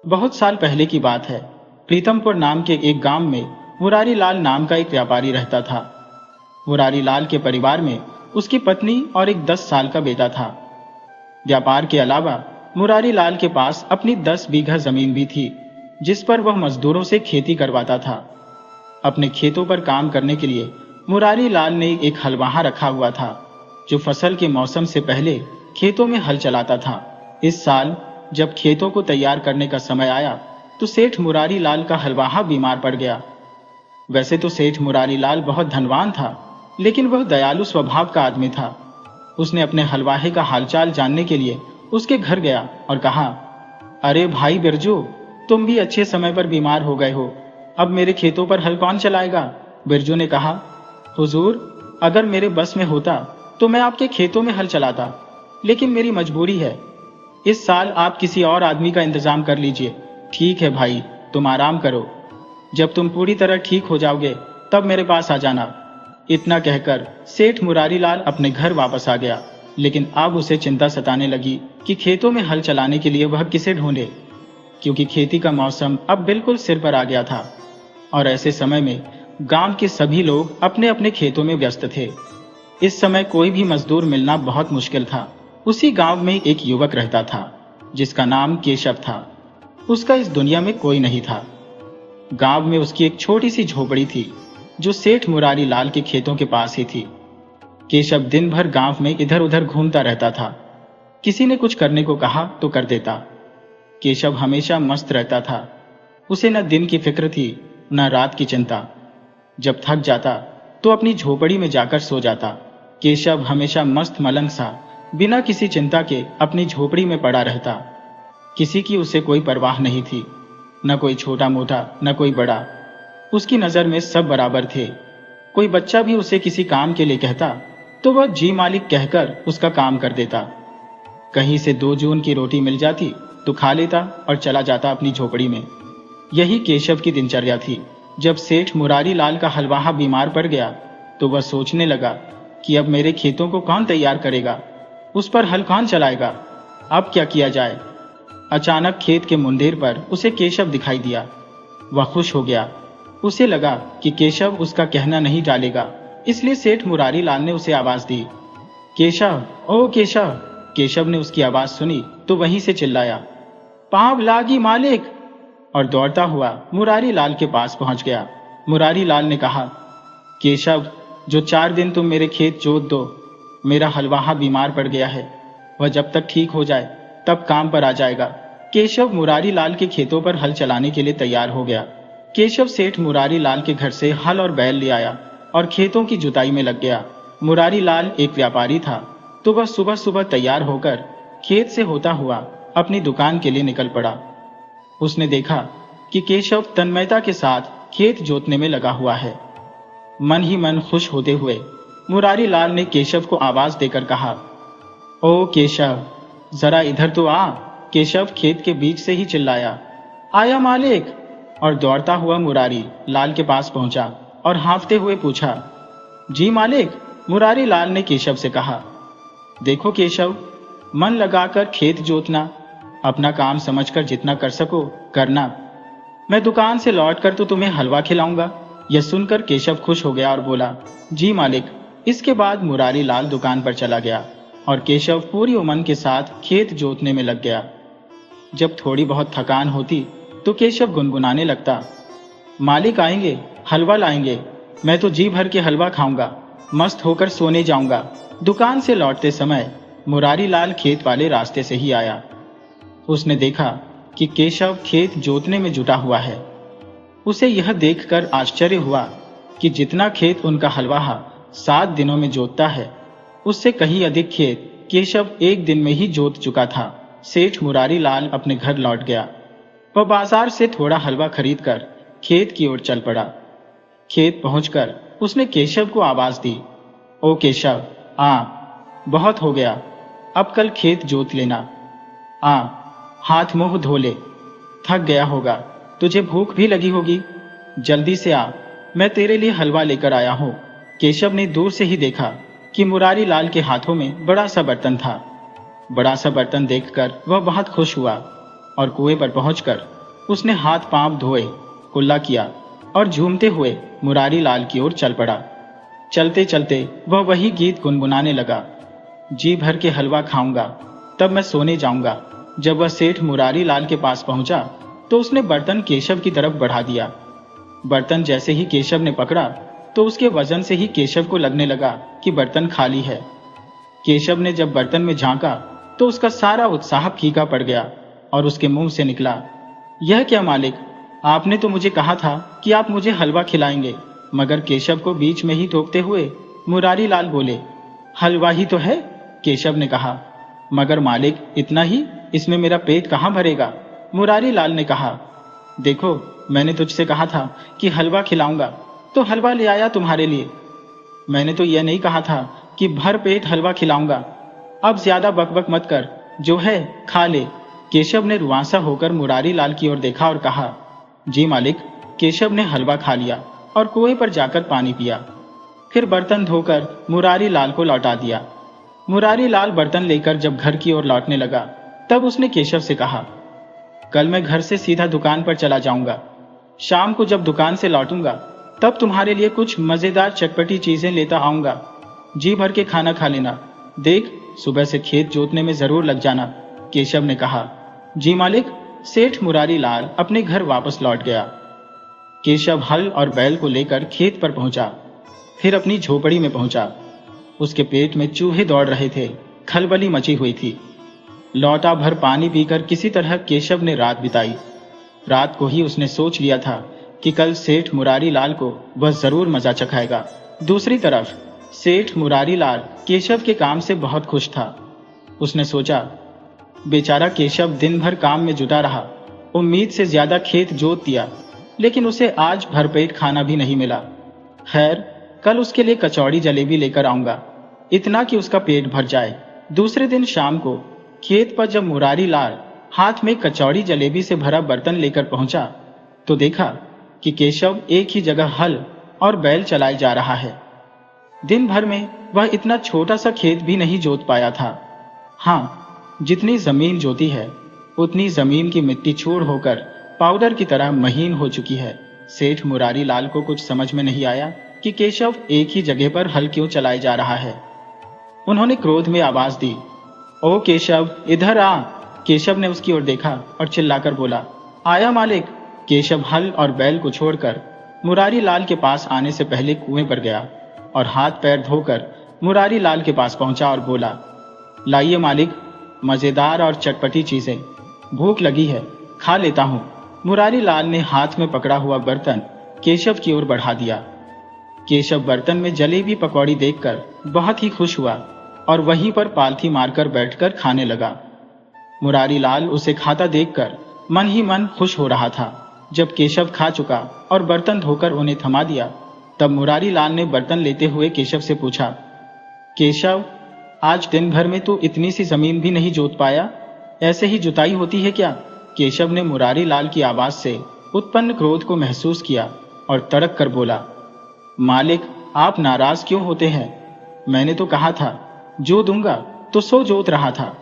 बहुत साल पहले की बात है। प्रीतमपुर नाम के एक गांव में मुरारी लाल नाम का एक व्यापारी रहता था। मुरारी लाल के परिवार में उसकी पत्नी और एक 10 साल का बेटा था। व्यापार के अलावा मुरारी लाल के पास अपनी 10 बीघा जमीन भी थी, जिस पर वह मजदूरों से खेती करवाता था। अपने खेतों पर काम करने के लिए मुरारी लाल ने एक हलवाहा रखा हुआ था, जो फसल के मौसम से पहले खेतों में हल चलाता था। इस साल जब खेतों को तैयार करने का समय आया तो सेठ मुरारी लाल का हलवाहा बीमार पड़ गया। वैसे तो सेठ मुरारी लाल बहुत धनवान था, लेकिन वह दयालु स्वभाव का आदमी था। उसने अपने हलवाहे का हालचाल जानने के लिए उसके घर गया और कहा, अरे भाई बिरजू, तुम भी अच्छे समय पर बीमार हो गए हो। अब मेरे खेतों पर हल कौन चलाएगा? बिरजू ने कहा, हुजूर, अगर मेरे बस में होता तो मैं आपके खेतों में हल चलाता, लेकिन मेरी मजबूरी है। इस साल आप किसी और आदमी का इंतजाम कर लीजिए। ठीक है भाई, तुम आराम करो। जब तुम पूरी तरह ठीक हो जाओगे तब मेरे पास आ जाना। इतना कहकर सेठ मुरारी लाल अपने घर वापस आ गया, लेकिन अब उसे चिंता सताने लगी कि खेतों में हल चलाने के लिए वह किसे ढूंढे, क्योंकि खेती का मौसम अब बिल्कुल सिर पर आ गया था और ऐसे समय में गांव के सभी लोग अपने अपने खेतों में व्यस्त थे। इस समय कोई भी मजदूर मिलना बहुत मुश्किल था। उसी गांव में एक युवक रहता था जिसका नाम केशव था। उसका इस दुनिया में कोई नहीं था। गांव में उसकी एक छोटी सी झोपड़ी थी, जो सेठ मुरारी लाल के खेतों के पास ही थी। केशव दिन भर गांव में इधर उधर घूमता रहता था। किसी ने कुछ करने को कहा तो कर देता। केशव हमेशा मस्त रहता था। उसे न दिन की फिक्र थी न रात की चिंता। जब थक जाता तो अपनी झोपड़ी में जाकर सो जाता। केशव हमेशा मस्त मलंग सा बिना किसी चिंता के अपनी झोपड़ी में पड़ा रहता। किसी की उसे कोई परवाह नहीं थी, न कोई छोटा मोटा न कोई बड़ा। उसकी नजर में सब बराबर थे। कोई बच्चा भी उसे किसी काम के लिए कहता तो वह जी मालिक कहकर उसका काम कर देता। कहीं से 2 जून की रोटी मिल जाती तो खा लेता और चला जाता अपनी झोपड़ी में। यही केशव की दिनचर्या थी। जब सेठ मुरारी लाल का हलवाहा बीमार पड़ गया तो वह सोचने लगा कि अब मेरे खेतों को कौन तैयार करेगा, उस पर हल कौन चलाएगा, अब क्या किया जाए। अचानक खेत के मुंडेर पर उसे केशव दिखाई दिया। वह खुश हो गया। उसे लगा कि केशव उसका कहना नहीं टालेगा, इसलिए सेठ मुरारी लाल ने उसे आवाज दी, केशव, ओ केशव। केशव ने उसकी आवाज सुनी तो वहीं से चिल्लाया, पांव लागी मालिक, और दौड़ता हुआ मुरारी लाल के पास पहुंच गया। मुरारी लाल ने कहा, केशव, जो 4 दिन तुम मेरे खेत जोत दो। मेरा हलवाहा बीमार पड़ गया है, वह जब तक ठीक हो जाए तब काम पर आ जाएगा। केशव मुरारी लाल के खेतों पर हल चलाने के लिए तैयार हो गया। केशव सेठ मुरारी लाल के घर से हल और बैल ले आया और खेतों की जुताई में लग गया। मुरारी लाल एक व्यापारी था, तो वह सुबह सुबह तैयार होकर खेत से होता हुआ अपनी दुकान के लिए निकल पड़ा। उसने देखा कि केशव तन्मयता के साथ खेत जोतने में लगा हुआ है। मन ही मन खुश होते हुए मुरारी लाल ने केशव को आवाज देकर कहा, ओ केशव, जरा इधर तो आ। केशव खेत के बीच से ही चिल्लाया, आया मालिक, और दौड़ता हुआ मुरारी लाल के पास पहुंचा और हाँफते हुए पूछा, जी मालिक। मुरारी लाल ने केशव से कहा, देखो केशव, मन लगाकर खेत जोतना, अपना काम समझकर जितना कर सको करना। मैं दुकान से लौटकर तो तुम्हें हलवा खिलाऊंगा। यह सुनकर केशव खुश हो गया और बोला, जी मालिक। इसके बाद मुरारी लाल दुकान पर चला गया और केशव पूरी उमंग के साथ खेत जोतने में लग गया। जब थोड़ी बहुत थकान होती तो केशव गुनगुनाने लगता, मालिक आएंगे, हलवा लाएंगे, मैं तो जी भर के हलवा खाऊंगा, मस्त होकर सोने जाऊंगा। दुकान से लौटते समय मुरारी लाल खेत वाले रास्ते से ही आया। उसने देखा कि केशव खेत जोतने में जुटा हुआ है। उसे यह देखकर आश्चर्य हुआ कि जितना खेत उनका हलवाहा 7 दिनों में जोतता है, उससे कहीं अधिक खेत केशव 1 दिन में ही जोत चुका था। सेठ मुरारी लाल अपने घर लौट गया। वह बाजार से थोड़ा हलवा खरीदकर खेत की ओर चल पड़ा। खेत पहुंचकर उसने केशव को आवाज दी, ओ केशव, आ, बहुत हो गया, अब कल खेत जोत लेना। आ, हाथ मुंह धो ले, थक गया होगा, तुझे भूख भी लगी होगी, जल्दी से आ, मैं तेरे लिए हलवा लेकर आया हूं। केशव ने दूर से ही देखा कि मुरारी लाल के हाथों में बड़ा सा बर्तन था। बड़ा सा बर्तन देखकर वह बहुत खुश हुआ और कुएं पर पहुंचकर उसने हाथ पांव धोए, कुल्ला किया और झूमते हुए मुरारी लाल की ओर चल पड़ा। चलते चलते वह वही गीत गुनगुनाने लगा, जी भर के हलवा खाऊंगा तब मैं सोने जाऊंगा। जब वह सेठ मुरारी लाल के पास पहुंचा तो उसने बर्तन केशव की तरफ बढ़ा दिया। बर्तन जैसे ही केशव ने पकड़ा तो उसके वजन से ही केशव को लगने लगा कि बर्तन खाली है। केशव ने जब बर्तन में झांका तो उसका सारा उत्साह फीका पड़ गया और उसके मुंह से निकला, यह क्या मालिक, आपने तो मुझे कहा था कि आप मुझे हलवा खिलाएंगे। मगर केशव को बीच में ही टोकते हुए मुरारी लाल बोले, हलवा ही तो है। केशव ने कहा, मगर मालिक इतना ही, इसमें मेरा पेट कहाँ भरेगा। मुरारी लाल ने कहा, देखो मैंने तुझसे कहा था कि हलवा खिलाऊंगा तो हलवा ले आया तुम्हारे लिए। मैंने तो यह नहीं कहा था कि भर पेट हलवा खिलाऊंगा। अब ज्यादा बकबक मत कर, जो है खा ले। केशव ने रुआंसा होकर मुरारी लाल की ओर देखा और कहा, जी मालिक। केशव ने हलवा खा लिया और कुएं पर जाकर पानी पिया, फिर बर्तन धोकर मुरारी लाल को लौटा दिया। मुरारी लाल बर्तन लेकर जब घर की ओर लौटने लगा तब उसने केशव से कहा, कल मैं घर से सीधा दुकान पर चला जाऊंगा। शाम को जब दुकान से लौटूंगा तब तुम्हारे लिए कुछ मजेदार चटपटी चीजें लेता आऊंगा। जी भर के खाना खा लेना। देख, सुबह से खेत जोतने में जरूर लग जाना। केशव ने कहा, जी मालिक। सेठ मुरारी लाल अपने घर वापस लौट गया। केशव हल और बैल को लेकर खेत पर पहुंचा, फिर अपनी झोपड़ी में पहुंचा। उसके पेट में चूहे दौड़ रहे थे, खलबली मची हुई थी। लौटा भर पानी पीकर किसी तरह केशव ने रात बिताई। रात को ही उसने सोच लिया था कि कल सेठ मुरारी लाल को वह जरूर मजा चखाएगा। दूसरी तरफ सेठ मुरारी लाल केशव के काम से बहुत खुश था। उसने सोचा, बेचारा केशव दिन भर काम में जुटा रहा, उम्मीद से ज्यादा खेत जोत दिया, लेकिन उसे आज भरपेट खाना भी नहीं मिला। खैर, कल उसके लिए कचौड़ी जलेबी लेकर आऊंगा, इतना कि उसका पेट भर जाए। दूसरे दिन शाम को खेत पर जब मुरारी लाल हाथ में कचौड़ी जलेबी से भरा बर्तन लेकर पहुंचा तो देखा कि केशव एक ही जगह हल और बैल चलाए जा रहा है। दिन भर में वह इतना छोटा सा खेत भी नहीं जोत पाया था। हाँ, जितनी जमीन जोती है उतनी जमीन की मिट्टी चूर होकर पाउडर की तरह महीन हो चुकी है। सेठ मुरारी लाल को कुछ समझ में नहीं आया कि केशव एक ही जगह पर हल क्यों चलाए जा रहा है। उन्होंने क्रोध में आवाज दी, ओ केशव, इधर आ। केशव ने उसकी ओर देखा और चिल्लाकर बोला, आया मालिक। केशव हल और बैल को छोड़कर मुरारी लाल के पास आने से पहले कुएं पर गया और हाथ पैर धोकर मुरारी लाल के पास पहुंचा और बोला, लाइए मालिक, मजेदार और चटपटी चीजें, भूख लगी है, खा लेता हूं। मुरारी लाल ने हाथ में पकड़ा हुआ बर्तन केशव की ओर बढ़ा दिया। केशव बर्तन में जलेबी पकौड़ी देखकर बहुत ही खुश हुआ और वहीं पर पालथी मारकर बैठकर खाने लगा। मुरारी लाल उसे खाता देखकर मन ही मन खुश हो रहा था। जब केशव खा चुका और बर्तन धोकर उन्हें थमा दिया तब मुरारी लाल ने बर्तन लेते हुए केशव से पूछा, केशव, आज दिन भर में तू इतनी सी जमीन भी नहीं जोत पाया, ऐसे ही जुताई होती है क्या? केशव ने मुरारी लाल की आवाज से उत्पन्न क्रोध को महसूस किया और तड़क कर बोला, मालिक, आप नाराज क्यों होते हैं? मैंने तो कहा था जो दूंगा तो सो जोत रहा था।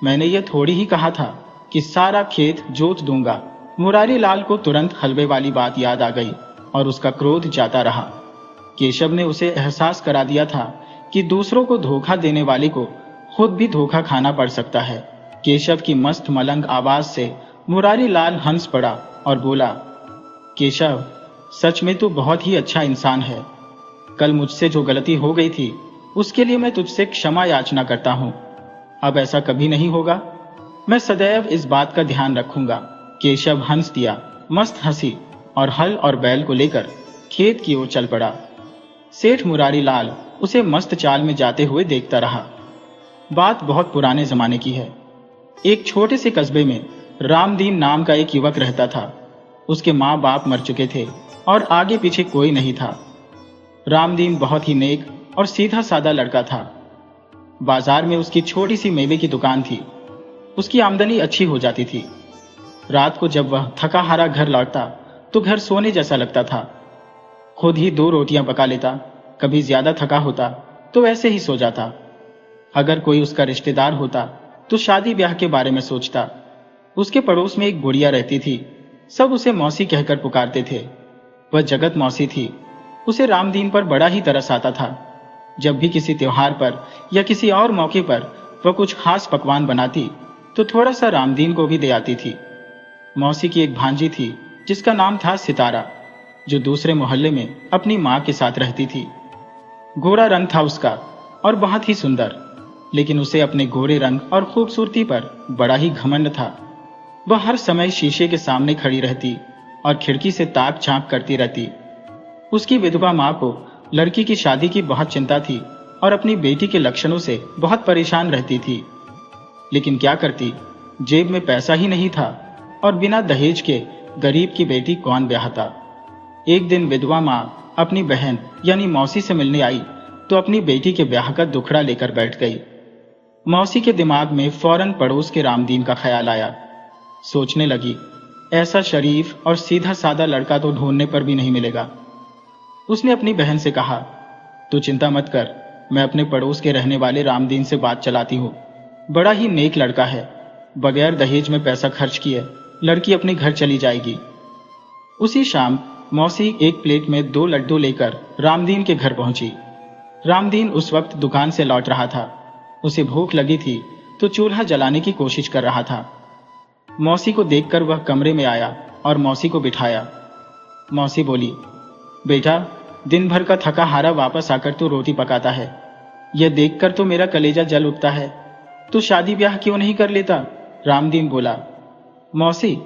मैंने यह थोड़ी ही कहा था कि सारा खेत जोत दूंगा। मुरारी लाल को तुरंत हलवे वाली बात याद आ गई और उसका क्रोध जाता रहा। केशव ने उसे एहसास करा दिया था कि दूसरों को धोखा देने वाले को खुद भी धोखा खाना पड़ सकता है। केशव की मस्त मलंग आवाज से मुरारी लाल हंस पड़ा और बोला, केशव, सच में तू बहुत ही अच्छा इंसान है। कल मुझसे जो गलती हो गई थी उसके लिए मैं तुझसे क्षमा याचना करता हूं। अब ऐसा कभी नहीं होगा। मैं सदैव इस बात का ध्यान रखूंगा। केशव हंस दिया, मस्त हंसी, और हल और बैल को लेकर खेत की ओर चल पड़ा। सेठ मुरारी लाल उसे मस्त चाल में जाते हुए देखता रहा। बात बहुत पुराने जमाने की है। एक छोटे से कस्बे में रामदीन नाम का एक युवक रहता था। उसके माँ बाप मर चुके थे और आगे पीछे कोई नहीं था। रामदीन बहुत ही नेक और सीधा साधा लड़का था। बाजार में उसकी छोटी सी मेवे की दुकान थी। उसकी आमदनी अच्छी हो जाती थी। रात को जब वह थका हारा घर लौटता तो घर सोने जैसा लगता था। खुद ही 2 रोटियां पका लेता, कभी ज्यादा थका होता तो ऐसे ही सो जाता। अगर कोई उसका रिश्तेदार होता तो शादी ब्याह के बारे में सोचता। उसके पड़ोस में एक गुड़िया रहती थी। सब उसे मौसी कहकर पुकारते थे। वह जगत मौसी थी। उसे रामदीन पर बड़ा ही तरस आता था। जब भी किसी त्योहार पर या किसी और मौके पर वह कुछ खास पकवान बनाती तो थोड़ा सा रामदीन को भी दे आती थी। मौसी की एक भांजी थी जिसका नाम था सितारा, जो दूसरे मोहल्ले में अपनी माँ के साथ रहती थी। गोरा रंग था उसका और बहुत ही सुंदर, लेकिन उसे अपने गोरे रंग और खूबसूरती पर बड़ा ही घमंड था। वह हर समय शीशे के सामने खड़ी रहती और खिड़की से ताक झांक करती रहती। उसकी विधवा माँ को लड़की की शादी की बहुत चिंता थी और अपनी बेटी के लक्षणों से बहुत परेशान रहती थी। लेकिन क्या करती, जेब में पैसा ही नहीं था और बिना दहेज के गरीब की बेटी कौन ब्याहता। एक दिन विधवा माँ अपनी बहन यानी मौसी से मिलने आई तो अपनी बेटी के ब्याह का दुखड़ा लेकर बैठ गई। मौसी के दिमाग में फौरन पड़ोस के रामदीन का ख्याल आया। सोचने लगी, ऐसा शरीफ और सीधा साधा लड़का तो ढूंढने पर भी नहीं मिलेगा। उसने अपनी बहन से कहा, तू चिंता मत कर, मैं अपने पड़ोस के रहने वाले रामदीन से बात चलाती हूँ। बड़ा ही नेक लड़का है, बगैर दहेज में पैसा खर्च किए लड़की अपने घर चली जाएगी। उसी शाम मौसी एक प्लेट में 2 लड्डू लेकर रामदीन के घर पहुंची। रामदीन उस वक्त दुकान से लौट रहा था। उसे भूख लगी थी तो चूल्हा जलाने की कोशिश कर रहा था। मौसी को देखकर वह कमरे में आया और मौसी को बिठाया। मौसी बोली, बेटा, दिन भर का थका हारा वापस आकर तू रोटी पकाता है। यह देखकर तो मेरा कलेजा जल उठता है। तू शादी ब्याह क्यों नहीं कर लेता? रामदीन बोला, मौसी,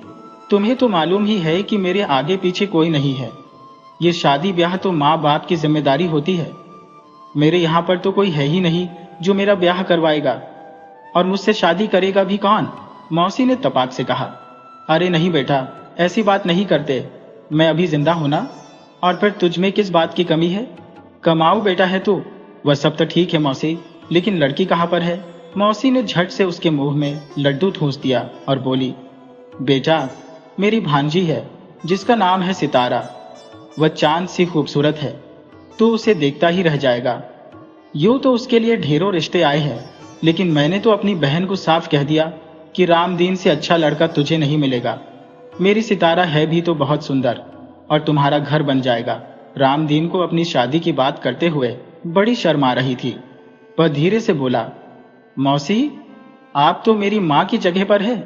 तुम्हें तो मालूम ही है कि मेरे आगे पीछे कोई नहीं है। ये शादी ब्याह तो माँ बाप की जिम्मेदारी होती है। मेरे यहाँ पर तो कोई है ही नहीं जो मेरा ब्याह करवाएगा, और मुझसे शादी करेगा भी कौन? मौसी ने तपाक से कहा, अरे नहीं बेटा, ऐसी बात नहीं करते। मैं अभी जिंदा हूं ना, और फिर तुझ में किस बात की कमी है? कमाऊ बेटा है तू। वह सब तो ठीक है मौसी, लेकिन लड़की कहाँ पर है? मौसी ने झट से उसके मुंह में लड्डू ठूंस दिया और बोली, बेटा, मेरी भांजी है जिसका नाम है सितारा। वह चांद सी खूबसूरत है, तू उसे देखता ही रह जाएगा। यूं तो उसके लिए ढेरों रिश्ते आए हैं, लेकिन मैंने तो अपनी बहन को साफ कह दिया कि रामदीन से अच्छा लड़का तुझे नहीं मिलेगा। मेरी सितारा है भी तो बहुत सुंदर, और तुम्हारा घर बन जाएगा। रामदीन को अपनी शादी की बात करते हुए बड़ी शर्म आ रही थी। वह धीरे से बोला, मौसी, आप तो मेरी माँ की जगह पर है।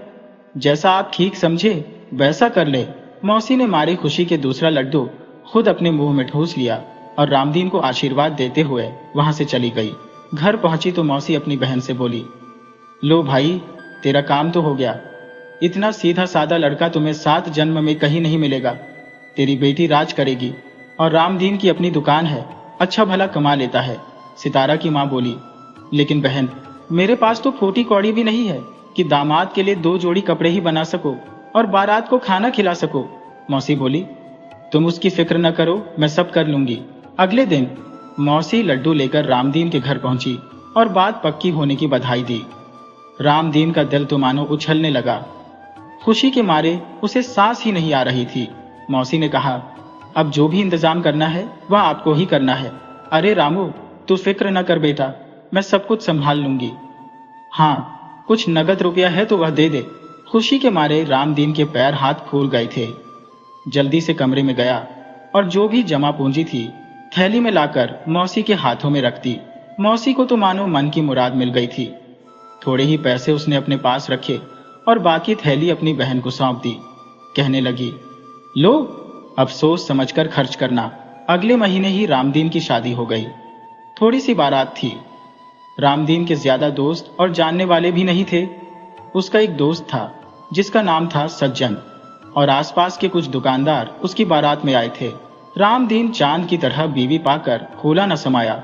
जैसा आप ठीक समझे वैसा कर ले। मौसी ने मारी खुशी के दूसरा लड्डू खुद अपने मुंह में ठूस लिया और रामदीन को आशीर्वाद देते हुए वहां से चली गई। घर पहुंची तो मौसी अपनी बहन से बोली, लो भाई, तेरा काम तो हो गया। इतना सीधा साधा लड़का तुम्हें 7 जन्म में कहीं नहीं मिलेगा। तेरी बेटी राज करेगी, और रामदीन की अपनी दुकान है, अच्छा भला कमा लेता है। सितारा की माँ बोली, लेकिन बहन, मेरे पास तो फूटी कौड़ी भी नहीं है कि दामाद के लिए 2 जोड़ी कपड़े ही बना सको और बारात को खाना खिला सको। मौसी बोली, तुम उसकी फिक्र न करो, मैं सब कर लूंगी। अगले दिन मौसी लड्डू लेकर रामदीन के घर पहुंची और बात पक्की होने की बधाई दी। रामदीन का दिल तो मानो उछलने लगा। खुशी के मारे उसे सांस ही नहीं आ रही थी। मौसी ने कहा, अब जो भी इंतजाम करना है वह आपको ही करना है। अरे रामू, तू फिक्र न कर बेटा, मैं सब कुछ संभाल लूंगी। हाँ, कुछ नगद रुपया है तो वह दे दे। खुशी के मारे रामदीन के पैर हाथ फूल गए थे। जल्दी से कमरे में गया और जो भी जमा पूंजी थी थैली में लाकर मौसी के हाथों में रख दी। मौसी को तो मानो मन की मुराद मिल गई थी। थोड़े ही पैसे उसने अपने पास रखे और बाकी थैली अपनी बहन को सौंप दी। कहने लगी, लो, अब सोच समझकर खर्च करना। अगले महीने ही रामदीन की शादी हो गई। थोड़ी सी बारात थी। रामदीन के ज्यादा दोस्त और जानने वाले भी नहीं थे। उसका एक दोस्त था जिसका नाम था सज्जन, और आसपास के कुछ दुकानदार उसकी बारात में आए थे। रामदीन चांद की तरह बीवी पाकर फूला न समाया।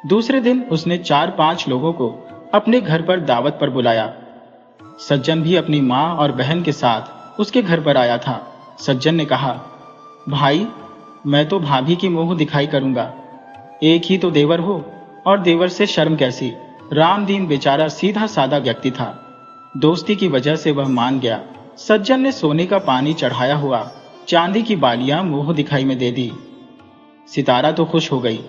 दूसरे दिन उसने 4-5 लोगों को अपने घर पर दावत पर बुलाया। सज्जन भी अपनी माँ और बहन के साथ उसके घर पर आया था। सज्जन ने कहा, भाई, मैं तो भाभी की मुंह दिखाई करूंगा। एक ही तो देवर हो, और देवर से शर्म कैसी। रामदीन बेचारा सीधा साधा व्यक्ति था। दोस्ती की वजह से वह मान गया। सज्जन ने सोने का पानी चढ़ाया हुआ चांदी की बालियां मुंह दिखाई में दे दी। सितारा तो खुश हो गई।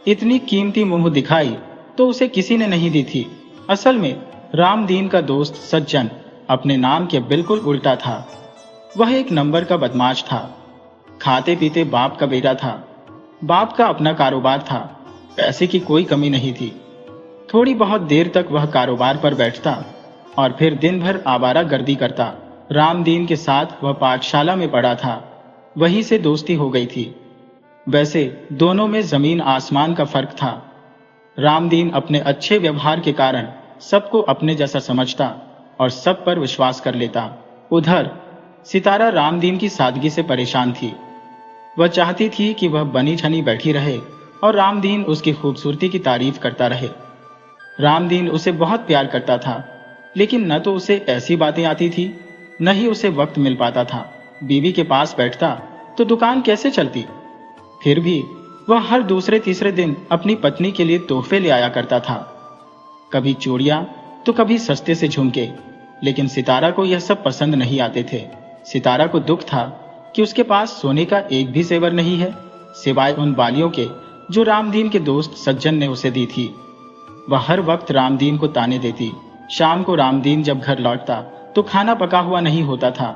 इतनी कीमती मुंह दिखाई तो उसे किसी ने नहीं दी थी। असल में रामदीन का दोस्त सज्जन अपने नाम के बिल्कुल उल्टा था। वह एक नंबर का बदमाश था। खाते पीते बाप का बेटा था। बाप का अपना कारोबार था। पैसे की कोई कमी नहीं थी। थोड़ी बहुत देर तक वह कारोबार पर बैठता और फिर दिन भर आवारा गर्दी करता। रामदीन के साथ वह पाठशाला में पढ़ा था। वहीं से दोस्ती हो गई थी। वैसे दोनों में जमीन आसमान का फर्क था। रामदीन अपने अच्छे व्यवहार के कारण सबको अपने जैसा समझता और सब पर विश्वास कर लेता। उधर सितारा रामदीन की सादगी से परेशान थी। वह चाहती थी कि वह बनी ठनी बैठी रहे और रामदीन उसकी खूबसूरती की तारीफ करता रहे। रामदीन उसे बहुत प्यार करता था, लेकिन न तो उसे ऐसी बातें आती थी, न ही उसे वक्त मिल पाता था। बीवी के पास बैठता तो दुकान कैसे चलती। फिर भी वह हर दूसरे तीसरे दिन अपनी पत्नी के लिए तोहफे ले आया करता था, कभी चूड़ियां तो कभी सस्ते से झुमके। लेकिन सितारा को यह सब पसंद नहीं आते थे। सितारा को दुख था कि उसके पास सोने का एक भी जेवर नहीं है, सिवाय उन बालियों के जो रामदीन के दोस्त सज्जन ने उसे दी थी। वह हर वक्त रामदीन को ताने देती। शाम को रामदीन जब घर लौटता तो खाना पका हुआ नहीं होता था।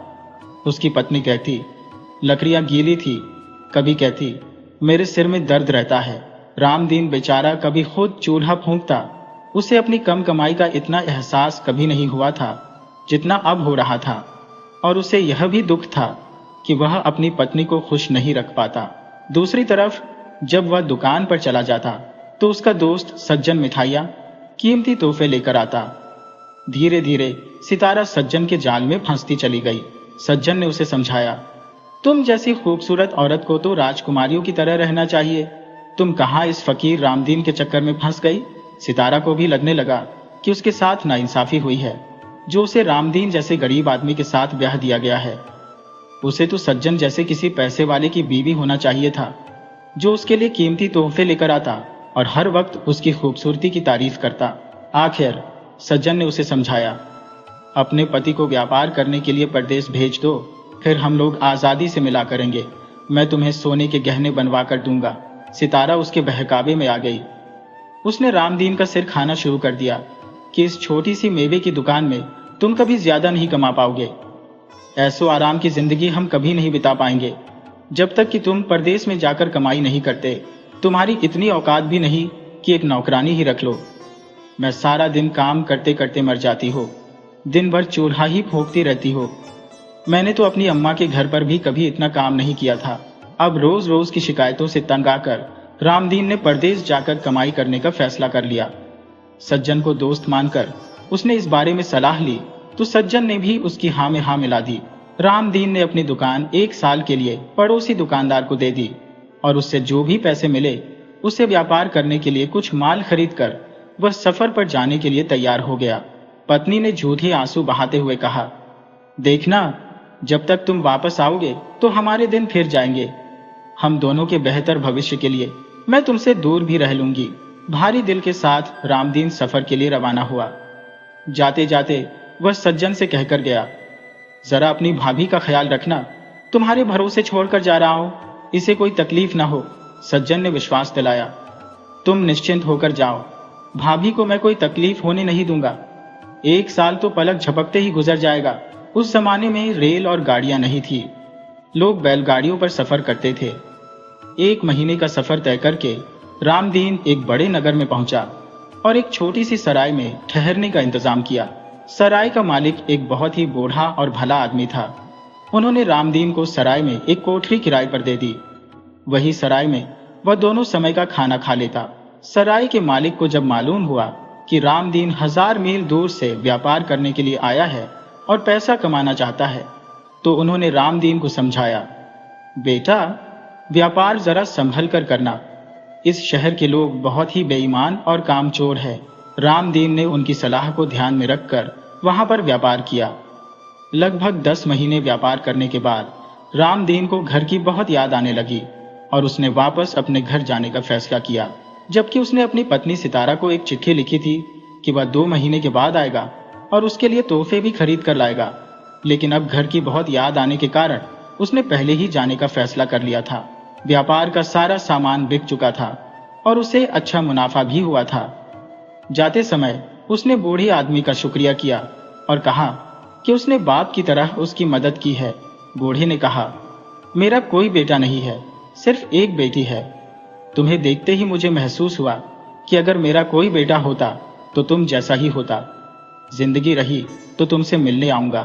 उसकी पत्नी कहती, लकड़ियां गीली थी। कभी कहती, मेरे सिर में दर्द रहता है। रामदीन बेचारा कभी खुद चूल्हा फूंकता। उसे अपनी कम कमाई का इतना एहसास कभी नहीं हुआ था जितना अब हो रहा था, और उसे यह भी दुख था कि वह अपनी पत्नी को खुश नहीं रख पाता। दूसरी तरफ जब वह दुकान पर चला जाता तो उसका दोस्त सज्जन मिठाइयाँ, कीमती तोहफे लेकर आता। धीरे धीरे सितारा सज्जन के जाल में फंसती चली गई। सज्जन ने उसे समझाया, तुम जैसी खूबसूरत औरत को तो राजकुमारियों की तरह रहना चाहिए। तुम कहाँ इस फकीर रामदीन के चक्कर में फंस गई। सितारा को भी लगने लगा कि उसके साथ नाइंसाफी हुई है, जो उसे रामदीन जैसे गरीब आदमी के साथ ब्याह दिया गया है। उसे तो सज्जन जैसे किसी पैसे वाले की बीवी होना चाहिए था, जो उसके लिए कीमती तोहफे लेकर आता और हर वक्त उसकी खूबसूरती की तारीफ करता। आखिर सज्जन ने उसे समझाया, अपने पति को व्यापार करने के लिए परदेश भेज दो, फिर हम लोग आजादी से मिला करेंगे। मैं तुम्हें सोने के गहने बनवा कर दूंगा। सितारा उसके बहकावे में आ गई। उसने रामदीन का सिर खाना शुरू कर दिया कि इस छोटी सी मेवे की दुकान में तुम कभी ज्यादा नहीं कमा पाओगे। ऐसो आराम की जिंदगी हम कभी नहीं बिता पाएंगे जब तक कि तुम परदेश में जाकर कमाई नहीं करते। तुम्हारी इतनी औकात भी नहीं कि एक नौकरानी ही रख लो। मैं सारा दिन काम करते करते मर जाती हो, दिन भर चूल्हा ही फूंकती रहती हो। मैंने तो अपनी अम्मा के घर पर भी कभी इतना काम नहीं किया था। अब रोज रोज की शिकायतों से तंग आकर रामदीन ने परदेश जाकर कमाई करने का फैसला कर लिया। सज्जन को दोस्त मानकर उसने इस बारे में सलाह ली तो सज्जन ने भी उसकी हाँ में हाँ मिला दी। रामदीन ने अपनी दुकान 1 साल के लिए पड़ोसी दुकानदार को दे दी और उससे जो भी पैसे मिले उसे व्यापार करने के लिए कुछ माल खरीद कर वह सफर पर जाने के लिए तैयार हो गया। पत्नी ने झूठे आंसू बहाते हुए कहा, देखना, जब तक तुम वापस आओगे तो हमारे दिन फिर जाएंगे। हम दोनों के बेहतर भविष्य के लिए मैं तुमसे दूर भी रह लूंगी। भारी दिल के साथ रामदीन सफर के लिए रवाना हुआ। जाते जाते वह सज्जन से कहकर गया, जरा अपनी भाभी का ख्याल रखना, तुम्हारे भरोसे छोड़कर जा रहा हूं, इसे कोई तकलीफ ना हो। सज्जन ने विश्वास दिलाया, तुम निश्चिंत होकर जाओ, भाभी को मैं कोई तकलीफ होने नहीं दूंगा। 1 साल तो पलक झपकते ही गुजर जाएगा। उस जमाने में रेल और गाड़ियां नहीं थी, लोग बैलगाड़ियों पर सफर करते थे। 1 महीने का सफर तय करके रामदीन एक बड़े नगर में पहुंचा और एक छोटी सी सराय में ठहरने का इंतजाम किया। सराय का मालिक एक बहुत ही बूढ़ा और भला आदमी था। उन्होंने रामदीन को सराय में एक कोठरी किराए पर दे दी। वही सराय में वह दोनों समय का खाना खा लेता। सराय के मालिक को जब मालूम हुआ कि रामदीन 1000 मील दूर से व्यापार करने के लिए आया है और पैसा कमाना चाहता है, तो उन्होंने रामदीन को समझाया, बेटा, व्यापार जरा संभल कर करना। इस शहर के लोग बहुत ही बेईमान और कामचोर है। रामदीन ने उनकी सलाह को ध्यान में रखकर वहां पर व्यापार किया। लगभग 10 महीने व्यापार करने के बाद रामदीन को घर की बहुत याद आने लगी और उसने वापस अपने घर जाने का फैसला किया। जबकि उसने अपनी पत्नी सितारा को एक चिट्ठी लिखी थी कि वह 2 महीने के बाद आएगा और उसके लिए तोहफे भी खरीद कर लाएगा। लेकिन अब घर की बहुत याद आने के कारण उसने पहले ही जाने का फैसला कर लिया था। व्यापार का सारा सामान बिक चुका था और उसे अच्छा मुनाफा भी हुआ था। जाते समय उसने बूढ़े आदमी का शुक्रिया किया और कहा कि उसने बाप की तरह उसकी मदद की है। बूढ़े ने कहा, मेरा कोई बेटा नहीं है, सिर्फ एक बेटी है। तुम्हें देखते ही मुझे महसूस हुआ कि अगर मेरा कोई बेटा होता तो तुम जैसा ही होता। जिंदगी रही तो तुमसे मिलने आऊंगा।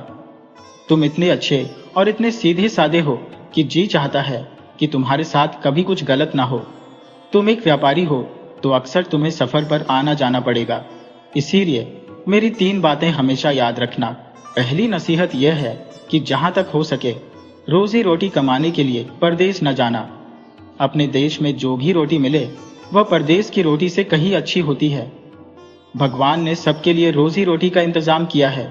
तुम इतने अच्छे और इतने सीधे साधे हो कि जी चाहता है कि तुम्हारे साथ कभी कुछ गलत ना हो। तुम एक व्यापारी हो तो अक्सर तुम्हें सफर पर आना जाना पड़ेगा, इसीलिए मेरी 3 बातें हमेशा याद रखना। पहली नसीहत यह है कि जहां तक हो सके रोजी रोटी कमाने के लिए परदेश न जाना। अपने देश में जो भी रोटी मिले वह परदेश की रोटी से कहीं अच्छी होती है। भगवान ने सबके लिए रोजी रोटी का इंतजाम किया है।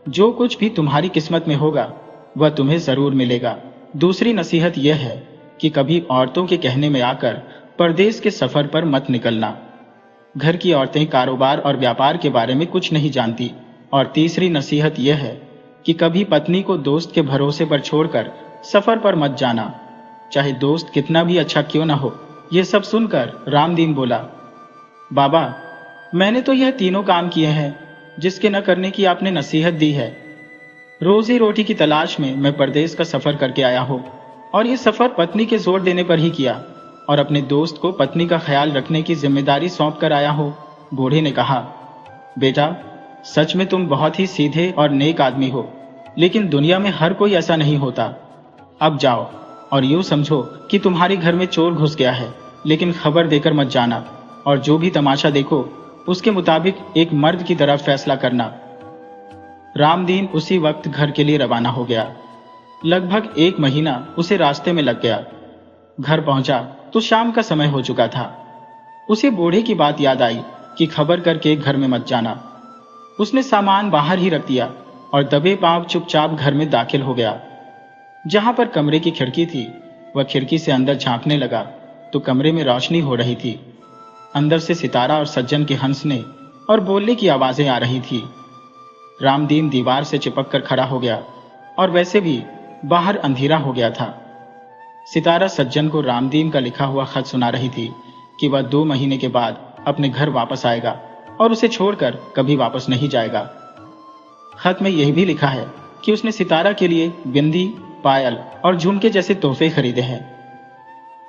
जो कुछ भी तुम्हारी किस्मत में होगा वह तुम्हें जरूर मिलेगा। दूसरी नसीहत यह है कि कभी औरतों के कहने में आकर परदेश के सफर पर मत निकलना। घर की औरतें कारोबार और व्यापार के बारे में कुछ नहीं जानती। और तीसरी नसीहत यह है कि कभी पत्नी को दोस्त के भरोसे पर छोड़कर सफर पर मत जाना, चाहे दोस्त कितना भी अच्छा क्यों ना हो। यह सब सुनकर रामदीन बोला, बाबा, मैंने तो यह तीनों काम किए हैं जिसके न करने की आपने नसीहत दी है। रोजी रोटी की तलाश में मैं परदेश का सफर करके आया हूँ और ये सफर पत्नी के जोर देने पर ही किया और अपने दोस्त को पत्नी का ख्याल रखने की जिम्मेदारी सौंप कर आया हूँ। बूढ़े ने कहा, बेटा, सच में तुम बहुत ही सीधे और नेक आदमी हो, लेकिन दुनिया में हर कोई ऐसा नहीं होता। अब जाओ और यूं समझो कि तुम्हारे घर में चोर घुस गया है, लेकिन खबर देकर मत जाना और जो भी तमाशा देखो उसके मुताबिक एक मर्द की तरह फैसला करना। रामदीन उसी वक्त घर के लिए रवाना हो गया। लगभग 1 महीना उसे रास्ते में लग गया। घर पहुंचा तो शाम का समय हो चुका था। उसे बूढ़े की बात याद आई कि खबर करके घर में मत जाना। उसने सामान बाहर ही रख दिया और दबे पांव चुपचाप घर में दाखिल हो गया। जहां पर कमरे की खिड़की थी वह खिड़की से अंदर झांकने लगा तो कमरे में रोशनी हो रही थी। अंदर से सितारा और सज्जन के हंसने और बोलने की आवाजें आ रही थी। रामदीन दीवार से चिपक कर खड़ा हो गया और वैसे भी बाहर अंधेरा हो गया था। सितारा सज्जन को रामदीन का लिखा हुआ खत सुना रही थी कि वह 2 महीने के बाद अपने घर वापस आएगा और उसे छोड़कर कभी वापस नहीं जाएगा। खत में यह भी लिखा है कि उसने सितारा के लिए बिंदी, पायल और झुमके जैसे तोहफे खरीदे हैं।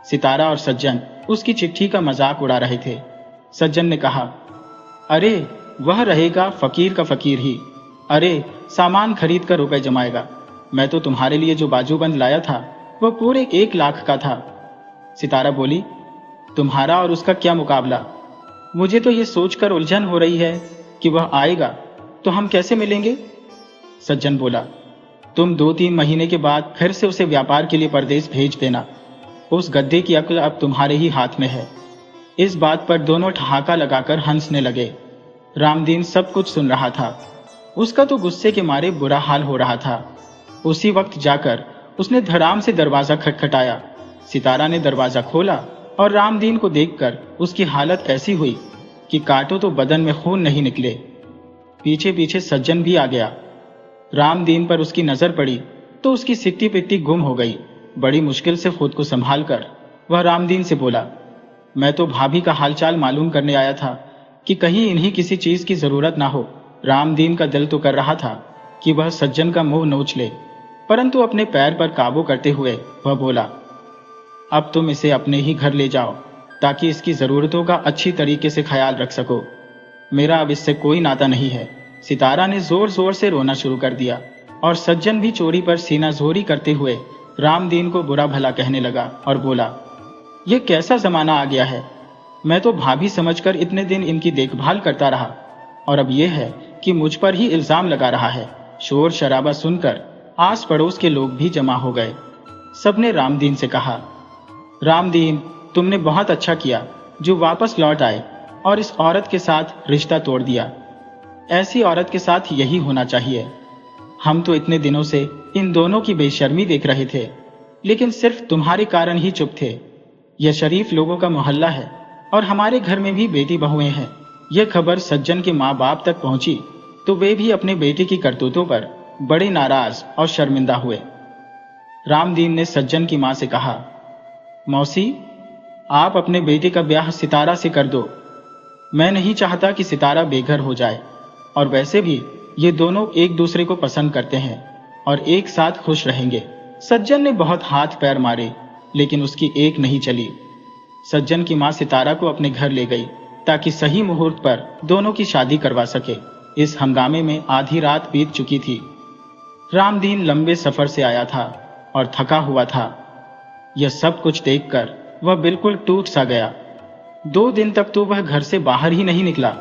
सितारा और सज्जन उसकी चिट्ठी का मजाक उड़ा रहे थे। सज्जन ने कहा, अरे वह रहेगा फकीर का फकीर ही। अरे सामान खरीद कर रुपए जमाएगा। मैं तो तुम्हारे लिए जो बाजूबंद लाया था वह पूरे 1 लाख का था। सितारा बोली, तुम्हारा और उसका क्या मुकाबला। मुझे तो ये सोचकर उलझन हो रही है कि वह आएगा तो हम कैसे मिलेंगे। सज्जन बोला, तुम 2-3 महीने के बाद फिर से उसे व्यापार के लिए परदेश भेज देना। उस गद्दे की अक्ल अब तुम्हारे ही हाथ में है। इस बात पर दोनों ठहाका लगाकर हंसने लगे। रामदीन सब कुछ सुन रहा था। उसका तो गुस्से के मारे बुरा हाल हो रहा था। उसी वक्त जाकर उसने धड़ाम से दरवाजा खटखटाया। सितारा ने दरवाजा खोला और रामदीन को देखकर उसकी हालत ऐसी हुई कि काटो तो बदन में खून नहीं निकले। पीछे पीछे सज्जन भी आ गया। रामदीन पर उसकी नजर पड़ी तो उसकी सिट्टी पिट्टी गुम हो गई। बड़ी मुश्किल से खुद को संभाल कर वह रामदीन से बोला, मैं तो भाभी का हालचाल मालूम करने आया था कि कहीं इन्हीं किसी चीज की जरूरत ना हो। रामदीन का दिल तो कर रहा था कि वह सज्जन का मुंह नोच ले, परंतु अपने पैर पर काबू करते हुए वह बोला, अब तुम इसे अपने ही घर ले जाओ ताकि इसकी जरूरतों का अच्छी तरीके से ख्याल रख सको। मेरा अब इससे कोई नाता नहीं है। सितारा ने जोर जोर से रोना शुरू कर दिया और सज्जन भी चोरी पर सीना जोरी करते हुए रामदीन को बुरा भला कहने लगा और बोला, यह कैसा जमाना आ गया है। मैं तो भाभी समझकर इतने दिन इनकी देखभाल करता रहा और अब यह है कि मुझ पर ही इल्जाम लगा रहा है। शोर शराबा सुनकर आस पड़ोस के लोग भी जमा हो गए। सबने रामदीन से कहा, रामदीन, तुमने बहुत अच्छा किया जो वापस लौट आए और इस औरत के साथ रिश्ता तोड़ दिया। ऐसी औरत के साथ यही होना चाहिए। हम तो इतने दिनों से इन दोनों की बेशर्मी देख रहे थे, लेकिन सिर्फ तुम्हारे कारण ही चुप थे। यह शरीफ लोगों का मोहल्ला है और हमारे घर में भी बेटी बहुएं हैं। यह खबर सज्जन के माँ बाप तक पहुंची तो वे भी अपने बेटे की करतूतों पर बड़े नाराज और शर्मिंदा हुए। रामदीन ने सज्जन की माँ से कहा, मौसी, आप अपने बेटे का ब्याह सितारा से कर दो। मैं नहीं चाहता कि सितारा बेघर हो जाए और वैसे भी ये दोनों एक दूसरे को पसंद करते हैं और एक साथ खुश रहेंगे। सज्जन ने बहुत हाथ पैर मारे, लेकिन उसकी एक नहीं चली। सज्जन की मां सितारा को अपने घर ले गई ताकि सही मुहूर्त पर दोनों की शादी करवा सके। इस हंगामे में आधी रात बीत चुकी थी। रामदीन लंबे सफर से आया था और थका हुआ था। यह सब कुछ देखकर वह बिल्कुल टूट सा गया। 2 दिन तक तो वह घर से बाहर ही नहीं निकला।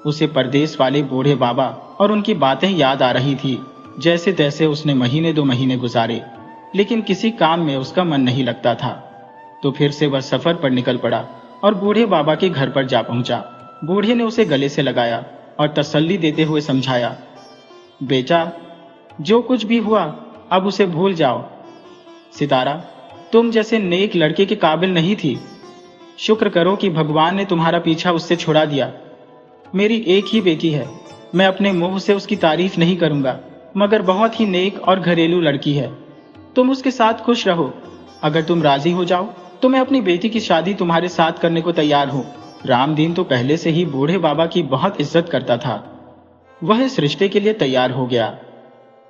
उसे परदेश वाले बूढ़े बाबा और उनकी बातें याद आ रही थी। जैसे तैसे उसने महीने 2 महीने गुजारे, लेकिन किसी काम में उसका मन नहीं लगता था। तो फिर से वह सफर पर निकल पड़ा और बूढ़े बाबा के घर पर जा पहुंचा। बूढ़े ने उसे गले से लगाया और तसल्ली देते हुए समझाया, बेटा, जो कुछ भी हुआ अब उसे भूल जाओ। सितारा, तुम जैसे नेक लड़के के काबिल नहीं थी। शुक्र करो कि भगवान ने तुम्हारा पीछा उससे छुड़ा दिया। मेरी एक ही बेटी है, मैं अपने मुंह से उसकी तारीफ नहीं करूंगा, मगर बहुत ही नेक और घरेलू लड़की है। तुम उसके साथ खुश रहो। अगर तुम राजी हो जाओ तो मैं अपनी बेटी की शादी तुम्हारे साथ करने को तैयार हूं। रामदीन तो पहले से ही बूढ़े बाबा की बहुत इज्जत करता था। वह इस रिश्ते के लिए तैयार हो गया।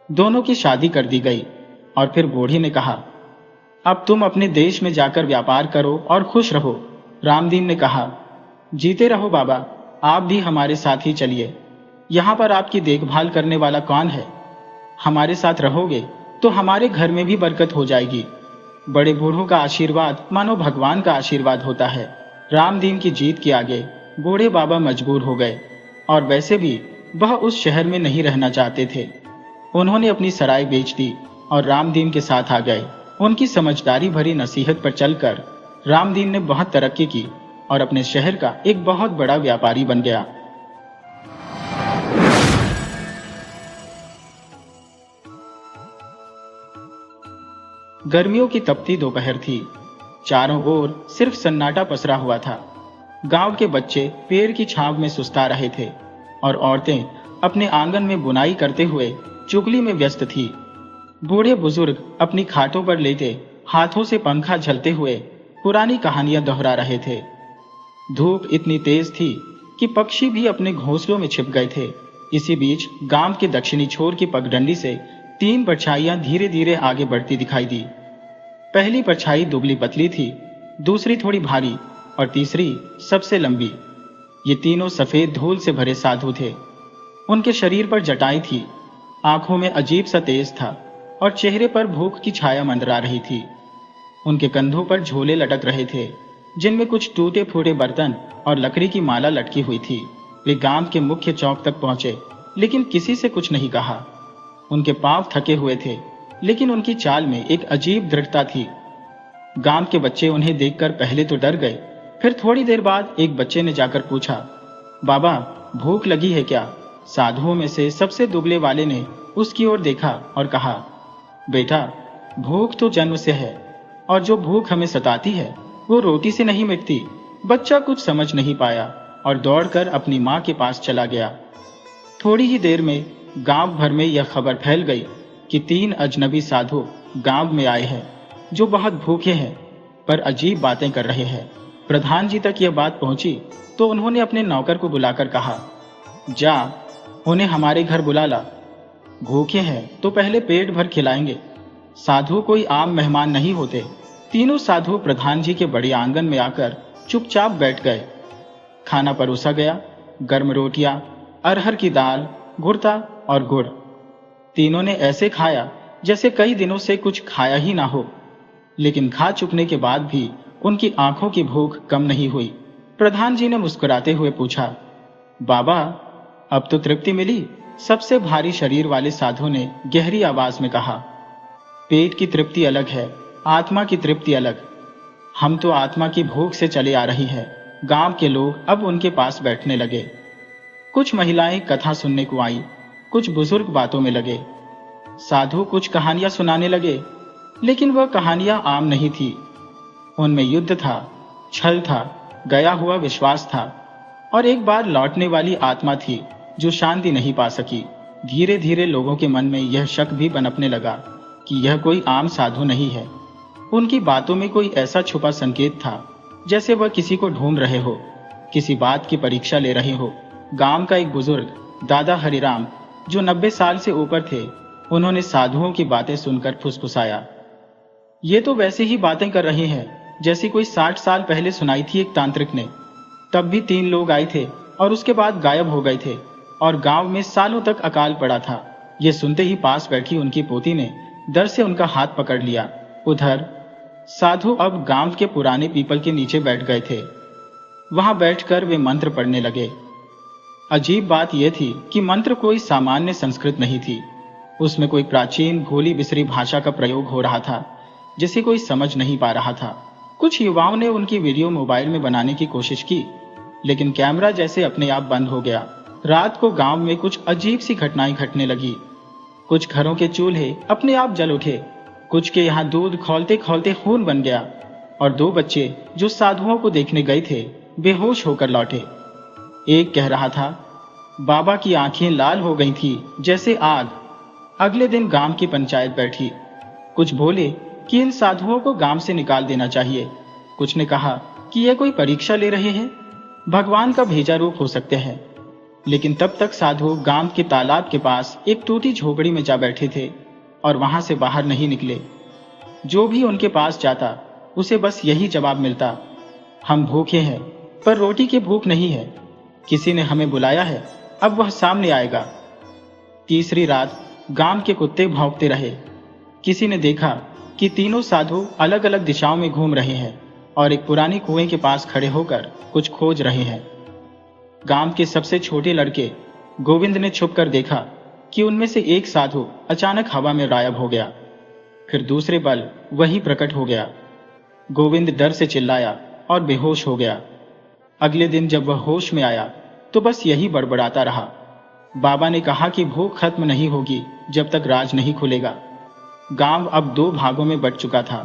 दोनों की शादी कर दी गई और फिर बूढ़ी ने कहा, अब तुम अपने देश में जाकर व्यापार करो और खुश रहो। रामदीन ने कहा, जीते रहो बाबा, आप भी हमारे साथ ही चलिए। यहाँ पर आपकी देखभाल करने वाला कौन है? हमारे साथ रहोगे तो हमारे घर में भी बरकत हो जाएगी। बड़े बूढ़ों का आशीर्वाद मानो भगवान का आशीर्वाद होता है। रामदीन की जीत के आगे बूढ़े बाबा मजबूर हो गए और वैसे भी वह उस शहर में नहीं रहना चाहते थे। उन्होंने अपनी सराय बेच दी और रामदीन के साथ आ गए। उनकी समझदारी भरी नसीहत पर चलकर रामदीन ने बहुत तरक्की की और अपने शहर का एक बहुत बड़ा व्यापारी बन गया। गर्मियों की तपती दोपहर थी। चारों ओर सिर्फ सन्नाटा पसरा हुआ था। गांव के बच्चे पेड़ की छांव में सुस्ता रहे थे और औरतें अपने आंगन में बुनाई करते हुए चुगली में व्यस्त थी। बूढ़े बुजुर्ग अपनी खाटों पर लेटे हाथों से पंखा झलते हुए पुरानी कहानियां दोहरा रहे थे। धूप इतनी तेज थी कि पक्षी भी अपने घोंसलों में छिप गए थे। इसी बीच गांव के दक्षिणी छोर की पगडंडी से 3 परछाइयां धीरे धीरे आगे बढ़ती दिखाई दी। पहली परछाई दुबली पतली थी, दूसरी थोड़ी भारी और तीसरी सबसे लंबी। ये तीनों सफेद धूल से भरे साधु थे। उनके शरीर पर जटाई थी, आंखों में अजीब सा तेज था और चेहरे पर भूख की छाया मंडरा रही थी। उनके कंधों पर झोले लटक रहे थे, जिनमें कुछ टूटे फूटे बर्तन और लकड़ी की माला लटकी हुई थी। वे गांव के मुख्य चौक तक पहुंचे, लेकिन किसी से कुछ नहीं कहा। उनके पांव थके हुए थे, लेकिन उनकी चाल में एक अजीब दृढ़ता थी। गांव के बच्चे उन्हें देखकर पहले तो डर गए, फिर थोड़ी देर बाद एक बच्चे ने जाकर पूछा, बाबा, भूख लगी है क्या? साधुओं में से सबसे दुबले वाले ने उसकी ओर देखा और कहा, बेटा, भूख तो जन्म से है और जो भूख हमें सताती है वो रोटी से नहीं मिटती। बच्चा कुछ समझ नहीं पाया और दौड़कर अपनी मां के पास चला गया। थोड़ी ही देर में गांव भर में यह खबर फैल गई कि 3 अजनबी साधु गांव में आए हैं, जो बहुत भूखे हैं पर अजीब बातें कर रहे हैं। प्रधान जी तक यह बात पहुंची तो उन्होंने अपने नौकर को बुलाकर कहा, जा, उन्हें हमारे घर बुला ला। भूखे हैं तो पहले पेट भर खिलाएंगे। साधु कोई आम मेहमान नहीं होते। तीनों साधु प्रधान जी के बड़े आंगन में आकर चुपचाप बैठ गए। खाना परोसा गया, गर्म रोटियां, अरहर की दाल, घुरता और गुड़। तीनों ने ऐसे खाया जैसे कई दिनों से कुछ खाया ही ना हो, लेकिन खा चुकने के बाद भी उनकी आंखों की भूख कम नहीं हुई। प्रधान जी ने मुस्कुराते हुए पूछा, बाबा, अब तो तृप्ति मिली? सबसे भारी शरीर वाले साधु ने गहरी आवाज में कहा, पेट की तृप्ति अलग है, आत्मा की तृप्ति अलग। हम तो आत्मा की भूख से चले आ रही हैं। गांव के लोग अब उनके पास बैठने लगे। कुछ महिलाएं कथा सुनने को आई, कुछ बुजुर्ग बातों में लगे। साधु कुछ कहानियां सुनाने लगे, लेकिन वह कहानियां आम नहीं थी। उनमें युद्ध था, छल था, गया हुआ विश्वास था और एक बार लौटने वाली आत्मा थी जो शांति नहीं पा सकी। धीरे धीरे लोगों के मन में यह शक भी पनपने लगा कि यह कोई आम साधु नहीं है। उनकी बातों में कोई ऐसा छुपा संकेत था जैसे वह किसी को ढूंढ रहे हो, किसी बात की परीक्षा ले रहे हो। गांव का एक बुजुर्ग दादा हरिराम, जो 90 साल से ऊपर थे, उन्होंने साधुओं की बातें सुनकर फुसफुसाया, ये तो वैसे ही बातें कर रहे हैं जैसी कोई 60 साल पहले सुनाई थी एक तांत्रिक ने। तब भी 3 लोग आए थे और उसके बाद गायब हो गए थे और गांव में सालों तक अकाल पड़ा था। ये सुनते ही पास बैठी उनकी पोती ने डर से उनका हाथ पकड़ लिया। उधर साधु अब गांव के पुराने पीपल के नीचे बैठ गए थे। वहां बैठकर वे मंत्र पढ़ने लगे। अजीब बात यह थी कि मंत्र कोई सामान्य संस्कृत नहीं थी, उसमें कोई प्राचीन भोली बिसरी भाषा का प्रयोग हो रहा था जिसे कोई समझ नहीं पा रहा था। कुछ युवाओं ने उनकी वीडियो मोबाइल में बनाने की कोशिश की, लेकिन कैमरा जैसे अपने आप बंद हो गया। रात को गांव में कुछ अजीब सी घटनाएं घटने लगी। कुछ घरों के चूल्हे अपने आप जल उठे, कुछ के यहाँ दूध खौलते खौलते खून बन गया और 2 बच्चे जो साधुओं को देखने गए थे बेहोश होकर लौटे। एक कह रहा था, बाबा की आंखें लाल हो गई थी जैसे आग। अगले दिन गांव की पंचायत बैठी। कुछ बोले कि इन साधुओं को गांव से निकाल देना चाहिए। कुछ ने कहा कि ये कोई परीक्षा ले रहे हैं, भगवान का भेजा रूप हो सकते हैं। लेकिन तब तक साधु गांव के तालाब के पास एक टूटी झोपड़ी में जा बैठे थे और वहां से बाहर नहीं निकले। जो भी उनके पास जाता उसे बस यही जवाब मिलता, हम भूखे हैं पर रोटी की भूख नहीं है। किसी ने हमें बुलाया है, अब वह सामने आएगा। तीसरी रात गांव के कुत्ते भौंकते रहे। किसी ने देखा कि तीनों साधु अलग अलग दिशाओं में घूम रहे हैं और एक पुरानी कुएं के पास खड़े होकर कुछ खोज रहे हैं। गांव के सबसे छोटे लड़के गोविंद ने छुपकर देखा कि उनमें से एक साधु अचानक हवा में गायब हो गया। फिर दूसरे पल वही प्रकट हो गया। गोविंद डर से चिल्लाया और बेहोश हो गया। अगले दिन जब वह होश में आया तो बस यही बड़बड़ाता रहा, बाबा ने कहा कि भूख खत्म नहीं होगी जब तक राज नहीं खुलेगा। गांव अब 2 भागों में बंट चुका था,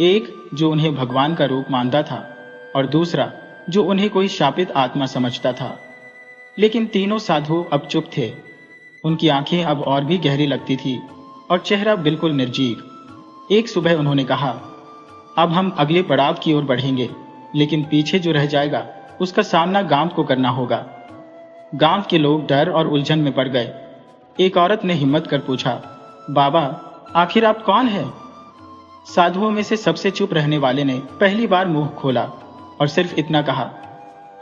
एक जो उन्हें भगवान का रूप मानता था और दूसरा जो उन्हें कोई शापित आत्मा समझता था। लेकिन तीनों साधु अब चुप थे। उनकी आंखें अब और भी गहरी लगती थी और चेहरा बिल्कुल निर्जीव। एक सुबह उन्होंने कहा, अब हम अगले पड़ाव की ओर बढ़ेंगे, लेकिन पीछे जो रह जाएगा उसका सामना गांव को करना होगा। गांव के लोग डर और उलझन में पड़ गए। एक औरत ने हिम्मत कर पूछा, बाबा आखिर आप कौन हैं? साधुओं में से सबसे चुप रहने वाले ने पहली बार मुंह खोला और सिर्फ इतना कहा,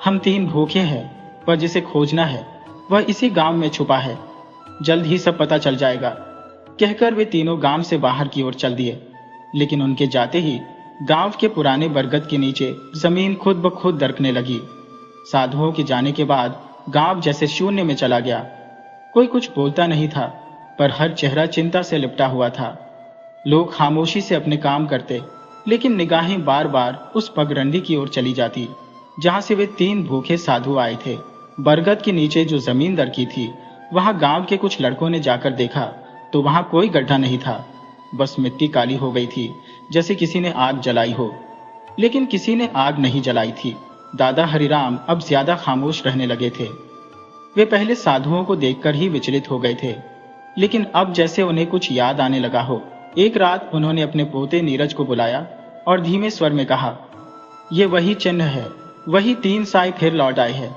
हम 3 भूखे हैं, पर जिसे खोजना है वह इसी गांव में छुपा है, जल्द ही सब पता चल जाएगा। कहकर वे तीनों गांव से बाहर की ओर चल दिए। लेकिन उनके जाते ही गांव के पुराने बरगद के नीचे जमीन खुद ब खुद दरकने लगी। साधुओं के जाने के बाद गांव जैसे शून्य में चला गया। कोई कुछ बोलता नहीं था, पर हर चेहरा चिंता से लिपटा हुआ था। लोग खामोशी से अपने काम करते, लेकिन निगाहें बार बार उस पगडंडी की ओर चली जाती जहां से वे 3 भूखे साधु आए थे। बरगद के नीचे जो जमीन दरकी थी, वहां गांव के कुछ लड़कों ने जाकर देखा तो वहां कोई गड्ढा नहीं था, बस मिट्टी काली हो गई थी जैसे किसी ने आग जलाई हो। लेकिन किसी ने आग नहीं जलाई थी। दादा हरिराम अब ज्यादा खामोश रहने लगे थे। वे पहले साधुओं को देखकर ही विचलित हो गए थे, लेकिन अब जैसे उन्हें कुछ याद आने लगा हो। एक रात उन्होंने अपने पोते नीरज को बुलाया और धीमे स्वर में कहा, ये वही चिन्ह है, वही 3 साई फिर लौट आए हैं।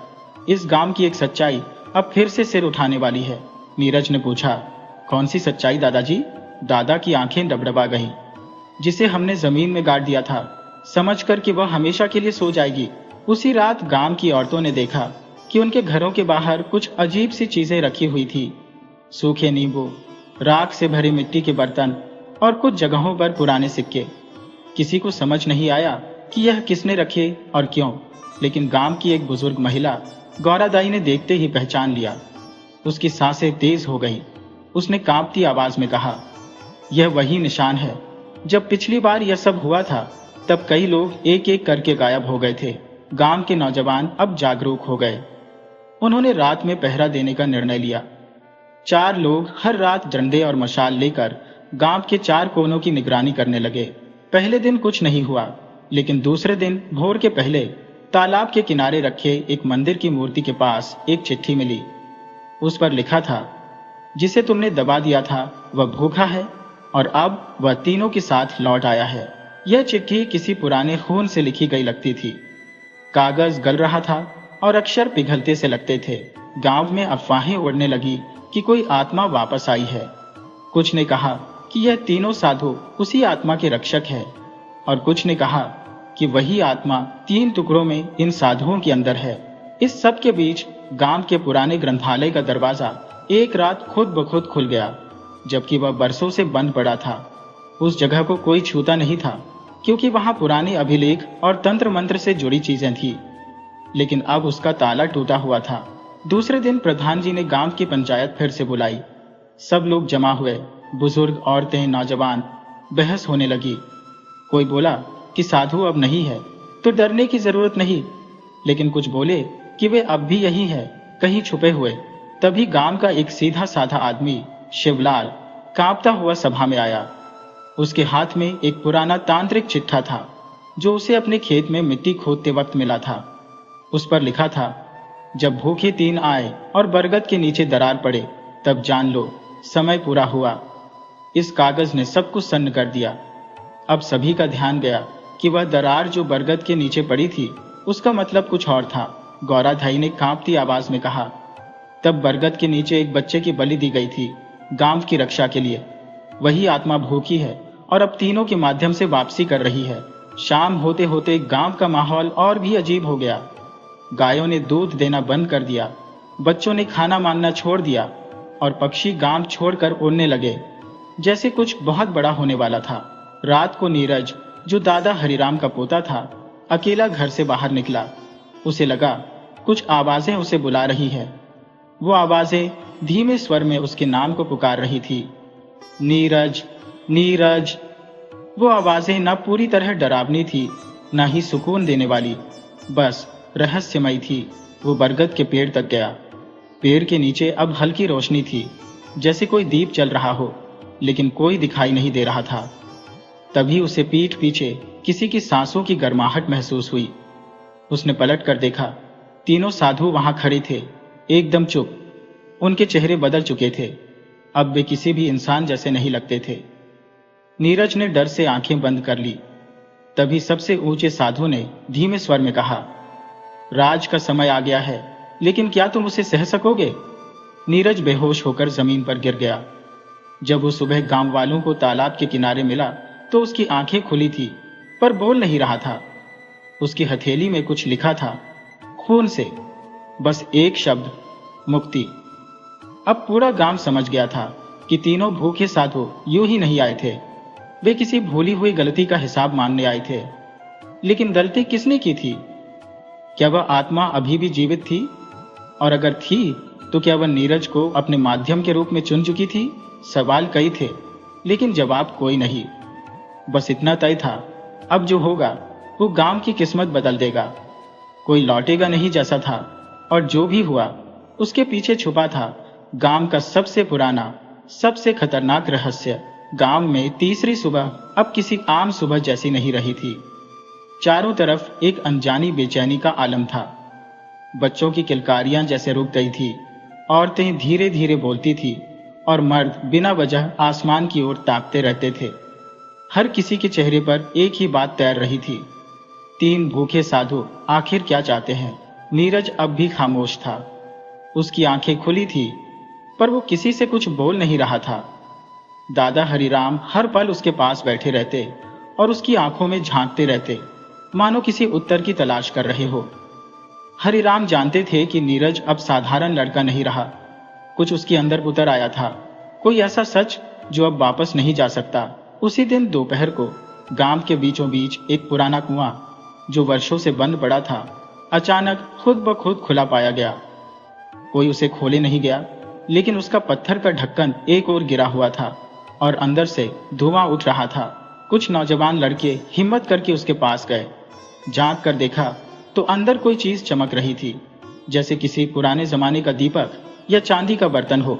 इस गांव की एक सच्चाई अब फिर से सिर उठाने वाली है। नीरज ने पूछा, कौन सी सच्चाई दादाजी? दादा की आंखें डबडबा गईं। जिसे हमने जमीन में गाड़ दिया था, समझकर कि वह हमेशा के लिए सो जाएगी। उसी रात गांव की औरतों ने देखा कि उनके घरों के बाहर कुछ अजीब सी चीजें रखी हुई थी। सूखे नींबू, राख से भरे मिट्टी के बर्तन और कुछ जगहों पर पुराने सिक्के। किसी को समझ नहीं आया कि यह किसने रखे और क्यों, लेकिन गांव की एक बुजुर्ग महिला गौरादाई ने देखते ही पहचान लिया। उसकी सांसें तेज हो गई। उसने कांपती आवाज में कहा, यह वही निशान है। जब पिछली बार यह सब हुआ था तब कई लोग एक एक करके गायब हो गए थे। गांव के नौजवान अब जागरूक हो गए। उन्होंने रात में पहरा देने का निर्णय लिया। 4 लोग हर रात डंडे और मशाल लेकर गांव के 4 कोनों की निगरानी करने लगे। पहले दिन कुछ नहीं हुआ, लेकिन दूसरे दिन भोर के पहले तालाब के किनारे रखे एक मंदिर की मूर्ति के पास एक चिट्ठी मिली। उस पर लिखा था, जिसे तुमने दबा दिया था वह भूखा है और अब वह तीनों के साथ लौट आया है। यह चिट्ठी किसी पुराने खून से लिखी गई लगती थी। कागज गल रहा था और अक्षर पिघलते से लगते थे। गांव में अफवाहें उड़ने लगी कि कोई आत्मा वापस आई है। कुछ ने कहा कि यह तीनों साधु उसी आत्मा के रक्षक है, और कुछ ने कहा कि वही आत्मा 3 टुकड़ों में इन साधुओं के अंदर है। इस सब के बीच गांव के पुराने ग्रंथालय का दरवाजा एक रात खुद ब खुद खुल गया, जबकि वह बरसों से बंद पड़ा था। उस जगह को कोई छूता नहीं था, क्योंकि वहां पुराने अभिलेख और तंत्र मंत्र से जुड़ी चीजें थी। लेकिन अब उसका ताला टूटा हुआ था। दूसरे दिन प्रधान जी ने गांव की पंचायत फिर से बुलाई। सब लोग जमा हुए, बुजुर्ग, औरतें, नौजवान। बहस होने लगी। कोई बोला कि साधु अब नहीं है तो डरने की जरूरत नहीं, लेकिन कुछ बोले कि वे अब भी यही है, कहीं छुपे हुए। तभी गांव का एक सीधा साधा आदमी शिवलाल कांपता हुआ सभा में आया। उसके हाथ में एक पुराना तांत्रिक चिट्ठा था, जो उसे अपने खेत में मिट्टी खोदते वक्त मिला था। उस पर लिखा था, जब भूखे 3 आए और बरगद के नीचे दरार पड़े, तब जान लो समय पूरा हुआ। इस कागज ने सब कुछ सन्न कर दिया। अब सभी का ध्यान गया कि वह दरार जो बरगद के नीचे पड़ी थी, उसका मतलब कुछ और था। गौराधाई ने कांपती आवाज में कहा, तब बरगद के नीचे एक बच्चे की बलि दी गई थी, गांव की रक्षा के लिए। वही आत्मा भूखी है और अब तीनों के माध्यम से वापसी कर रही है। शाम होते होते गांव का माहौल और भी अजीब हो गया। गायों ने दूध देना बंद कर दिया, बच्चों ने खाना मांगना छोड़ दिया, और पक्षी गांव छोड़कर उड़ने लगे, जैसे कुछ बहुत बड़ा होने वाला था। रात को नीरज, जो दादा हरिराम का पोता था, अकेला घर से बाहर निकला। उसे लगा कुछ आवाजें उसे बुला रही है। वो आवाजें धीमे स्वर में उसके नाम को पुकार रही थी, नीरज, नीरज। वो आवाजें न पूरी तरह डरावनी थी, न ही सुकून देने वाली, बस रहस्यमयी थी। वो बरगद के पेड़ तक गया। पेड़ के नीचे अब हल्की रोशनी थी, जैसे कोई दीप जल रहा हो, लेकिन कोई दिखाई नहीं दे रहा था। तभी उसे पीठ पीछे किसी की सांसों की गर्माहट महसूस हुई। उसने पलट कर देखा, तीनों साधु वहां खड़े थे, एकदम चुप। उनके चेहरे बदल चुके थे, अब वे किसी भी इंसान जैसे नहीं लगते थे। नीरज ने डर से आंखें बंद कर ली। तभी सबसे ऊंचे साधु ने धीमे स्वर में कहा, राज का समय आ गया है, लेकिन क्या तुम उसे सह सकोगे? नीरज बेहोश होकर जमीन पर गिर गया। जब वो सुबह गांव वालों को तालाब के किनारे मिला तो उसकी आंखें खुली थी, पर बोल नहीं रहा था। उसकी हथेली में कुछ लिखा था, खून से, बस एक शब्द, मुक्ति। अब पूरा गांव समझ गया था कि तीनों भूखे साधु यूं ही नहीं आए थे। वे किसी भूली हुई गलती का हिसाब मांगने आए थे। लेकिन गलती किसने की थी? क्या वह आत्मा अभी भी जीवित थी? और अगर थी तो क्या वह नीरज को अपने माध्यम के रूप में चुन चुकी थी? सवाल कई थे, लेकिन जवाब कोई नहीं। बस इतना तय था, अब जो होगा वो गांव की किस्मत बदल देगा। कोई लौटेगा नहीं जैसा था, और जो भी हुआ उसके पीछे छुपा था गांव का सबसे पुराना, सबसे खतरनाक रहस्य। गांव में तीसरी सुबह अब किसी आम सुबह जैसी नहीं रही थी। चारों तरफ एक अनजानी बेचैनी का आलम था। बच्चों की किलकारियां जैसे रुक गई थी, औरतें धीरे धीरे बोलती थी, और मर्द बिना वजह आसमान की ओर ताकते रहते थे। हर किसी के चेहरे पर एक ही बात तैर रही थी, 3 भूखे साधु आखिर क्या चाहते हैं? नीरज अब भी खामोश था। उसकी आंखें खुली थी, पर वो किसी से कुछ बोल नहीं रहा था। दादा हरिराम हर पल उसके पास बैठे रहते और उसकी आंखों में झांकते रहते, मानो किसी उत्तर की तलाश कर रहे हो। हरिराम जानते थे कि नीरज अब साधारण लड़का नहीं रहा, कुछ उसके अंदर उतर आया था, कोई ऐसा सच जो अब वापस नहीं जा सकता। उसी दिन दोपहर को गांव के बीचों बीच एक पुराना कुआं, जो वर्षों से बंद पड़ा था, अचानक खुद ब खुद खुला पाया गया। कोई उसे खोले नहीं गया, लेकिन उसका पत्थर का ढक्कन एक ओर गिरा हुआ था और अंदर से धुआं उठ रहा था। कुछ नौजवान लड़के हिम्मत करके उसके पास गए। झांक कर देखा तो अंदर कोई चीज चमक रही थी, जैसे किसी पुराने जमाने का दीपक या चांदी का बर्तन हो।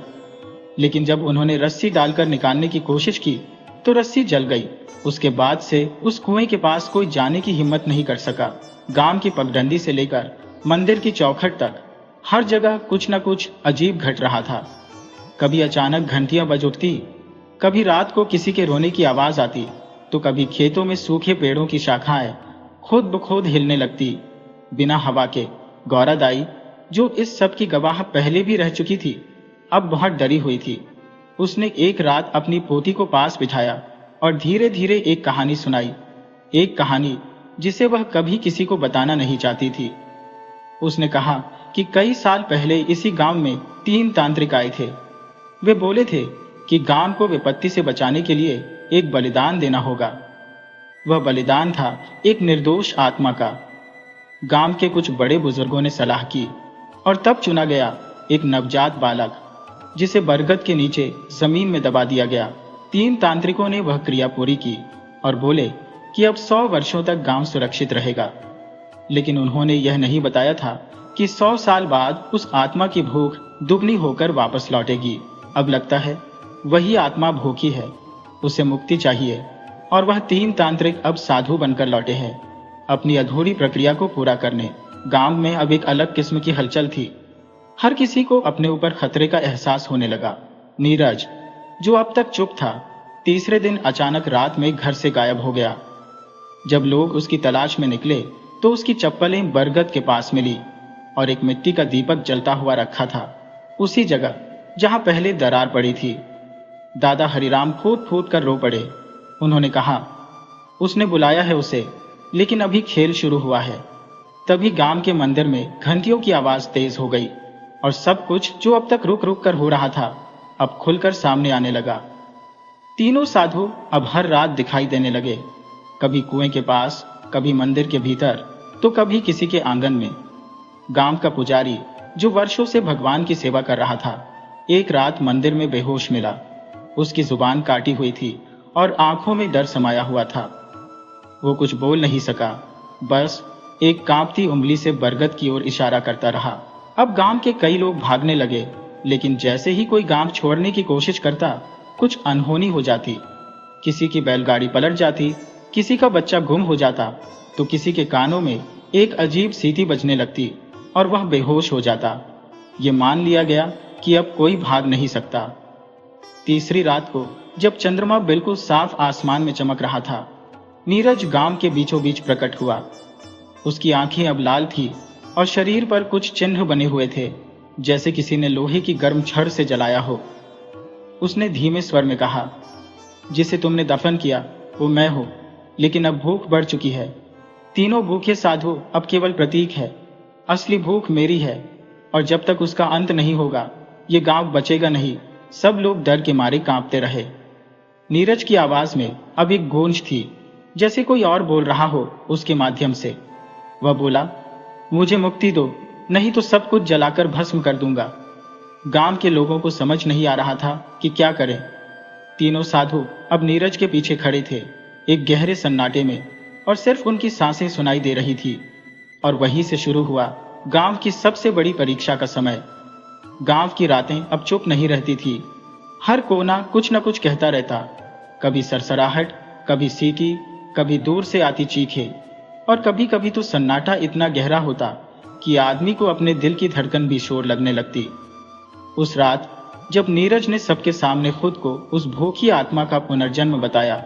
लेकिन जब उन्होंने रस्सी डालकर निकालने की कोशिश की तो रस्सी जल गई। उसके बाद से उस कुएं के पास कोई जाने की हिम्मत नहीं कर सका। गांव की पगडंडी से लेकर मंदिर की चौखट तक हर जगह कुछ न कुछ अजीब घट रहा था। कभी अचानक घंटियां बज उठती, कभी रात को किसी के रोने की आवाज आती, तो कभी खेतों में सूखे पेड़ों की शाखाएं खुद ब खुद हिलने लगती, बिना हवा के। गौरादाई, जो इस सब की गवाह पहले भी रह चुकी थी, अब बहुत डरी हुई थी। उसने एक रात अपनी पोती को पास बिठाया और धीरे धीरे एक कहानी सुनाई, एक कहानी जिसे वह कभी किसी को बताना नहीं चाहती थी। उसने कहा कि कई साल पहले इसी गांव में 3 तांत्रिक आए थे। वे बोले थे कि गांव को विपत्ति से बचाने के लिए एक बलिदान देना होगा। वह बलिदान था एक निर्दोष आत्मा का। गांव के कुछ बड़े बुजुर्गों ने सलाह की और तब चुना गया एक नवजात बालक, जिसे बरगद के नीचे जमीन में दबा दिया गया। 3 तांत्रिकों ने वह क्रिया पूरी की और बोले कि अब 100 वर्षों तक गांव सुरक्षित रहेगा। लेकिन उन्होंने यह नहीं बताया था कि 100 साल बाद उस आत्मा की भूख दुगनी होकर वापस लौटेगी। अब लगता है वही आत्मा भूखी है, उसे मुक्ति चाहिए और वह 3 तांत्रिक अब साधु बनकर लौटे हैं अपनी अधूरी प्रक्रिया को पूरा करने। गांव में अब एक अलग किस्म की हलचल थी। हर किसी को अपने ऊपर खतरे का एहसास होने लगा। नीरज, जो अब तक चुप था, तीसरे दिन अचानक रात में घर से गायब हो गया। जब लोग उसकी तलाश में निकले तो उसकी चप्पलें बरगद के पास मिली और एक मिट्टी का दीपक जलता हुआ रखा था, उसी जगह जहां पहले दरार पड़ी थी। दादा हरिराम फूट फूट कर रो पड़े। उन्होंने कहा, उसने बुलाया है उसे, लेकिन अभी खेल शुरू हुआ है। तभी गांव के मंदिर में घंटियों की आवाज तेज हो गई और सब कुछ जो अब तक रुक रुक कर हो रहा था अब खुलकर सामने आने लगा। तीनों साधु अब हर रात दिखाई देने लगे, कभी कुएं के पास, कभी मंदिर के भीतर, तो कभी किसी के आंगन में। गांव का पुजारी, जो वर्षों से भगवान की सेवा कर रहा था, एक रात मंदिर में बेहोश मिला। उसकी जुबान काटी हुई थी और आंखों में डर समाया हुआ था। वो कुछ बोल नहीं सका, बस एक कांपती उंगली से बरगद की ओर इशारा करता रहा। अब गांव के कई लोग भागने लगे, लेकिन जैसे ही कोई गांव छोड़ने की कोशिश करता, कुछ अनहोनी हो जाती। किसी की बैलगाड़ी पलट जाती, किसी का बच्चा गुम हो जाता, तो किसी के कानों में एक अजीब सीटी बजने लगती और वह बेहोश हो जाता। ये मान लिया गया कि अब कोई भाग नहीं सकता। तीसरी रात को जब चंद्रमा बिल्कुल साफ आसमान में चमक रहा था, नीरज गांव के बीचों बीच प्रकट हुआ। उसकी आंखें अब लाल थी और शरीर पर कुछ चिन्ह बने हुए थे, जैसे किसी ने लोहे की गर्म छड़ से जलाया हो। उसने धीमे स्वर में कहा, जिसे तुमने दफन किया वो मैं हूं, लेकिन अब भूख बढ़ चुकी है। तीनों भूखे साधु अब केवल प्रतीक है, असली भूख मेरी है, और जब तक उसका अंत नहीं होगा ये गांव बचेगा नहीं। सब लोग डर के मारे कांपते रहे। नीरज की आवाज में अब एक गूंज थी, जैसे कोई और बोल रहा हो उसके माध्यम से। वह बोला, मुझे मुक्ति दो, नहीं तो सब कुछ जलाकर भस्म कर दूंगा। गांव के लोगों को समझ नहीं आ रहा था कि क्या करें। तीनों साधु अब नीरज के पीछे खड़े थे, एक गहरे सन्नाटे में, और सिर्फ उनकी सांसें सुनाई दे रही थी। और वहीं से शुरू हुआ गांव की सबसे बड़ी परीक्षा का समय। गांव की रातें अब चुप नहीं रहती थी। हर कोना कुछ न कुछ कहता रहता, कभी सरसराहट, कभी सीटी, कभी दूर से आती चीखें, और कभी कभी तो सन्नाटा इतना गहरा होता कि आदमी को अपने दिल की धड़कन भी शोर लगने लगती। उस रात जब नीरज ने सबके सामने खुद को उस भूखी आत्मा का पुनर्जन्म बताया,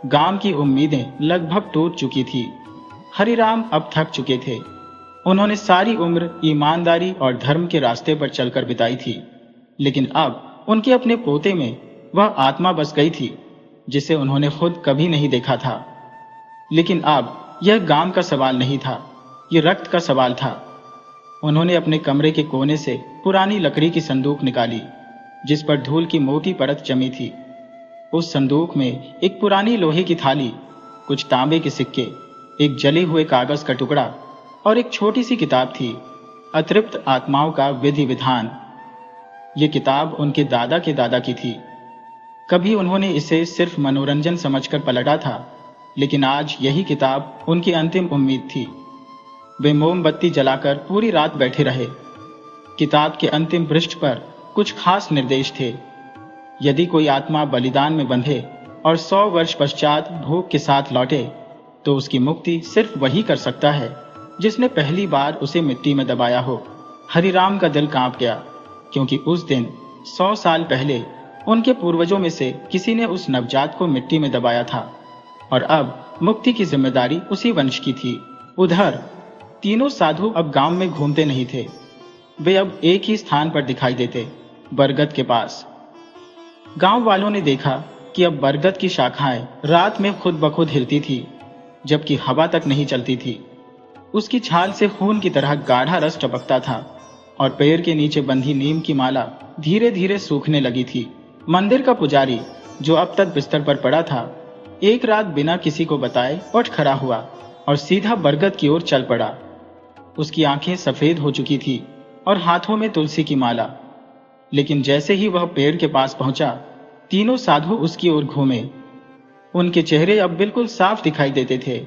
गांव की उम्मीदें लगभग टूट चुकी थी। हरिराम अब थक चुके थे। उन्होंने सारी उम्र ईमानदारी और धर्म के रास्ते पर चलकर बिताई थी, लेकिन अब उनके अपने पोते में वह आत्मा बस गई थी जिसे उन्होंने खुद कभी नहीं देखा था। लेकिन अब यह गांव का सवाल नहीं था, यह रक्त का सवाल था। उन्होंने अपने कमरे के कोने से पुरानी लकड़ी की संदूक निकाली, जिस पर धूल की मोटी परत जमी थी। उस संदूक में एक पुरानी लोहे की थाली, कुछ तांबे के सिक्के, एक जले हुए कागज का टुकड़ा और एक छोटी सी किताब थी, अतृप्त आत्माओं का विधि विधान। ये किताब उनके दादा के दादा की थी। कभी उन्होंने इसे सिर्फ मनोरंजन समझकर पलटा था, लेकिन आज यही किताब उनकी अंतिम उम्मीद थी। वे मोमबत्ती जलाकर पूरी रात बैठे रहे। किताब के अंतिम पृष्ठ पर कुछ खास निर्देश थे। यदि कोई आत्मा बलिदान में बंधे और 100 वर्ष पश्चात भूख के साथ लौटे, तो उसकी मुक्ति सिर्फ वही कर सकता है जिसने पहली बार उसे मिट्टी में दबाया हो। हरिराम का दिल कांप गया, क्योंकि उस दिन 100 साल पहले उनके पूर्वजों में से किसी ने उस नवजात को मिट्टी में दबाया था, और अब मुक्ति की जिम्मेदारी उसी वंश की थी। उधर तीनों साधु अब गांव में घूमते नहीं थे। वे अब एक ही स्थान पर दिखाई देते, बरगद के पास। गांव वालों ने देखा कि अब बरगद की शाखाएं रात में खुद ब खुद हिलती थी, जबकि हवा तक नहीं चलती थी। उसकी छाल से खून की तरह गाढ़ा रस टपकता था और पेड़ के नीचे बंधी नीम की माला धीरे धीरे सूखने लगी थी। मंदिर का पुजारी, जो अब तक बिस्तर पर पड़ा था, एक रात बिना किसी को बताए उठ खड़ा हुआ और सीधा बरगद की ओर चल पड़ा। उसकी आंखें सफेद हो चुकी थी और हाथों में तुलसी की माला। लेकिन जैसे ही वह पेड़ के पास पहुंचा, तीनों साधु उसकी ओर घूमे। उनके चेहरे अब बिल्कुल साफ दिखाई देते थे।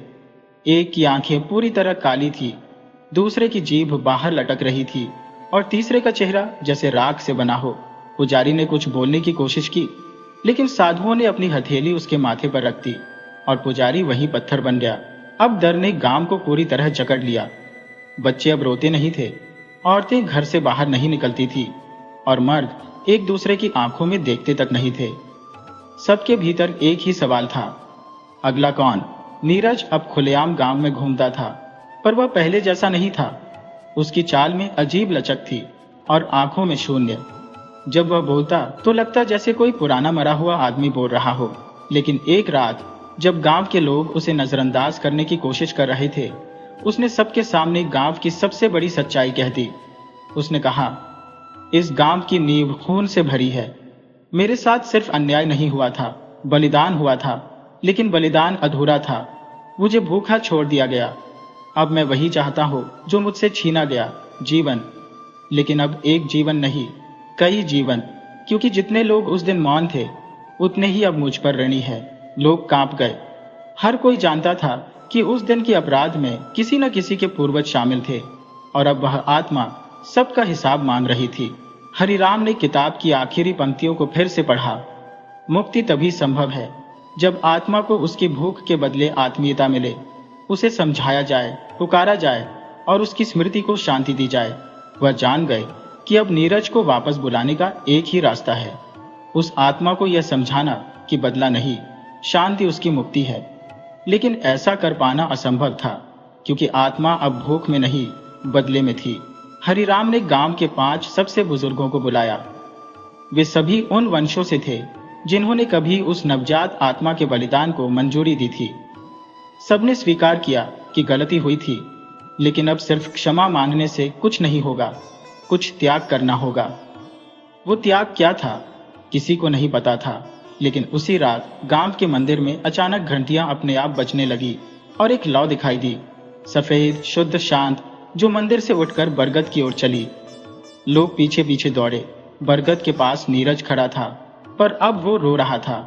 एक की आंखें पूरी तरह काली थी, दूसरे की जीभ बाहर लटक रही थी और तीसरे का चेहरा जैसे राख से बना हो। पुजारी ने कुछ बोलने की कोशिश की, लेकिन साधुओं ने अपनी हथेली उसके माथे पर रख दी और पुजारी वहीं पत्थर बन गया। अब डर ने गांव को पूरी तरह जकड़ लिया। बच्चे अब रोते नहीं थे, औरतें घर से बाहर नहीं निकलती थी और मर्द एक दूसरे की आंखों में देखते तक नहीं थे। सबके भीतर एक ही सवाल था, अगला कौन? नीरज अब खुलेआम गांव में घूमता था, पर वह पहले जैसा नहीं था। उसकी चाल में अजीब लचक थी और आंखों में शून्य। जब वह बोलता तो लगता जैसे कोई पुराना मरा हुआ आदमी बोल रहा हो। लेकिन एक रात जब गांव के लोग उसे नजरअंदाज करने की कोशिश कर रहे थे, उसने सबके सामने गांव की सबसे बड़ी सच्चाई कह दी। उसने कहा, इस गांव की नींव खून से भरी है। मेरे साथ सिर्फ अन्याय नहीं हुआ था, बलिदान हुआ था, लेकिन बलिदान अधूरा था। मुझे भूखा छोड़ दिया गया। अब मैं वही चाहता हूं जो मुझसे छीना गया, जीवन। लेकिन अब एक जीवन नहीं, कई जीवन, क्योंकि जितने लोग उस दिन मौन थे, उतने ही अब मुझ पर ऋणी है। लोग कांप गए। हर कोई जानता था कि उस दिन के अपराध में किसी न किसी के पूर्वज शामिल थे और अब वह आत्मा सबका हिसाब मांग रही थी। हरिराम ने किताब की आखिरी पंक्तियों को फिर से पढ़ा। मुक्ति तभी संभव है जब आत्मा को उसकी भूख के बदले आत्मीयता मिले, उसे समझाया जाए, पुकारा जाए और उसकी स्मृति को शांति दी जाए। वह जान गए कि अब नीरज को वापस बुलाने का एक ही रास्ता है, उस आत्मा को यह समझाना कि बदला नहीं, शांति उसकी मुक्ति है। लेकिन ऐसा कर पाना असंभव था, क्योंकि आत्मा अब भूख में नहीं, बदले में थी। हरिराम ने गांव के 5 सबसे बुजुर्गों को बुलाया। वे सभी उन वंशों से थे जिन्होंने कभी उस नवजात आत्मा के बलिदान को मंजूरी दी थी। सबने स्वीकार किया कि गलती हुई थी, लेकिन अब सिर्फ क्षमा मांगने से कुछ नहीं होगा, कुछ त्याग करना होगा। वो त्याग क्या था, किसी को नहीं पता था। लेकिन उसी रात गांव के मंदिर में अचानक घंटियां अपने आप बजने लगी और एक लौ दिखाई दी, सफेद, शुद्ध, शांत, जो मंदिर से उठकर बरगद की ओर चली। लोग पीछे पीछे दौड़े। बरगद के पास नीरज खड़ा था, पर अब वो रो रहा था।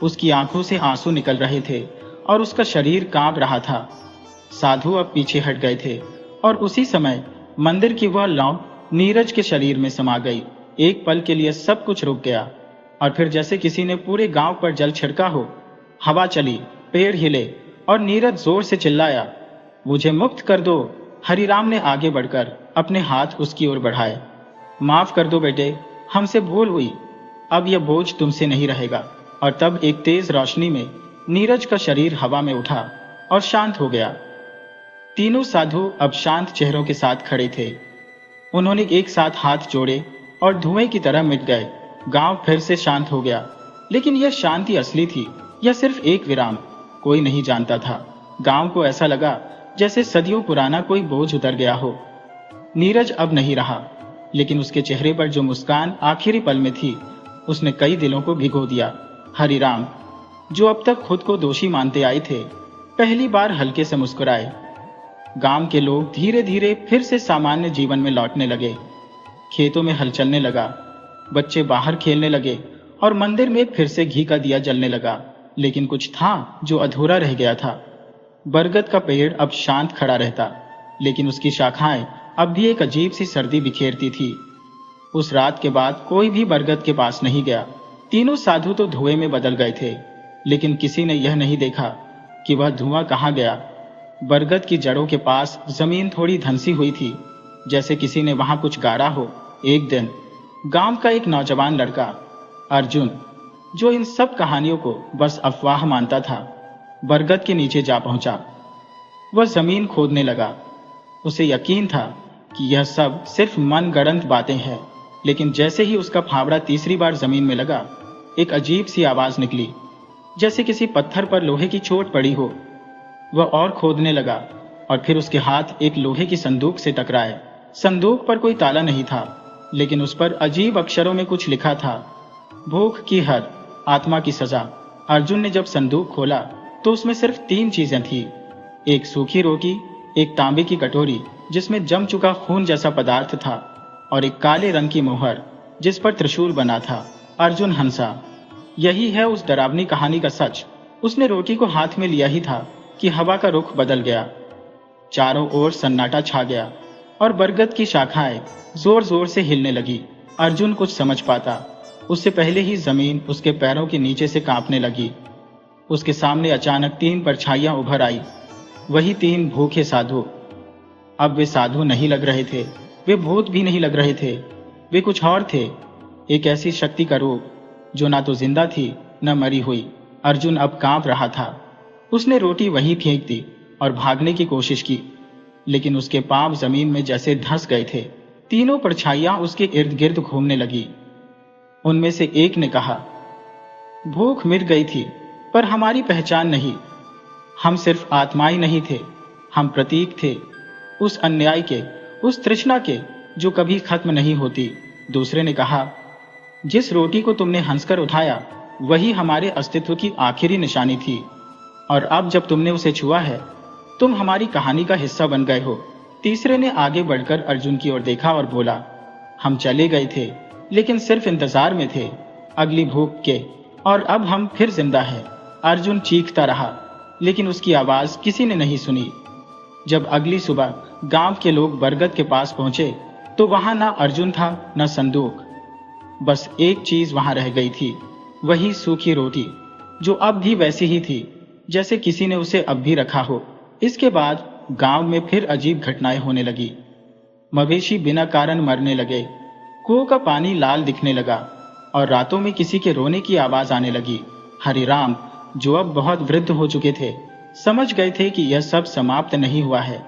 उसकी आंखों से आंसू निकल रहे थे और उसका शरीर कांप रहा था। साधु अब पीछे हट गए थे और उसी समय मंदिर की वह लौ नीरज के शरीर में समा गई। एक पल के लिए सब कुछ रुक गया और फिर जैसे किसी ने पूरे गांव पर जल छिड़का हो। हवा चली, पेड़ हिले और नीरज जोर से चिल्लाया, मुझे मुक्त कर दो। हरिराम ने आगे बढ़कर अपने हाथ उसकी ओर बढ़ाए। माफ कर दो बेटे, हमसे भूल हुई, अब यह बोझ तुमसे नहीं रहेगा। और तब एक तेज रोशनी में नीरज का शरीर हवा में उठा और शांत हो गया। तीनों साधु अब शांत चेहरों के साथ खड़े थे। उन्होंने एक साथ हाथ जोड़े और धुएं की तरह मिट गए। गांव फिर से शांत हो गया, लेकिन यह शांति असली थी या सिर्फ एक विराम, कोई नहीं जानता था। गांव को ऐसा लगा जैसे सदियों पुराना कोई बोझ उतर गया हो। नीरज अब नहीं रहा, लेकिन उसके चेहरे पर जो मुस्कान आखिरी पल में थी, उसने कई दिलों को भिगो दिया। हरिराम, जो अब तक खुद को दोषी मानते आए थे, पहली बार हल्के से मुस्कुराए। गांव के लोग धीरे धीरे फिर से सामान्य जीवन में लौटने लगे। खेतों में हल चलने लगा, बच्चे बाहर खेलने लगे और मंदिर में फिर से घी का दिया जलने लगा। लेकिन कुछ था जो अधूरा रह गया था। बरगद का पेड़ अब शांत खड़ा रहता, लेकिन उसकी शाखाएं अब भी एक अजीब सी सर्दी बिखेरती थी। उस रात के बाद कोई भी बरगद के पास नहीं गया। तीनों साधु तो धुएं में बदल गए थे, लेकिन किसी ने यह नहीं देखा कि वह धुआं कहाँ गया। बरगद की जड़ों के पास जमीन थोड़ी धंसी हुई थी, जैसे किसी ने वहां कुछ गाड़ा हो। एक दिन गांव का एक नौजवान लड़का अर्जुन, जो इन सब कहानियों को बस अफवाह मानता था, बरगद के नीचे जा पहुंचा। वह जमीन खोदने लगा। उसे यकीन था कि यह सब सिर्फ मनगढ़ंत बातें हैं, लेकिन जैसे ही उसका फावड़ा तीसरी बार जमीन में लगा, एक अजीब सी आवाज निकली, जैसे किसी पत्थर पर लोहे की चोट पड़ी हो। वह और खोदने लगा और फिर उसके हाथ एक लोहे की संदूक से टकराए। संदूक पर कोई ताला नहीं था, लेकिन उस पर अजीब अक्षरों में कुछ लिखा था, भूख की हद, आत्मा की सजा। अर्जुन ने जब संदूक खोला तो उसमें सिर्फ 3 चीजें थी, एक सूखी रोटी, एक तांबे की कटोरी जिसमें जम चुका खून जैसा पदार्थ था, और एक काले रंग की मोहर जिस पर त्रिशूल बना था। अर्जुन हंसा। यही है उस डरावनी कहानी का सच। उसने रोटी को हाथ में लिया ही था कि हवा का रुख बदल गया। चारों ओर सन्नाटा छा गया और बरगद की शाखाएं जोर जोर से हिलने लगी। अर्जुन कुछ समझ पाता उससे पहले ही जमीन उसके पैरों के नीचे से कांपने लगी। उसके सामने अचानक 3 परछाइयां उभर आई, वही 3 भूखे साधु। अब वे साधु नहीं लग रहे थे, वे भूत भी नहीं लग रहे थे, वे कुछ और थे, एक ऐसी शक्ति का रूप जो ना तो जिंदा थी न मरी हुई। अर्जुन अब कांप रहा था। उसने रोटी वहीं फेंक दी और भागने की कोशिश की, लेकिन उसके पांव जमीन में जैसे धंस गए थे। तीनों परछाइयां उसके इर्द गिर्द घूमने लगी। उनमें से एक ने कहा, भूख मिट गई थी, पर हमारी पहचान नहीं। हम सिर्फ आत्माएं नहीं थे, हम प्रतीक थे, उस अन्याय के, उस तृष्णा के जो कभी खत्म नहीं होती। दूसरे ने कहा, जिस रोटी को तुमने हंसकर उठाया वही हमारे अस्तित्व की आखिरी निशानी थी, और अब जब तुमने उसे छुआ है तुम हमारी कहानी का हिस्सा बन गए हो। तीसरे ने आगे बढ़कर अर्जुन की ओर देखा और बोला, हम चले गए थे, लेकिन सिर्फ इंतजार में थे अगली भूख के, और अब हम फिर जिंदा हैं। अर्जुन चीखता रहा, लेकिन उसकी आवाज किसी ने नहीं सुनी। जब अगली सुबह गांव के लोग बरगद के पास पहुंचे तो वहां ना अर्जुन था न संदूक, बस एक चीज वहां रह गई थी, वही सूखी रोटी, जो अब भी वैसी ही थी जैसे किसी ने उसे अब भी रखा हो। इसके बाद गांव में फिर अजीब घटनाएं होने लगी। मवेशी बिना कारण मरने लगे, कुओं का पानी लाल दिखने लगा, और रातों में किसी के रोने की आवाज आने लगी। हरिराम, जो अब बहुत वृद्ध हो चुके थे, समझ गए थे कि यह सब समाप्त नहीं हुआ है,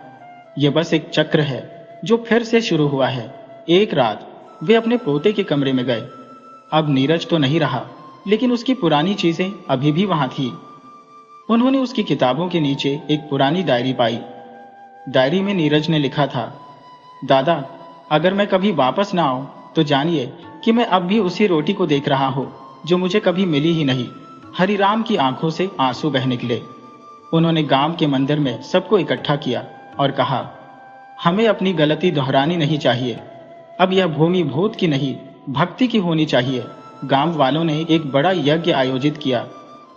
यह बस एक चक्र है जो फिर से शुरू हुआ है। एक रात वे अपने पोते के कमरे में गए। अब नीरज तो नहीं रहा, लेकिन उसकी पुरानी चीजें अभी भी वहां थी। उन्होंने उसकी किताबों के नीचे एक पुरानी डायरी पाई। डायरी में नीरज ने लिखा था, दादा, अगर मैं कभी वापस ना आऊं तो जानिए कि मैं अब भी उसी रोटी को देख रहा हूं जो मुझे कभी मिली ही नहीं। हरिराम की आंखों से आंसू बह निकले। उन्होंने गांव के मंदिर में सबको इकट्ठा किया और कहा, हमें अपनी गलती दोहरानी नहीं चाहिए। अब यह भूमि भूत की नहीं, भक्ति की होनी चाहिए। गांव वालों ने एक बड़ा यज्ञ आयोजित किया,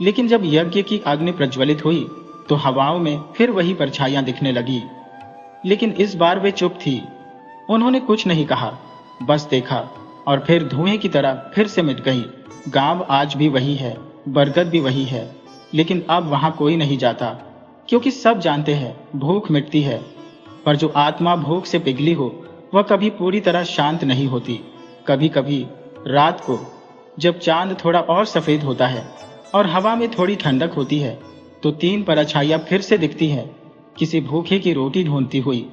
लेकिन जब यज्ञ की अग्नि प्रज्वलित हुई तो हवाओं में फिर वही परछाइयां दिखने लगी, लेकिन इस बार वे चुप थी। उन्होंने कुछ नहीं कहा, बस देखा, और फिर धुएं की तरह फिर से मिट गई। गांव आज भी वही है, बरगद भी वही है, लेकिन अब वहां कोई नहीं जाता, क्योंकि सब जानते हैं भूख मिटती है, पर जो आत्मा भूख से पिघली हो वह कभी पूरी तरह शांत नहीं होती। कभी कभी रात को जब चांद थोड़ा और सफेद होता है और हवा में थोड़ी ठंडक होती है, तो 3 परछाइयां फिर से दिखती हैं, किसी भूखे की रोटी ढूंढती हुई।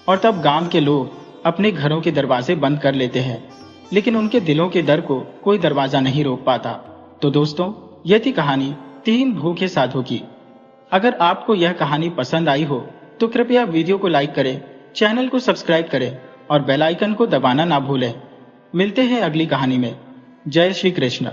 और तब गांव के लोग अपने घरों के दरवाजे बंद कर लेते हैं, लेकिन उनके दिलों के डर को कोई दरवाजा नहीं रोक पाता। तो दोस्तों, यह थी कहानी 3 भूखे साधु की। अगर आपको यह कहानी पसंद आई हो तो कृपया वीडियो को लाइक करें, चैनल को सब्सक्राइब करें और बेल आइकन को दबाना ना भूलें। मिलते हैं अगली कहानी में। जय श्री कृष्ण।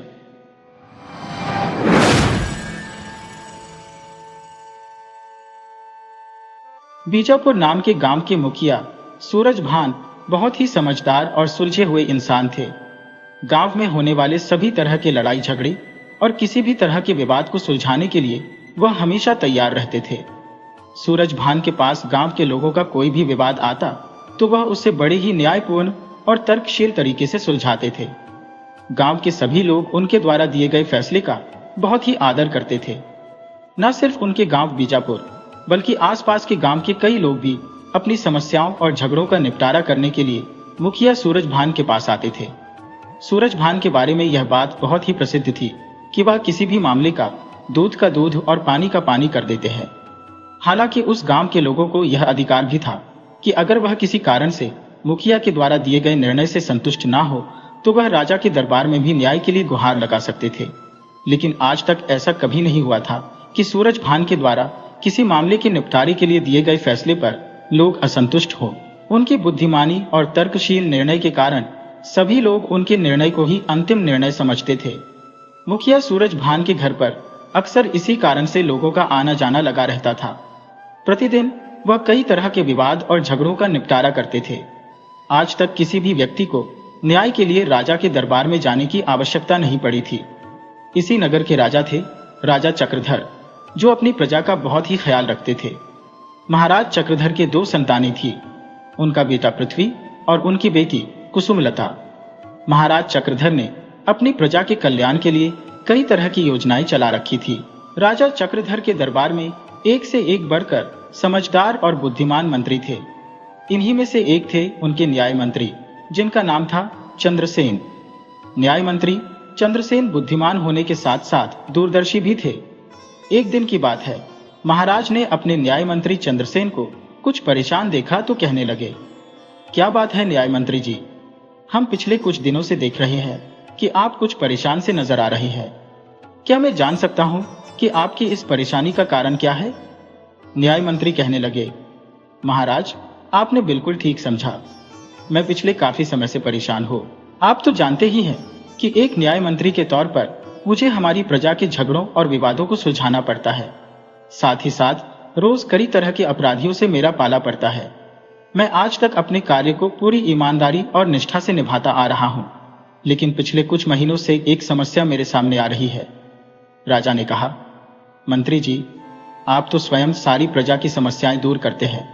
बीजापुर नाम के गांव के मुखिया सूरजभान बहुत ही समझदार और सुलझे हुए इंसान थे। गांव में होने वाले सभी तरह के लड़ाई झगड़े और किसी भी तरह के विवाद को सुलझाने के लिए वह हमेशा तैयार रहते थे। सूरजभान के पास गांव के लोगों का कोई भी विवाद आता तो वह उसे बड़े ही न्यायपूर्ण और तर्कशील तरीके से सुलझाते थे। गांव के सभी लोग उनके द्वारा दिए गए फैसले का बहुत ही आदर करते थे। न सिर्फ उनके गांव बीजापुर, बल्कि आसपास के गांव के कई लोग भी अपनी समस्याओं और झगड़ों का निपटारा करने के लिए मुखिया सूरजभान के पास आते थे। सूरजभान के बारे में यह बात बहुत ही प्रसिद्ध थी कि वह किसी भी मामले का दूध का दूध और पानी का पानी कर देते हैं। हालांकि उस गांव के लोगों को यह अधिकार भी था कि अगर वह किसी कारण से मुखिया के द्वारा दिए गए निर्णय से संतुष्ट ना हो तो वह राजा के दरबार में भी न्याय के लिए गुहार लगा सकते थे। लेकिन आज तक ऐसा कभी नहीं हुआ था कि सूरजभान के द्वारा किसी मामले के निपटारे के लिए दिए गए फैसले पर लोग असंतुष्ट हो। उनकी बुद्धिमानी और तर्कशील निर्णय के कारण सभी लोग उनके निर्णय को ही अंतिम निर्णय समझते थे। मुखिया सूरजभान के घर पर अक्सर इसी कारण से लोगों का आना जाना लगा रहता था। प्रतिदिन वह कई तरह के विवाद और झगड़ों का निपटारा करते थे। आज तक किसी भी व्यक्ति को न्याय के लिए राजा के दरबार में जाने की आवश्यकता नहीं पड़ी थी। इसी नगर के राजा थे राजा चक्रधर, जो अपनी प्रजा का बहुत ही ख्याल रखते थे। महाराज चक्रधर के 2 संतानें थी, उनका बेटा पृथ्वी और उनकी बेटी कुसुमलता। महाराज चक्रधर ने अपनी प्रजा के कल्याण के लिए कई तरह की योजनाएं चला रखी थी। राजा चक्रधर के दरबार में एक से एक बढ़कर समझदार और बुद्धिमान मंत्री थे। इन्हीं में से एक थे उनके न्याय मंत्री, जिनका नाम था चंद्रसेन। न्याय मंत्री चंद्रसेन बुद्धिमान होने के साथ साथ दूरदर्शी भी थे। एक दिन की बात है, महाराज ने अपने न्याय मंत्री चंद्रसेन को कुछ परेशान देखा तो कहने लगे, क्या बात है न्याय मंत्री जी, हम पिछले कुछ दिनों से देख रहे हैं कि आप कुछ परेशान से नजर आ रही है। क्या मैं जान सकता हूं कि आपकी इस परेशानी का कारण क्या है? न्याय मंत्री कहने लगे, महाराज आपने बिल्कुल ठीक समझा, मैं पिछले काफी समय से परेशान हूं। आप तो जानते ही हैं कि एक न्याय मंत्री के तौर पर मुझे हमारी प्रजा के झगड़ों और विवादों को सुलझाना पड़ता है। साथ ही साथ रोज कई तरह के अपराधियों से मेरा पाला पड़ता है। मैं आज तक अपने कार्य को पूरी ईमानदारी और निष्ठा से निभाता आ रहा हूं, लेकिन पिछले कुछ महीनों से एक समस्या मेरे सामने आ रही है। राजा ने कहा, मंत्री जी, आप तो स्वयं सारी प्रजा की समस्याएं दूर करते हैं,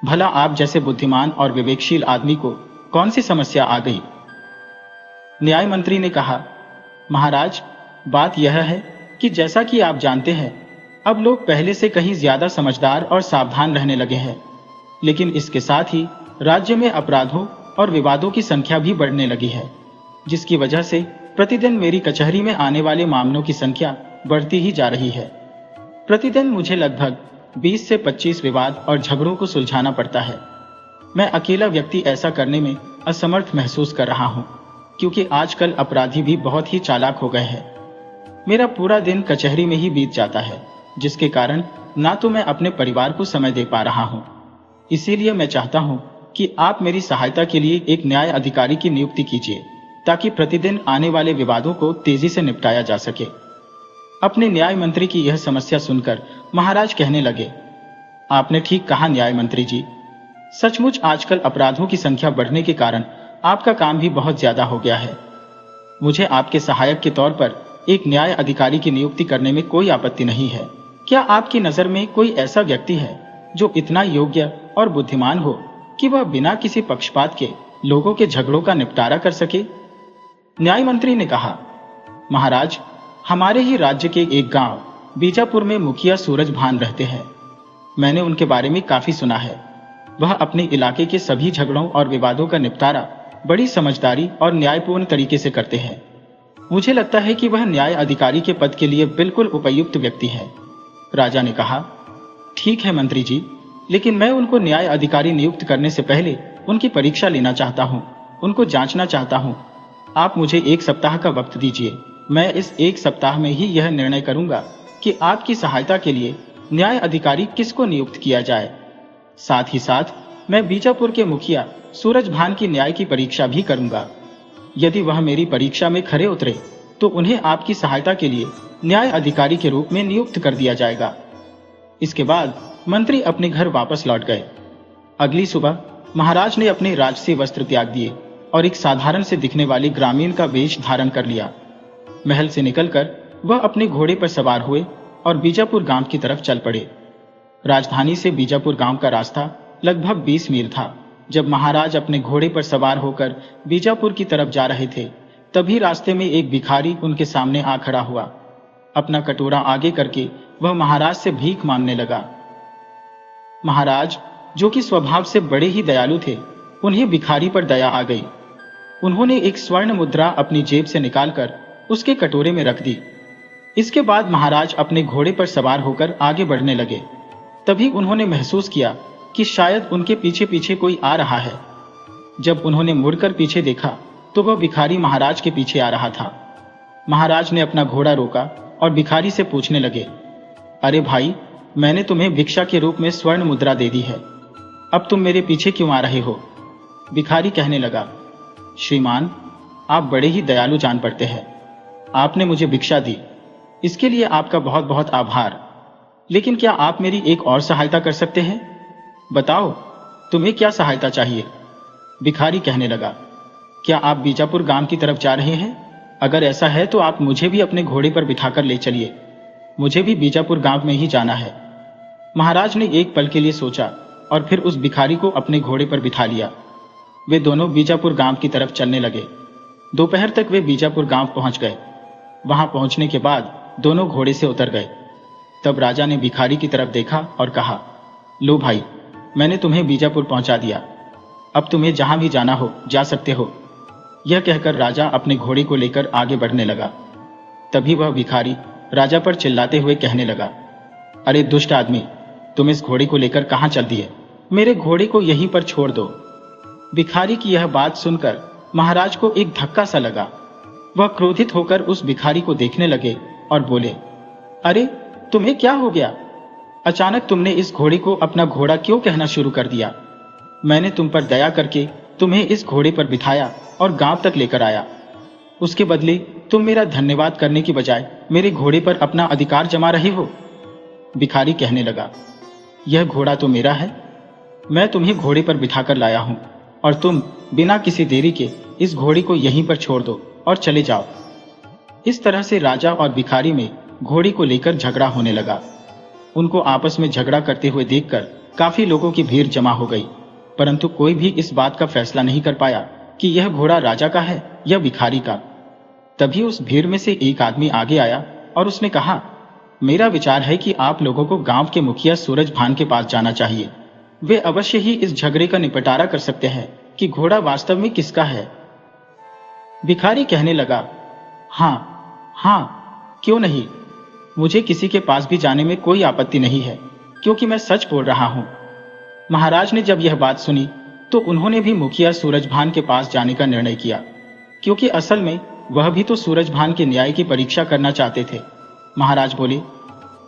भला आप जैसे बुद्धिमान और विवेकशील आदमी को कौन सी समस्या आ गई? न्याय मंत्री ने कहा, महाराज बात यह है कि जैसा कि आप जानते हैं, अब लोग पहले से कहीं ज्यादा समझदार और सावधान रहने लगे हैं, लेकिन इसके साथ ही राज्य में अपराधों और विवादों की संख्या भी बढ़ने लगी है, जिसकी वजह से प्रतिदिन मेरी कचहरी में आने वाले मामलों की संख्या बढ़ती ही जा रही है। प्रतिदिन मुझे लगभग 20 से 25 विवाद और झगड़ों को सुलझाना पड़ता है। मैं अकेला व्यक्ति ऐसा करने में असमर्थ महसूस कर रहा हूं, क्योंकि आजकल अपराधी भी बहुत ही चालाक हो गए हैं। मेरा पूरा दिन कचहरी में ही बीत जाता है, जिसके कारण ना तो मैं अपने परिवार को समय दे पा रहा हूं। इसीलिए मैं चाहता हूं कि आप मेरी सहायता के लिए एक न्याय अधिकारी की नियुक्ति कीजिए, ताकि प्रतिदिन आने वाले विवादों को तेजी से निपटाया जा सके। अपने न्याय मंत्री की यह समस्या सुनकर महाराज कहने लगे, आपने ठीक कहा न्याय मंत्री जी, सचमुच आजकल अपराधों की संख्या बढ़ने के कारण आपका काम भी बहुत ज्यादा हो गया है। मुझे आपके सहायक के तौर पर एक न्याय अधिकारी की नियुक्ति करने में कोई आपत्ति नहीं है। क्या आपकी नजर में कोई ऐसा व्यक्ति है जो इतना योग्य और बुद्धिमान हो कि वह बिना किसी पक्षपात के लोगों के झगड़ों का निपटारा कर सके? न्याय मंत्री ने कहा, महाराज, हमारे ही राज्य के एक गांव बीजापुर में मुखिया सूरजभान रहते हैं। मैंने उनके बारे में काफी सुना है। वह अपने इलाके के सभी झगड़ों और विवादों का निपटारा बड़ी समझदारी और न्यायपूर्ण तरीके से करते हैं। मुझे लगता है कि वह न्याय अधिकारी के पद के लिए बिल्कुल उपयुक्त व्यक्ति है। राजा ने कहा, ठीक है मंत्री जी, लेकिन मैं उनको न्याय अधिकारी नियुक्त करने से पहले उनकी परीक्षा लेना चाहता हूँ, उनको जांचना चाहता हूँ। आप मुझे 1 सप्ताह का वक्त दीजिए। मैं इस 1 सप्ताह में ही यह निर्णय करूंगा कि आपकी सहायता के लिए न्याय अधिकारी किसको नियुक्त किया जाए। साथ ही साथ मैं बीजापुर के मुखिया सूरजभान की न्याय की परीक्षा भी करूंगा। यदि वह मेरी परीक्षा में खरे उतरे तो उन्हें आपकी सहायता के लिए न्याय अधिकारी के रूप में नियुक्त कर दिया जाएगा। इसके बाद मंत्री अपने घर वापस लौट गए। अगली सुबह महाराज ने अपने राजसी वस्त्र त्याग दिए और एक साधारण से दिखने वाले ग्रामीण का वेश धारण कर लिया। महल से निकलकर वह अपने घोड़े पर सवार हुए और बीजापुर गांव की तरफ चल पड़े। राजधानी से बीजापुर गांव का रास्ता लगभग 20 मील था। जब महाराज अपने घोड़े पर सवार होकर बीजापुर की तरफ जा रहे थे, तभी रास्ते में एक भिखारी उनके सामने आ खड़ा हुआ। अपना कटोरा आगे करके वह महाराज से भीख मांगने लगा। महाराज, जो कि स्वभाव से बड़े ही दयालु थे, उन्हें भिखारी पर दया आ गई। उन्होंने एक स्वर्ण मुद्रा अपनी जेब से निकालकर उसके कटोरे में रख दी। इसके बाद महाराज अपने घोड़े पर सवार होकर आगे बढ़ने लगे। तभी उन्होंने महसूस किया कि शायद उनके पीछे पीछे कोई आ रहा है। जब उन्होंने मुड़कर पीछे देखा तो वह भिखारी महाराज के पीछे आ रहा था। महाराज ने अपना घोड़ा रोका और भिखारी से पूछने लगे, अरे भाई, मैंने तुम्हें भिक्षा के रूप में स्वर्ण मुद्रा दे दी है, अब तुम मेरे पीछे क्यों आ रहे हो? भिखारी कहने लगा, श्रीमान, आप बड़े ही दयालु जान पड़ते हैं। आपने मुझे भिक्षा दी, इसके लिए आपका बहुत बहुत आभार। लेकिन क्या आप मेरी एक और सहायता कर सकते हैं? बताओ, तुम्हें क्या सहायता चाहिए? भिखारी कहने लगा, क्या आप बीजापुर गांव की तरफ जा रहे हैं? अगर ऐसा है तो आप मुझे भी अपने घोड़े पर बिठाकर ले चलिए, मुझे भी बीजापुर गांव में ही जाना है। महाराज ने एक पल के लिए सोचा और फिर उस भिखारी को अपने घोड़े पर बिठा लिया। वे दोनों बीजापुर गांव की तरफ चलने लगे। दोपहर तक वे बीजापुर गांव पहुंच गए। वहां पहुंचने के बाद दोनों घोड़े से उतर गए। तब राजा ने भिखारी की तरफ देखा और कहा, लो भाई, मैंने तुम्हें बीजापुर पहुंचा दिया, अब तुम्हें जहां भी जाना हो जा सकते हो। यह कहकर राजा अपने घोड़े को लेकर आगे बढ़ने लगा। तभी वह भिखारी राजा पर चिल्लाते हुए कहने लगा, अरे दुष्ट आदमी, तुम इस घोड़े को लेकर कहां चल दिए? मेरे घोड़े को यहीं पर छोड़ दो। भिखारी की यह बात सुनकर महाराज को एक धक्का सा लगा। वह क्रोधित होकर उस भिखारी को देखने लगे और बोले, अरे तुम्हें क्या हो गया? अचानक तुमने इस घोड़े को अपना घोड़ा क्यों कहना शुरू कर दिया? मैंने तुम पर दया करके तुम्हें इस घोड़े पर बिठाया और गांव तक लेकर आया। उसके बदले तुम मेरा धन्यवाद करने की बजाय मेरे घोड़े पर अपना अधिकार जमा रहे हो। भिखारी कहने लगा, यह घोड़ा तो मेरा है, मैं तुम्हें घोड़े पर बिठाकर लाया हूं और तुम बिना किसी देरी के इस घोड़े को यहीं पर छोड़ दो और चले जाओ। इस तरह से राजा और भिखारी में घोड़े को लेकर झगड़ा होने लगा। उनको आपस में झगड़ा करते हुए देखकर काफी लोगों की भीड़ जमा हो गई, परंतु कोई भी इस बात का फैसला नहीं कर पाया कि यह घोड़ा राजा का है या भिखारी का। तभी उस भीड़ में से एक आदमी आगे आया और उसने कहा, मेरा विचार है कि आप लोगों को गांव के मुखिया सूरज भान के पास जाना चाहिए। वे अवश्य ही इस झगड़े का निपटारा कर सकते हैं कि घोड़ा वास्तव में किसका है। भिखारी कहने लगा, हाँ, क्यों नहीं, मुझे किसी के पास भी जाने में कोई आपत्ति नहीं है, क्योंकि मैं सच बोल रहा हूं। महाराज ने जब यह बात सुनी तो उन्होंने भी मुखिया सूरजभान के पास जाने का निर्णय किया, क्योंकि असल में वह भी तो सूरजभान के न्याय की परीक्षा करना चाहते थे। महाराज बोले,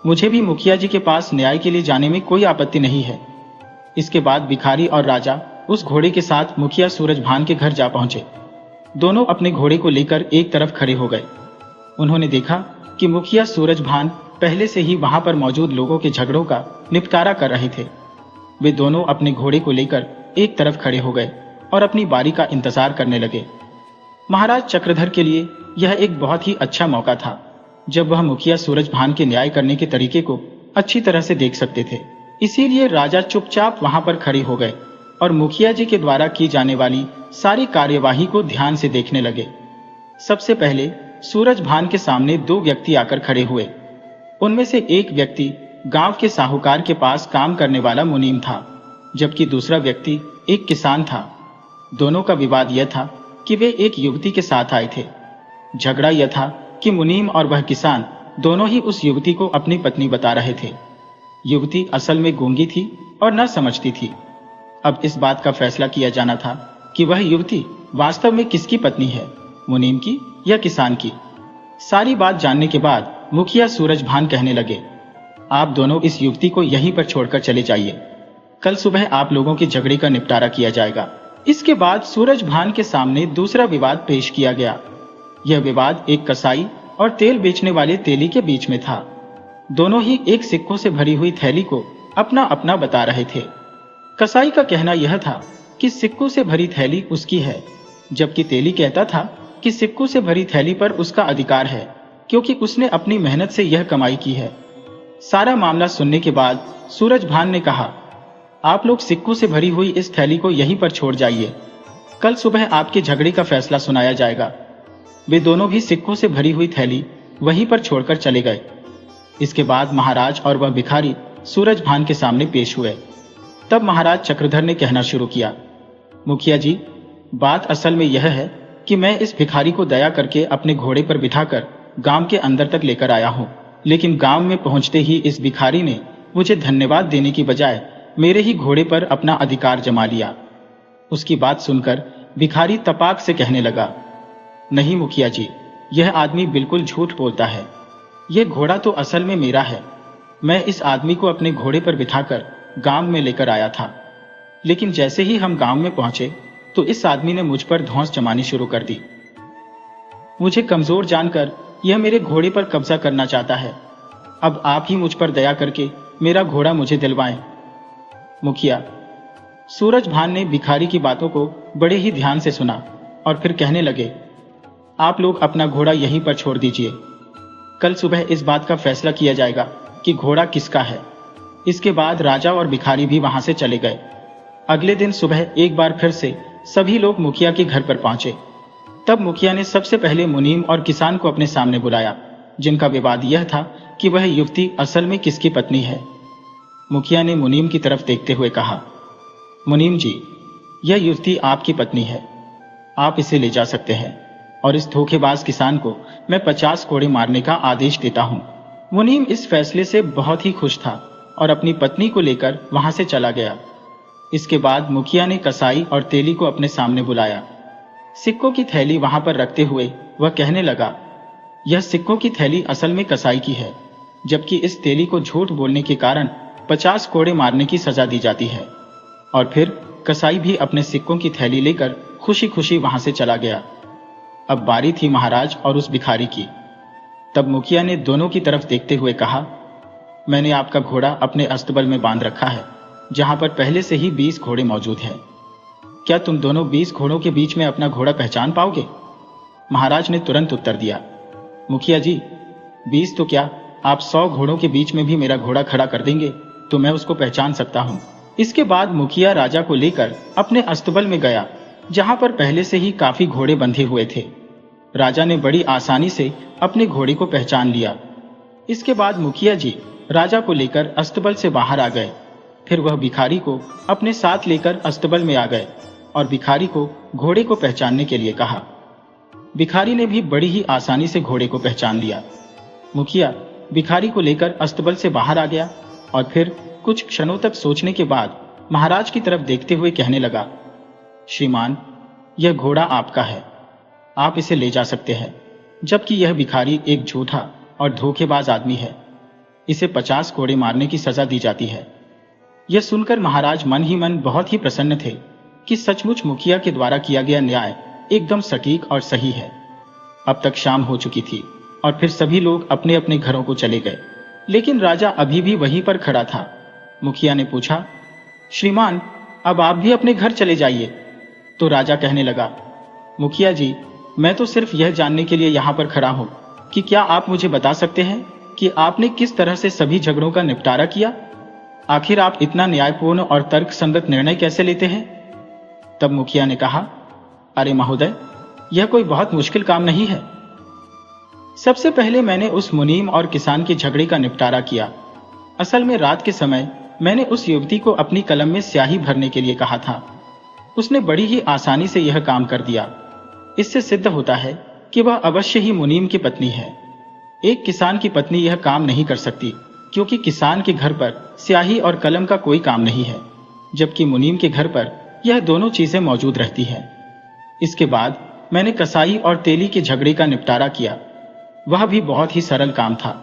मुझे भी मुखिया जी के पास न्याय के लिए जाने में कोई आपत्ति नहीं है। इसके बाद भिखारी और राजा उस घोड़े के साथ मुखिया सूरजभान के घर जा पहुंचे। दोनों अपने घोड़े को लेकर एक तरफ खड़े हो गए। उन्होंने देखा कि मुखिया सूरजभान पहले से ही वहां पर मौजूद लोगों के झगड़ों का निपटारा कर रहे थे। वे दोनों अपने घोड़े को लेकर एक तरफ खड़े हो गए और अपनी बारी का इंतजार करने लगे। महाराज चक्रधर के लिए यह एक बहुत ही अच्छा मौका था, जब वह मुखिया सूरजभान के न्याय करने के तरीके को अच्छी तरह से देख सकते थे। इसीलिए राजा चुपचाप वहां पर खड़े हो गए और मुखिया जी के द्वारा की जाने वाली सारी कार्यवाही को ध्यान से देखने लगे। सबसे पहले सूरजभान के सामने दो व्यक्ति आकर खड़े हुए। उनमें से एक व्यक्ति गांव के साहूकार के पास काम करने वाला मुनीम था, जबकि दूसरा व्यक्ति एक किसान था। दोनों का विवाद यह था कि वे एक युवती के साथ आए थे। झगड़ा यह था कि मुनीम और वह किसान दोनों ही उस युवती को अपनी पत्नी बता रहे थे। युवती असल में गूंगी थी और न समझती थी। अब इस बात का फैसला किया जाना था कि वह युवती वास्तव में किसकी पत्नी है, मुनीम की या किसान की। सारी बात जानने के बाद मुखिया सूरजभान कहने लगे, आप दोनों इस युवती को यहीं पर छोड़कर चले जाइए। कल सुबह आप लोगों के झगड़े का निपटारा किया जाएगा। इसके बाद सूरजभान के सामने दूसरा विवाद पेश किया गया। यह विवाद एक कसाई और तेल बेचने वाले तेली के बीच में था। दोनों ही एक सिक्कों से भरी हुई थैली को अपना अपना बता रहे थे। कसाई का कहना यह था कि सिक्कों से भरी थैली उसकी है, जबकि तेली कहता था कि सिक्कों से भरी थैली पर उसका अधिकार है, क्योंकि उसने अपनी मेहनत से यह कमाई की है। सारा मामला सुनने के बाद सूरजभान ने कहा, आप लोग सिक्कों से भरी हुई इस थैली को यहीं पर छोड़ जाइए, कल सुबह आपके झगड़े का फैसला सुनाया जाएगा। वे दोनों भी सिक्कों से भरी हुई थैली वहीं पर छोड़कर चले गए। इसके बाद महाराज और वह भिखारी सूरजभान के सामने पेश हुए। तब महाराज चक्रधर ने कहना शुरू किया, मुखिया जी, बात असल में यह है कि मैं इस भिखारी को दया करके अपने घोड़े पर बिठाकर गांव के अंदर तक लेकर आया हूं, लेकिन गांव में पहुंचते ही इस भिखारी ने मुझे धन्यवाद देने की बजाय मेरे ही घोड़े पर अपना अधिकार जमा लिया। उसकी बात सुनकर भिखारी तपाक से कहने लगा, नहीं मुखिया जी, यह आदमी बिल्कुल झूठ बोलता है। यह घोड़ा तो असल में मेरा है। मैं इस आदमी को अपने घोड़े पर बिठाकर गांव में लेकर आया था, लेकिन जैसे ही हम गांव में पहुंचे तो इस आदमी ने मुझ पर धौंस जमानी शुरू कर दी। मुझे कमजोर जानकर यह मेरे घोड़े पर कब्जा करना चाहता है। अब आप ही मुझ पर दया करके मेरा घोड़ा मुझे दिलवाएं। मुखिया। सूरज भान ने भिखारी की बातों को बड़े ही ध्यान से सुना और फिर कहने लगे, आप लोग अपना घोड़ा यहीं पर छोड़ दीजिए। कल सुबह इस बात का फैसला किया जाएगा कि घोड़ा किसका है। इसके बाद राजा और भिखारी भी वहां से चले गए। अगले दिन सुबह एक बार फिर से सभी लोग मुखिया के घर पर पहुंचे। तब मुखिया ने सबसे पहले मुनीम और किसान को अपने सामने बुलाया, जिनका विवाद यह था कि वह युवती असल में किसकी पत्नी है। मुखिया ने मुनीम की तरफ देखते हुए कहा, मुनीम जी, यह युवती आपकी पत्नी है। आप इसे ले जा सकते हैं और इस धोखेबाज किसान को मैं 50 कोड़े मारने का आदेश देता हूं। मुनीम इस फैसले से बहुत ही खुश था और अपनी पत्नी को लेकर वहां से चला गया। इसके बाद मुखिया ने कसाई और तेली को अपने सामने बुलाया। सिक्कों की थैली वहां पर रखते हुए वह कहने लगा, यह सिक्कों की थैली असल में कसाई की है, जबकि इस तेली को झूठ बोलने के कारण 50 कोड़े मारने की सजा दी जाती है। और फिर कसाई भी अपने सिक्कों की थैली लेकर खुशी खुशी वहां से चला गया। अब बारी थी महाराज और उस भिखारी की। तब मुखिया ने दोनों की तरफ देखते हुए कहा, मैंने आपका घोड़ा अपने अस्तबल में बांध रखा है, जहां पर पहले से ही 20 घोड़े मौजूद हैं। क्या तुम दोनों 20 घोड़ों के बीच में अपना घोड़ा पहचान पाओगे? महाराज ने तुरंत उत्तर दिया, मुखिया जी, 20 तो क्या, आप 100 घोड़ों के बीच में भी मेरा घोड़ा खड़ा कर देंगे तो मैं उसको पहचान सकता हूं। इसके बाद मुखिया राजा को लेकर अपने अस्तबल में गया, जहां पर पहले से ही काफी घोड़े बंधे हुए थे। राजा ने बड़ी आसानी से अपने घोड़े को पहचान लिया। इसके बाद मुखिया जी राजा को लेकर अस्तबल से बाहर आ गए। फिर वह भिखारी को अपने साथ लेकर अस्तबल में आ गए और भिखारी को घोड़े को पहचानने के लिए कहा। भिखारी ने भी बड़ी ही आसानी से घोड़े को पहचान लिया। मुखिया भिखारी को लेकर अस्तबल से बाहर आ गया और फिर कुछ क्षणों तक सोचने के बाद महाराज की तरफ देखते हुए कहने लगा, श्रीमान, यह घोड़ा आपका है, आप इसे ले जा सकते हैं। जबकि यह भिखारी एक झूठा और धोखेबाज आदमी है, इसे 50 कोड़े मारने की सजा दी जाती है। यह सुनकर महाराज मन ही मन बहुत ही प्रसन्न थे कि सचमुच मुखिया के द्वारा किया गया न्याय एकदम सटीक और सही है। अब तक शाम हो चुकी थी और फिर सभी लोग अपने अपने घरों को चले गए, लेकिन राजा अभी भी वहीं पर खड़ा था। मुखिया ने पूछा, श्रीमान, अब आप भी अपने घर चले जाइए। तो राजा कहने लगा, मुखिया जी, मैं तो सिर्फ यह जानने के लिए यहाँ पर खड़ा हूँ कि क्या आप मुझे बता सकते हैं कि आपने किस तरह से सभी झगड़ों का निपटारा किया? आखिर आप इतना न्यायपूर्ण और तर्कसंगत निर्णय कैसे लेते हैं? तब मुखिया ने कहा, अरे महोदय, यह कोई बहुत मुश्किल काम नहीं है। सबसे पहले मैंने उस मुनीम और किसान के झगड़े का निपटारा किया। असल में रात के समय मैंने उस युवती को अपनी कलम में स्याही भरने के लिए कहा था। उसने बड़ी ही आसानी से यह काम कर दिया। इससे सिद्ध होता है कि वह अवश्य ही मुनीम की पत्नी है। एक किसान की पत्नी यह काम नहीं कर सकती, क्योंकि किसान के घर पर स्याही और कलम का कोई काम नहीं है, जबकि मुनीम के घर पर यह दोनों चीजें मौजूद रहती हैं। इसके बाद मैंने कसाई और तेली के झगड़े का निपटारा किया। वह भी बहुत ही सरल काम था।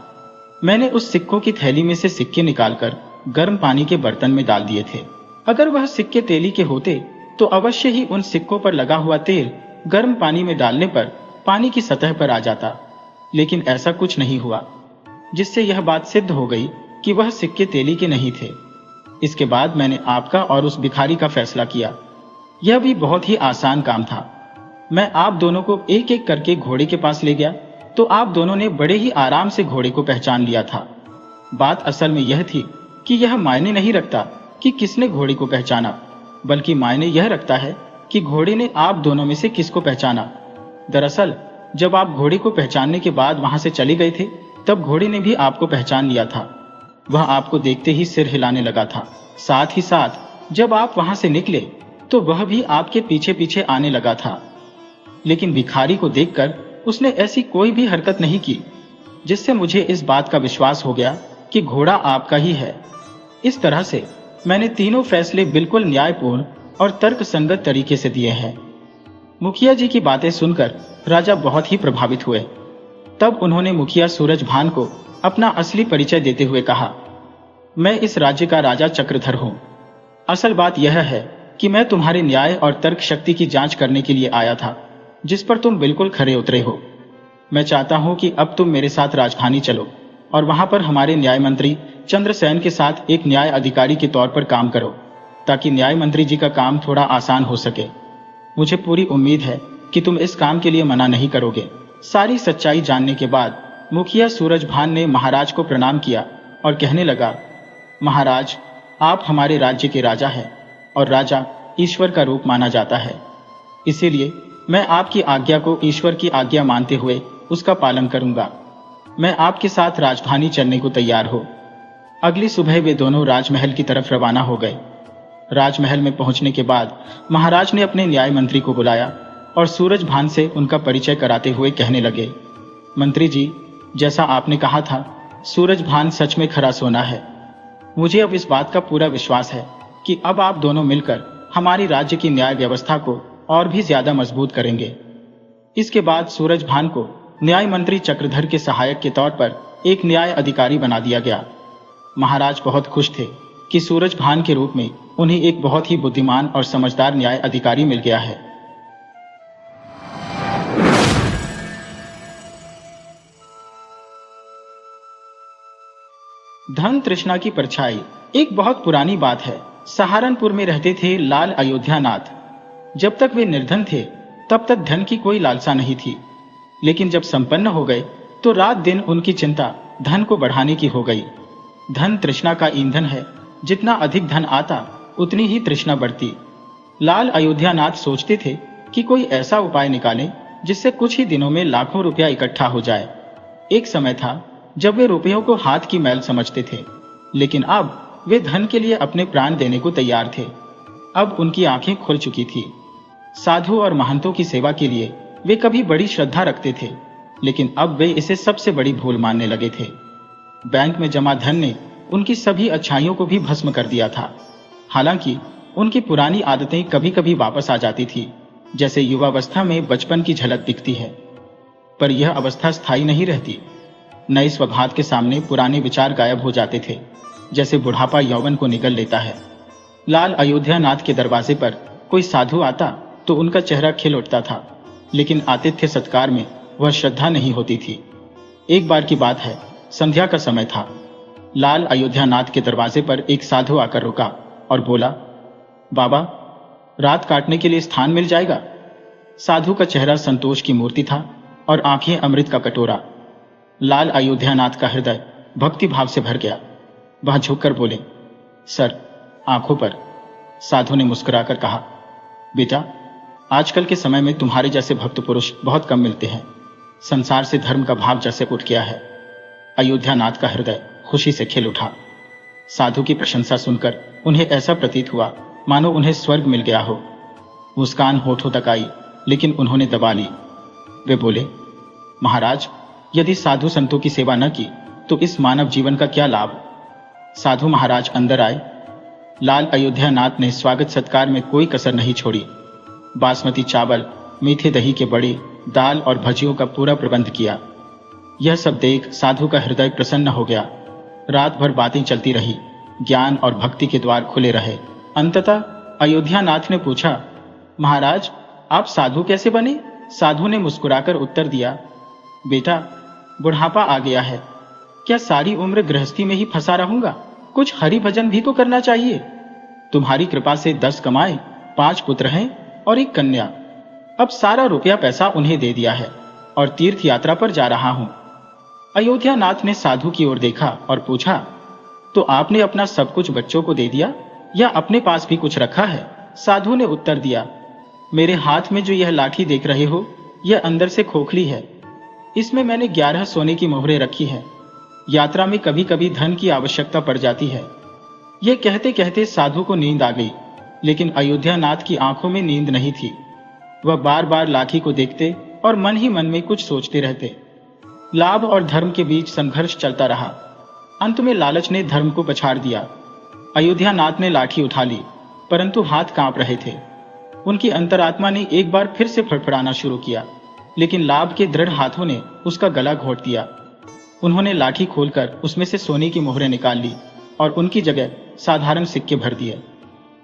मैंने उस सिक्कों की थैली में से सिक्के निकालकर गर्म पानी के बर्तन में डाल दिए थे। अगर वह सिक्के तेली के होते तो अवश्य ही उन सिक्कों पर लगा हुआ तेल गर्म पानी में डालने पर पानी की सतह पर आ जाता, लेकिन ऐसा कुछ नहीं हुआ, जिससे यह बात सिद्ध हो गई कि वह सिक्के तेली के नहीं थे। इसके बाद मैंने आपका और उस भिखारी का फैसला किया। यह भी बहुत ही आसान काम था। मैं आप दोनों को एक एक करके घोड़े के पास ले गया तो आप दोनों ने बड़े ही आराम से घोड़े को पहचान लिया था। बात असल में यह थी कि यह मायने नहीं रखता कि किसने घोड़े को पहचाना, बल्कि मायने यह रखता है कि घोड़े ने आप दोनों में से किसको पहचाना। दरअसल जब आप घोड़े को पहचानने के बाद वहां से चले गए थे, तब घोड़े ने भी आपको पहचान लिया था। वह आपको देखते ही सिर हिलाने लगा था। साथ ही साथ जब आप वहां से निकले तो वह भी आपके पीछे पीछे आने लगा था। लेकिन भिखारी को देखकर उसने ऐसी कोई भी हरकत नहीं की, जिससे मुझे इस बात का विश्वास हो गया कि घोड़ा आपका ही है। इस तरह से मैंने तीनों फैसले बिल्कुल न्यायपूर्ण और तर्कसंगत तरीके से दिए हैं। मुखिया जी की बातें सुनकर राजा बहुत ही प्रभावित हुए। तब उन्होंने मुखिया सूरजभान को अपना असली परिचय देते हुए कहा, मैं इस राज्य का राजा चक्रधर हूं। असल बात यह है कि मैं तुम्हारे न्याय और तर्क शक्ति की जांच करने के लिए आया था, जिस पर तुम बिल्कुल खरे उतरे हो। मैं चाहता हूं कि अब तुम मेरे साथ राजधानी चलो और वहां पर हमारे न्याय मंत्री चंद्रसेन के साथ एक न्याय अधिकारी के तौर पर काम करो, ताकि न्याय मंत्री जी का काम थोड़ा आसान हो सके। मुझे पूरी उम्मीद है कि तुम इस काम के लिए मना नहीं करोगे। सारी सच्चाई जानने के बाद मुखिया सूरजभान ने महाराज को प्रणाम किया और कहने लगा, महाराज, आप हमारे राज्य के राजा हैं और राजा ईश्वर का रूप माना जाता है। इसीलिए मैं आपकी आज्ञा को ईश्वर की आज्ञा मानते हुए उसका पालन करूंगा। मैं आपके साथ राजधानी चलने को तैयार हो। अगली सुबह वे दोनों राजमहल की तरफ रवाना हो गए। राजमहल में पहुंचने के बाद महाराज ने अपने न्याय मंत्री को बुलाया और सूरजभान से उनका परिचय कराते हुए कहने लगे, मंत्री जी, जैसा आपने कहा था, सूरजभान सच में खरा सोना है। मुझे अब इस बात का पूरा विश्वास है कि अब आप दोनों मिलकर हमारी राज्य की न्याय व्यवस्था को और भी ज्यादा मजबूत करेंगे। इसके बाद सूरजभान को न्याय मंत्री चक्रधर के सहायक के तौर पर एक न्याय अधिकारी बना दिया गया। महाराज बहुत खुश थे कि सूरजभान के रूप में उन्हें एक बहुत ही बुद्धिमान और समझदार न्याय अधिकारी मिल गया है। धन तृष्णा की परछाई। एक बहुत पुरानी बात है। सहारनपुर में रहते थे लाल अयोध्यानाथ। जब तक वे निर्धन थे तब तक धन की कोई लालसा नहीं थी, लेकिन जब संपन्न हो गए तो रात दिन उनकी चिंता धन को बढ़ाने की हो गई। धन तृष्णा का ईंधन है, जितना अधिक धन आता उतनी ही तृष्णा बढ़ती। लाल अयोध्यानाथ सोचते थे कि कोई ऐसा उपाय निकालें जिससे कुछ ही दिनों में लाखों रुपया इकट्ठा हो जाए। एक समय था जब वे रुपयों को हाथ की मैल समझते थे, लेकिन अब वे धन के लिए अपने प्राण देने को तैयार थे। अब उनकी आंखें खुल चुकी थी। साधु और महंतों की सेवा के लिए वे कभी बड़ी श्रद्धा रखते थे, लेकिन अब वे इसे सबसे बड़ी भूल मानने लगे थे। बैंक में जमा धन ने उनकी सभी अच्छाइयों को भी भस्म कर दिया था। हालांकि उनकी पुरानी आदतें कभी कभी वापस आ जाती थी, जैसे युवावस्था में बचपन की झलक दिखती है, पर यह अवस्था स्थायी नहीं रहती। नए स्वघात के सामने पुराने विचार गायब हो जाते थे, जैसे बुढ़ापा यौवन को निगल लेता है। लाल अयोध्यानाथ के दरवाजे पर कोई साधु आता तो उनका चेहरा खिल उठता था, लेकिन आतिथ्य सत्कार में वह श्रद्धा नहीं होती थी। एक बार की बात है, संध्या का समय था। लाल अयोध्यानाथ के दरवाजे पर एक साधु आकर रुका और बोला, बाबा, रात काटने के लिए स्थान मिल जाएगा? साधु का चेहरा संतोष की मूर्ति था और आंखें अमृत का कटोरा। लाल अयोध्यानाथ का हृदय भक्ति भाव से भर गया। वह झुककर बोले, सर, आंखों पर। साधु ने मुस्कुराकर कहा, बेटा, आजकल के समय में तुम्हारे जैसे भक्त पुरुष बहुत कम मिलते हैं। संसार से धर्म का भाव जैसे उठ गया है। अयोध्यानाथ का हृदय खुशी से खिल उठा। साधु की प्रशंसा सुनकर उन्हें ऐसा प्रतीत हुआ मानो उन्हें स्वर्ग मिल गया हो। मुस्कान होठों तक आई, लेकिन उन्होंने दबा ली। वे बोले, महाराज, यदि साधु संतों की सेवा न की तो इस मानव जीवन का क्या लाभ? साधु महाराज अंदर आए। लाल अयोध्यानाथ ने स्वागत सत्कार में कोई कसर नहीं छोड़ी। बासमती चावल, मीठे दही के बड़े, दाल और भजियों का पूरा प्रबंध किया। यह सब देख साधु का हृदय प्रसन्न हो गया। रात भर बातें चलती रही, ज्ञान और भक्ति के द्वार खुले रहे। अंततः अयोध्यानाथ ने पूछा, महाराज, आप साधु कैसे बने? साधु ने मुस्कुराकर उत्तर दिया, बेटा, बुढ़ापा आ गया है। क्या सारी उम्र गृहस्थी में ही फंसा रहूंगा? कुछ हरि भजन भी तो करना चाहिए। तुम्हारी कृपा से 10 कमाए, 5 पुत्र हैं और 1 कन्या। अब सारा रुपया पैसा उन्हें दे दिया है और तीर्थ यात्रा पर जा रहा हूं। अयोध्यानाथ ने साधु की ओर देखा और पूछा, तो आपने अपना सब कुछ बच्चों को दे दिया या अपने पास भी कुछ रखा है? साधु ने उत्तर दिया, मेरे हाथ में जो यह लाठी देख रहे हो, यह अंदर से खोखली है। इसमें मैंने 11 सोने की मोहरें रखी है। यात्रा में कभी कभी धन की आवश्यकता पड़ जाती है। यह कहते कहते साधु को नींद आ गई, लेकिन अयोध्यानाथ की आंखों में नींद नहीं थी। वह बार बार लाठी को देखते और मन ही मन में कुछ सोचते रहते। लाभ और धर्म के बीच संघर्ष चलता रहा। अंत में लालच ने धर्म को पछाड़ दिया। अयोध्यानाथ ने लाठी उठा ली, परंतु हाथ कांप रहे थे। उनकी अंतरात्मा ने एक बार फिर से फड़फड़ाना शुरू किया, लेकिन लाभ के दृढ़ हाथों ने उसका गला घोट दिया। उन्होंने लाठी खोलकर उसमें से सोने की मोहरें निकाल ली और उनकी जगह साधारण सिक्के भर दिए।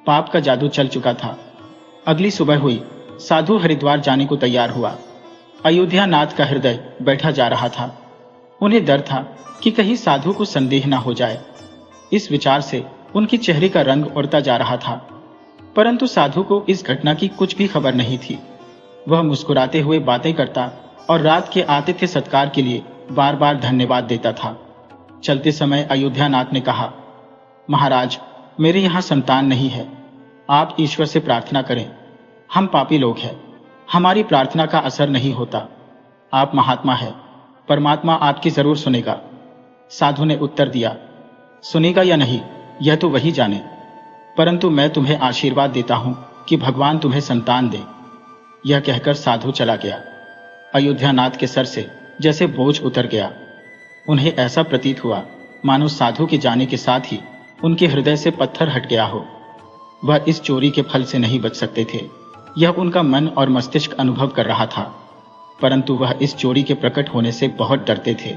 पाप का जादू चल चुका था। अगली सुबह हुई, साधु हरिद्वार जाने को तैयार हुआ। अयोध्या नाथ का हृदय बैठा जा रहा था। उन्हें डर था कि कहीं साधु को संदेह न हो जाए। इस विचार से उनके चेहरे का रंग उड़ता जा रहा था, परंतु साधु को इस घटना की कुछ भी खबर नहीं थी। वह मुस्कुराते हुए बातें करता और रात के आतिथ्य सत्कार के लिए बार बार धन्यवाद देता था। चलते समय अयोध्या नाथ ने कहा, महाराज, मेरे यहाँ संतान नहीं है। आप ईश्वर से प्रार्थना करें। हम पापी लोग हैं, हमारी प्रार्थना का असर नहीं होता। आप महात्मा हैं, परमात्मा आपकी जरूर सुनेगा। साधु ने उत्तर दिया, सुनेगा या नहीं यह तो वही जाने, परंतु मैं तुम्हें आशीर्वाद देता हूं कि भगवान तुम्हें संतान दे। यह कहकर साधु चला गया। अयोध्या नाथ के सर से जैसे बोझ उतर गया। उन्हें ऐसा प्रतीत हुआ मानो साधु के जाने के साथ ही उनके हृदय से पत्थर हट गया हो। वह इस चोरी के फल से नहीं बच सकते थे, यह उनका मन और मस्तिष्क अनुभव कर रहा था, परंतु वह इस चोरी के प्रकट होने से बहुत डरते थे।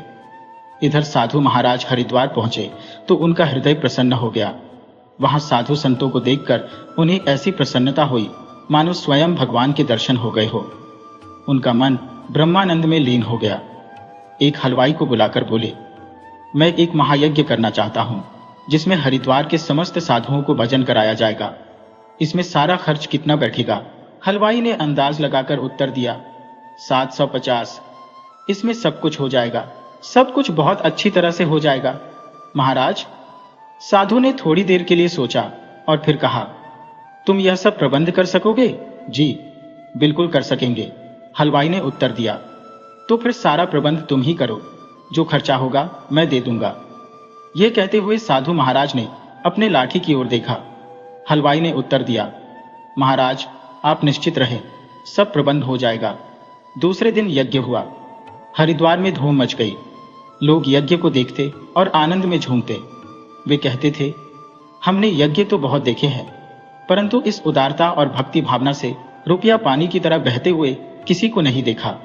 इधर साधु महाराज हरिद्वार पहुंचे तो उनका हृदय प्रसन्न हो गया। वहां साधु संतों को देखकर उन्हें ऐसी प्रसन्नता हुई मानो स्वयं भगवान के दर्शन हो गए हो। उनका मन ब्रह्मानंद में लीन हो गया। एक हलवाई को बुलाकर बोले, मैं एक महायज्ञ करना चाहता हूं, जिसमें हरिद्वार के समस्त साधुओं को भजन कराया जाएगा। इसमें सारा खर्च कितना बैठेगा? हलवाई ने अंदाज लगाकर उत्तर दिया, 750। इसमें सब कुछ हो जाएगा, सब कुछ बहुत अच्छी तरह से हो जाएगा महाराज। साधु ने थोड़ी देर के लिए सोचा और फिर कहा, तुम यह सब प्रबंध कर सकोगे? जी बिल्कुल कर सकेंगे, हलवाई ने उत्तर दिया। तो फिर सारा प्रबंध तुम ही करो, जो खर्चा होगा मैं दे दूंगा। यह कहते हुए साधु महाराज ने अपने लाठी की ओर देखा। हलवाई ने उत्तर दिया, महाराज आप निश्चित रहें, सब प्रबंध हो जाएगा। दूसरे दिन यज्ञ हुआ। हरिद्वार में धूम मच गई। लोग यज्ञ को देखते और आनंद में झूमते। वे कहते थे, हमने यज्ञ तो बहुत देखे हैं, परंतु इस उदारता और भक्ति भावना से रुपया पानी की तरह बहते हुए किसी को नहीं देखा।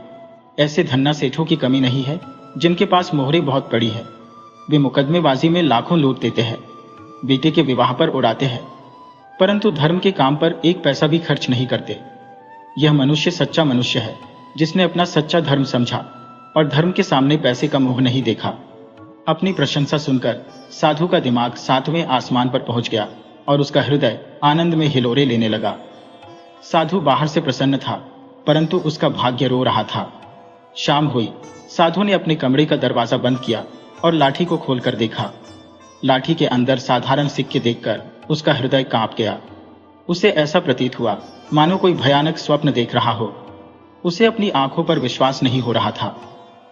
ऐसे धन्ना सेठों की कमी नहीं है जिनके पास मोहरें बहुत पड़ी है। वे मुकदमेबाजी में लाखों लूट देते हैं, बेटे के विवाह पर उड़ाते हैं, परंतु धर्म के काम पर एक पैसा भी खर्च नहीं करते। यह मनुष्य सच्चा मनुष्य है, जिसने अपना सच्चा धर्म समझा और धर्म के सामने पैसे का मोह नहीं देखा। अपनी प्रशंसा सुनकर साधु का दिमाग 7वें आसमान पर पहुंच गया और उसका हृदय आनंद में हिलोरे लेने लगा। साधु बाहर से प्रसन्न था, परंतु उसका भाग्य रो रहा था। शाम हुई। साधु ने अपने कमरे का दरवाजा बंद किया और लाठी को खोलकर देखा। लाठी के अंदर साधारण सिक्के देखकर उसका हृदय कांप गया। उसे ऐसा प्रतीत हुआ मानो कोई भयानक स्वप्न देख रहा हो। उसे अपनी आंखों पर विश्वास नहीं हो रहा था।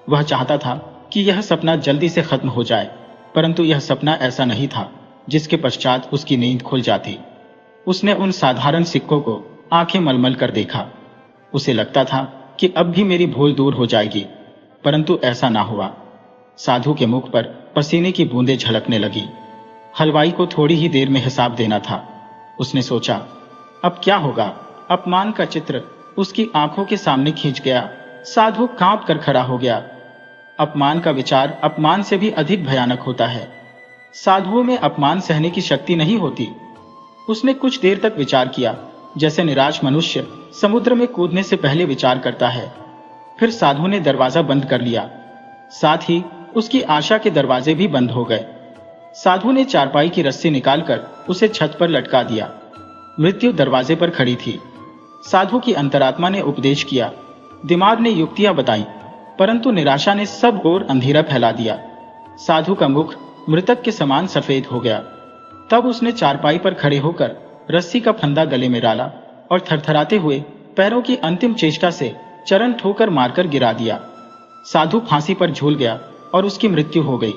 वह चाहता था कि यह सपना जल्दी से खत्म हो जाए, परंतु यह सपना ऐसा नहीं था जिसके पश्चात उसकी नींद खुल जाती। उसने उन साधारण सिक्कों को आंखें मलमल कर देखा। उसे लगता था कि अब भी मेरी भूल दूर हो जाएगी, परंतु ऐसा ना हुआ। साधु के मुख पर पसीने की बूंदें झलकने लगी। हलवाई को थोड़ी ही देर में हिसाब देना था। उसने सोचा, अब क्या होगा? अपमान का चित्र उसकी आंखों के सामने खींच गया। साधु कांप कर खड़ा हो गया। अपमान का विचार अपमान से भी अधिक भयानक होता है। साधुओं में अपमान सहने की शक्ति नहीं होती। उसने कुछ देर तक विचार किया, जैसे निराश मनुष्य समुद्र में कूदने से पहले विचार करता है। फिर साधु ने दरवाजा बंद कर लिया। साथ ही उसकी आशा के दरवाजे भी बंद हो गए। साधु ने चारपाई की रस्सी निकालकर उसे छत पर लटका दिया। मृत्यु दरवाजे पर खड़ी थी। साधु की अंतरात्मा ने उपदेश किया, दिमाग ने युक्तियां बताई, परंतु निराशा ने सब ओर अंधेरा फैला दिया। साधु का मुख मृतक के समान सफेद हो गया। तब उसने चारपाई पर खड़े होकर रस्सी का फंदा गले में डाला और थरथराते हुए पैरों की अंतिम चेष्टा से चरण ठोकर मारकर गिरा दिया। साधु फांसी पर झूल गया और उसकी मृत्यु हो गई।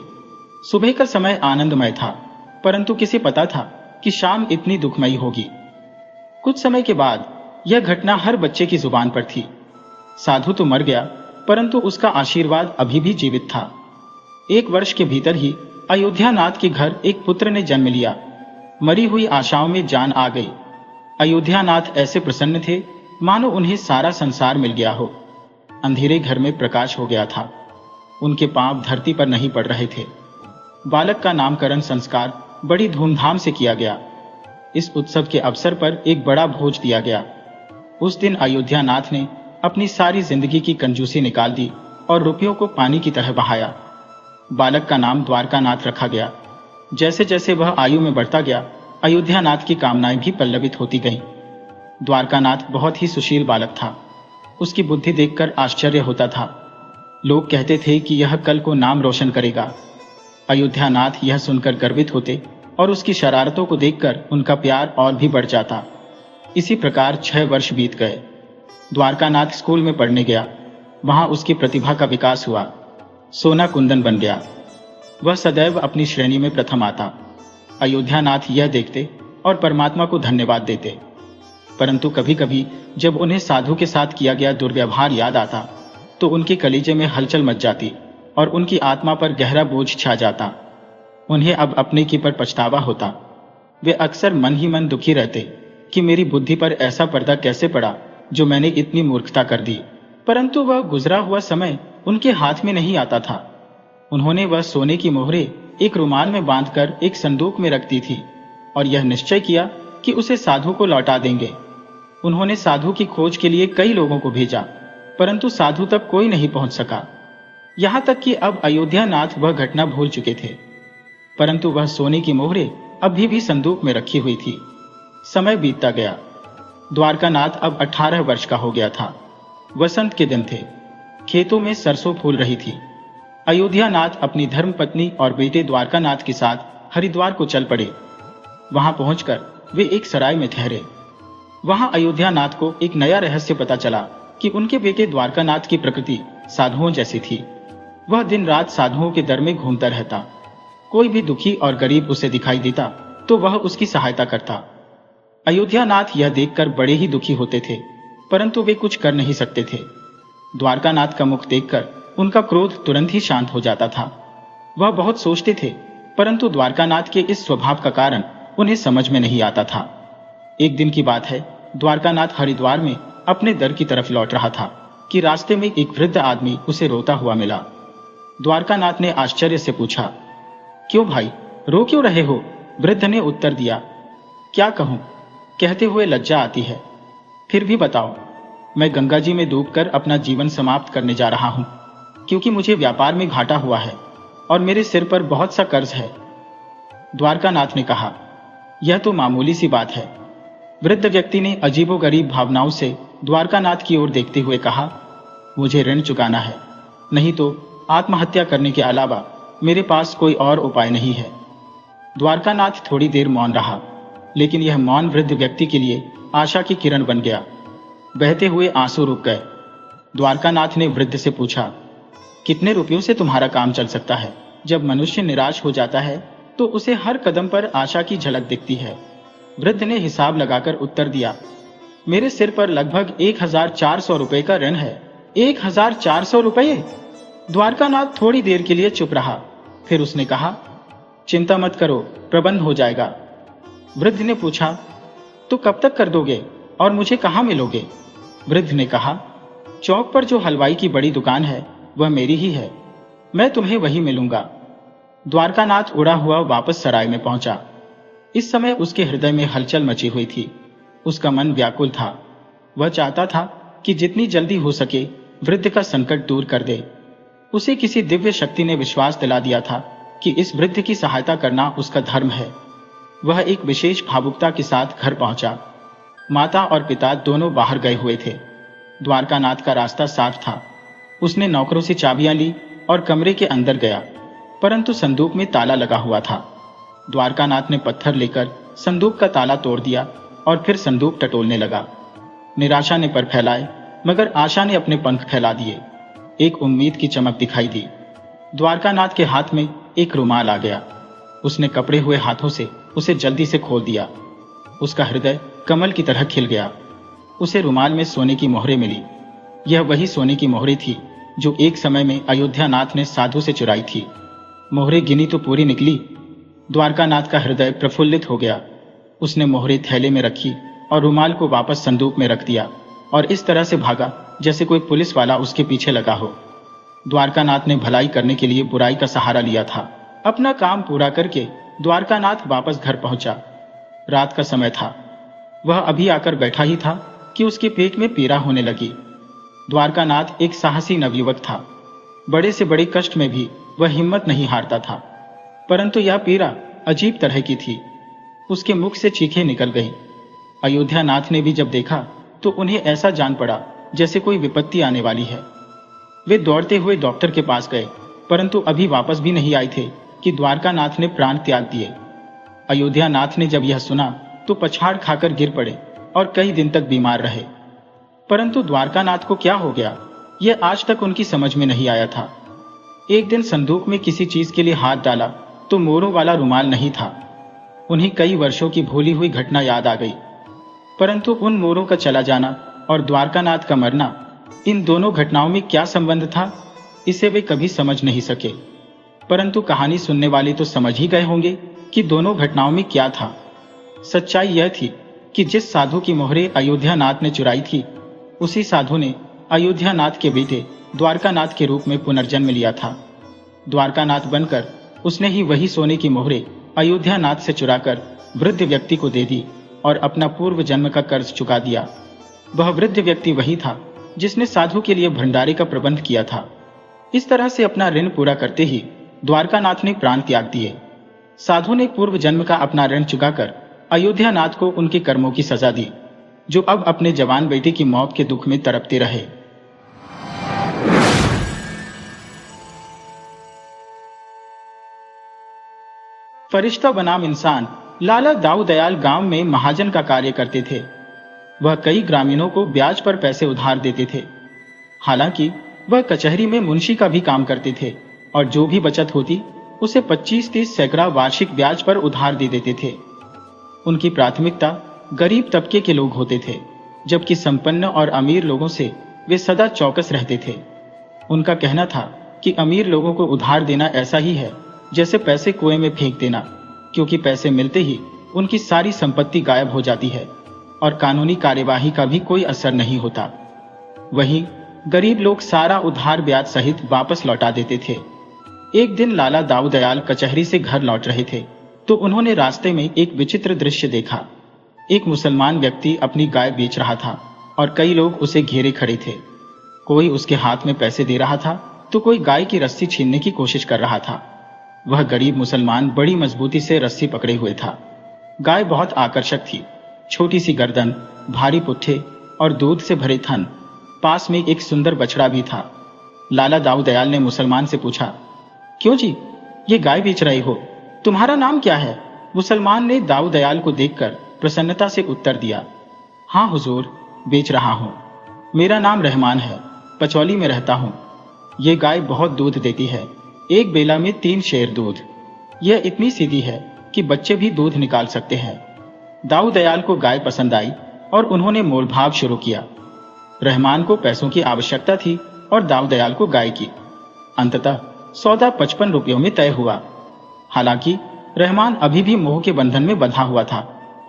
सुबह का समय आनंदमय था, परंतु किसे पता था कि शाम इतनी दुखमयी होगी। कुछ समय के बाद यह घटना हर बच्चे की जुबान पर थी। साधु तो मर गया, परंतु उसका आशीर्वाद अभी भी जीवित था। 1 वर्ष के भीतर ही अयोध्या नाथ के घर एक पुत्र ने जन्म लिया। मरी हुई आशाओं में जान आ गई। अयोध्यानाथ ऐसे प्रसन्न थे मानो उन्हें सारा संसार मिल गया हो। अंधेरे घर में प्रकाश हो गया था। उनके पांव धरती पर नहीं पड़ रहे थे। बालक का नामकरण संस्कार बड़ी धूमधाम से किया गया। इस उत्सव के अवसर पर एक बड़ा भोज दिया गया। उस दिन अयोध्यानाथ ने अपनी सारी जिंदगी की कंजूसी निकाल दी और रुपयों को पानी की तरह बहाया। बालक का नाम द्वारकानाथ रखा गया। जैसे जैसे वह आयु में बढ़ता गया, अयोध्यानाथ की कामनाएं भी पल्लवित होती गईं। द्वारकानाथ बहुत ही सुशील बालक था। उसकी बुद्धि देखकर आश्चर्य होता था। लोग कहते थे कि यह कल को नाम रोशन करेगा। अयोध्यानाथ यह सुनकर गर्वित होते और उसकी शरारतों को देखकर उनका प्यार और भी बढ़ जाता। इसी प्रकार 6 वर्ष बीत गए। द्वारकानाथ स्कूल में पढ़ने गया। वहां उसकी प्रतिभा का विकास हुआ। सोना कुंदन बन गया। वह सदैव अपनी श्रेणी में प्रथम आता। अयोध्यानाथ यह देखते और परमात्मा को धन्यवाद देते। परंतु कभी कभी जब उन्हें साधु के साथ किया गया दुर्व्यवहार याद आता तो उनके कलीजे में हलचल मच जाती और उनकी आत्मा पर गहरा बोझ छा जाता। उन्हें अब अपने की पर पछतावा होता। वे अक्सर मन ही मन दुखी रहते कि मेरी बुद्धि पर ऐसा पर्दा कैसे पड़ा जो मैंने इतनी मूर्खता कर दी। परंतु वह गुजरा हुआ समय उनके हाथ में नहीं आता था। उन्होंने वह सोने की मोहरें एक रुमाल में बांधकर एक संदूक में रख दी थी और यह निश्चय किया कि उसे साधु को लौटा देंगे। उन्होंने साधु की खोज के लिए कई लोगों को भेजा, परंतु साधु तक कोई नहीं पहुंच सका। यहां तक कि अब अयोध्यानाथ वह घटना भूल चुके थे। परंतु वह सोने की मोहरें अभी भी संदूक में रखी हुई थी। समय बीतता गया। द्वारकानाथ अब 18 वर्ष का हो गया था। वसंत के दिन थे। खेतों में सरसों फूल रही थी। अयोध्यानाथ अपनी धर्मपत्नी और बेटे द्वारकानाथ के साथ हरिद्वार को चल पड़े। वहां पहुंचकर वे एक सराय में ठहरे। वहां अयोध्यानाथ को एक नया रहस्य पता चला कि उनके बेटे द्वारकानाथ की प्रकृति साधुओं जैसी थी। वह दिन रात साधुओं के दर में घूमता रहता। कोई भी दुखी और गरीब उसे दिखाई देता तो वह उसकी सहायता करता। अयोध्यानाथ यह देखकर बड़े ही दुखी होते थे, परंतु वे कुछ कर नहीं सकते थे। द्वारकानाथ का मुख देखकर उनका क्रोध तुरंत ही शांत हो जाता था। वह बहुत सोचते थे, परंतु द्वारकानाथ के इस स्वभाव का कारण उन्हें समझ में नहीं आता था। एक दिन की बात है, द्वारकानाथ हरिद्वार में अपने दर की तरफ लौट रहा था कि रास्ते में एक वृद्ध आदमी उसे रोता हुआ मिला। द्वारकानाथ ने आश्चर्य से पूछा, क्यों भाई, रो क्यों रहे हो? वृद्ध ने उत्तर दिया, क्या कहूं, कहते हुए लज्जा आती है। फिर भी बताओ। मैं गंगा जी में डूबकर अपना जीवन समाप्त करने जा रहा हूं, क्योंकि मुझे व्यापार में घाटा हुआ है और मेरे सिर पर बहुत सा कर्ज है। द्वारकानाथ ने कहा, यह तो मामूली सी बात है। वृद्ध व्यक्ति ने अजीबोगरीब भावनाओं से द्वारकानाथ की ओर देखते हुए कहा, मुझे ऋण चुकाना है, नहीं तो आत्महत्या करने के अलावा मेरे पास कोई और उपाय नहीं है। द्वारकानाथ थोड़ी देर मौन रहा, लेकिन यह मौन वृद्ध व्यक्ति के लिए आशा की किरण बन गया। बहते हुए आंसू रुक गए। द्वारकानाथ ने वृद्ध से पूछा, कितने रुपयों से तुम्हारा काम चल सकता है? जब मनुष्य निराश हो जाता है तो उसे हर कदम पर आशा की झलक दिखती है। वृद्ध ने हिसाब लगाकर उत्तर दिया, मेरे सिर पर लगभग 1400 रुपए का ऋण है। 1400 रुपये? द्वारकानाथ थोड़ी देर के लिए चुप रहा। फिर उसने कहा, चिंता मत करो, प्रबंध हो जाएगा। वृद्ध ने पूछा, तो कब तक कर दोगे और मुझे कहाँ मिलोगे? वृद्ध ने कहा, चौक पर जो हलवाई की बड़ी दुकान है वह मेरी ही है, मैं तुम्हें वहीं मिलूंगा। द्वारकानाथ उड़ा हुआ वापस सराय में पहुंचा। इस समय उसके हृदय में हलचल मची हुई थी। उसका मन व्याकुल था। वह चाहता था कि जितनी जल्दी हो सके वृद्ध का संकट दूर कर दे। उसे किसी दिव्य शक्ति ने विश्वास दिला दिया था कि इस वृद्ध की सहायता करना उसका धर्म है। वह एक विशेष भावुकता के साथ घर पहुंचा। माता और पिता दोनों बाहर गए हुए थे। द्वारकानाथ का रास्ता साफ था। उसने नौकरों से चाबियां ली और कमरे के अंदर गया, परंतु संदूक में ताला लगा हुआ था। द्वारकानाथ ने पत्थर लेकर संदूक का ताला तोड़ दिया और फिर संदूक टटोलने लगा। निराशा ने पर फैलाए, मगर आशा ने अपने पंख फैला दिए। एक उम्मीद की चमक दिखाई दी। द्वारकानाथ के हाथ में एक रुमाल आ गया। उसने कपड़े हुए हाथों से उसे जल्दी से खोल दिया। उसका हृदय कमल की तरह खिल गया। उसे रुमाल में सोने की मोहरें मिली। यह वही सोने की मोहरें थी जो एक समय में अयोध्यानाथ ने साधु से चुराई थी। मोहरें गिनी तो पूरी निकली। द्वारकानाथ का हृदय प्रफुल्लित हो गया। उसने मोहरें थैले में रखी और रुमाल को वापस संदूक में रख दिया और इस तरह से भागा जैसे कोई पुलिस वाला उसके पीछे लगा हो। द्वारकानाथ ने भलाई करने के लिए बुराई का सहारा लिया था। अपना काम पूरा करके द्वारकानाथ वापस घर पहुंचा। रात का समय था। वह अभी आकर बैठा ही था कि उसके पेट में पीड़ा होने लगी। द्वारकानाथ एक साहसी नवयुवक था। बड़े से बड़े कष्ट में भी वह हिम्मत नहीं हारता था, परंतु यह पीड़ा अजीब तरह की थी। उसके मुख से चीखें निकल गईं। अयोध्यानाथ ने भी जब देखा तो उन्हें ऐसा जान पड़ा जैसे कोई विपत्ति आने वाली है। वे दौड़ते हुए डॉक्टर के पास गए, परंतु अभी वापस भी नहीं आए थे कि द्वारकानाथ ने प्राण त्याग दिए। अयोध्यानाथ ने जब यह सुना तो पछाड़ खाकर गिर पड़े और कई दिन तक बीमार रहे। परंतु द्वारकानाथ को क्या हो गया, यह आज तक उनकी समझ में नहीं आया था। एक दिन संदूक में किसी चीज के लिए हाथ डाला तो मोरों वाला रुमाल नहीं था। उन्हें कई वर्षों की भूली हुई घटना याद आ गई, परंतु उन मोरों का चला जाना और द्वारकानाथ का मरना, इन दोनों घटनाओं में क्या संबंध था, इसे वे कभी समझ नहीं सके। परंतु कहानी सुनने वाले तो समझ ही गए होंगे कि दोनों घटनाओं में क्या था। सच्चाई यह थी कि जिस साधु की मोहरें अयोध्यानाथ ने चुराई थी, उसी साधु ने अयोध्यानाथ के बेटे द्वारकानाथ के रूप में पुनर्जन्म लिया था। द्वारकानाथ बनकर उसने ही वही सोने की मोहरें अयोध्यानाथ से चुराकर वृद्ध व्यक्ति को दे दी और अपना पूर्व जन्म का कर्ज चुका दिया। वह वृद्ध व्यक्ति वही था जिसने साधु के लिए भंडारे का प्रबंध किया था। इस तरह से अपना ऋण पूरा करते ही द्वारकानाथ ने प्राण त्याग दिए। साधु ने पूर्व जन्म का अपना ऋण चुकाकर अयोध्यानाथ को उनके कर्मों की सजा दी, जो अब अपने जवान बेटे की मौत के दुख में तड़पते रहे। फरिश्ता बनाम इंसान। लाला दाऊ दयाल गांव में महाजन का कार्य करते थे। वह कई ग्रामीणों को ब्याज पर पैसे उधार देते थे। हालांकि वह कचहरी में मुंशी का भी काम करते थे और जो भी बचत होती उसे 25-30 सैकड़ा वार्षिक ब्याज पर उधार दे देते थे। उनकी प्राथमिकता गरीब तबके के लोग होते थे, जबकि संपन्न और अमीर लोगों से वे सदा चौकस रहते थे। उनका कहना था कि अमीर लोगों को उधार देना ऐसा ही है जैसे पैसे कुएं में फेंक देना, क्योंकि पैसे मिलते ही उनकी सारी संपत्ति गायब हो जाती है और कानूनी कार्यवाही का भी कोई असर नहीं होता। वहीं गरीब लोग सारा उधार ब्याज सहित वापस लौटा देते थे। एक दिन लाला दाऊ दयाल कचहरी से घर लौट रहे थे तो उन्होंने रास्ते में एक विचित्र दृश्य देखा। एक मुसलमान व्यक्ति अपनी गाय बेच रहा था और कई लोग उसे घेरे खड़े थे। कोई उसके हाथ में पैसे दे रहा था तो कोई गाय की रस्सी छीनने की कोशिश कर रहा था। वह गरीब मुसलमान बड़ी मजबूती से रस्सी पकड़े हुए था। गाय बहुत आकर्षक थी, छोटी सी गर्दन, भारी पुट्ठे और दूध से भरे थन। पास में एक सुंदर बछड़ा भी था। लाला दाऊ दयाल ने मुसलमान से पूछा, क्यों जी, ये गाय बेच रहे हो? तुम्हारा नाम क्या है? मुसलमान ने दाऊ दयाल को देखकर प्रसन्नता से उत्तर दिया, हाँ हुजूर, बेच रहा हूँ। मेरा नाम रहमान है, पचौली में रहता हूँ। ये गाय बहुत दूध देती है, एक बेला में 3 शेर दूध। यह इतनी सीधी है कि बच्चे भी दूध निकाल सकते हैं। दाऊ दयाल को गाय पसंद आई और उन्होंने मोलभाव शुरू किया। रहमान को पैसों की आवश्यकता थी और दाऊ दयाल को गाय की। अंततः सौदा 55 रुपयों में तय हुआ। हालांकि रहमान अभी भी मोह के बंधन में बंधा हुआ था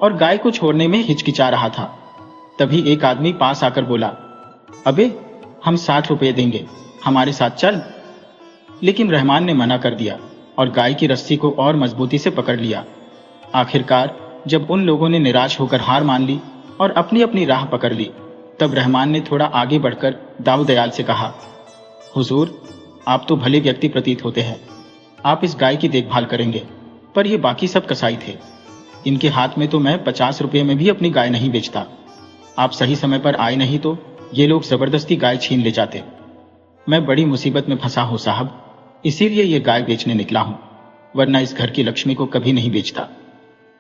और गाय को छोड़ने में हिचकिचा रहा था। तभी एक आदमी पास आकर बोला, अबे, हम 60 रुपये देंगे, हमारे साथ चल। लेकिन रहमान ने मना कर दिया और गाय की रस्सी को और मजबूती से पकड़ लिया। आखिरकार जब उन लोगों ने निराश होकर हार मान ली और अपनी अपनी राह पकड़ ली, तब रहमान ने थोड़ा आगे बढ़कर दाऊ दयाल से कहा, हुजूर, आप तो भले व्यक्ति प्रतीत होते हैं। आप इस गाय की देखभाल करेंगे, पर ये बाकी सब कसाई थे। इनके हाथ में तो मैं 50 रुपये में भी अपनी गाय नहीं बेचता। आप सही समय पर आए नहीं तो ये लोग जबरदस्ती गाय छीन ले जाते। मैं बड़ी मुसीबत में फंसा हूं साहब, इसीलिए ये गाय बेचने निकला हूं, वरना इस घर की लक्ष्मी को कभी नहीं बेचता।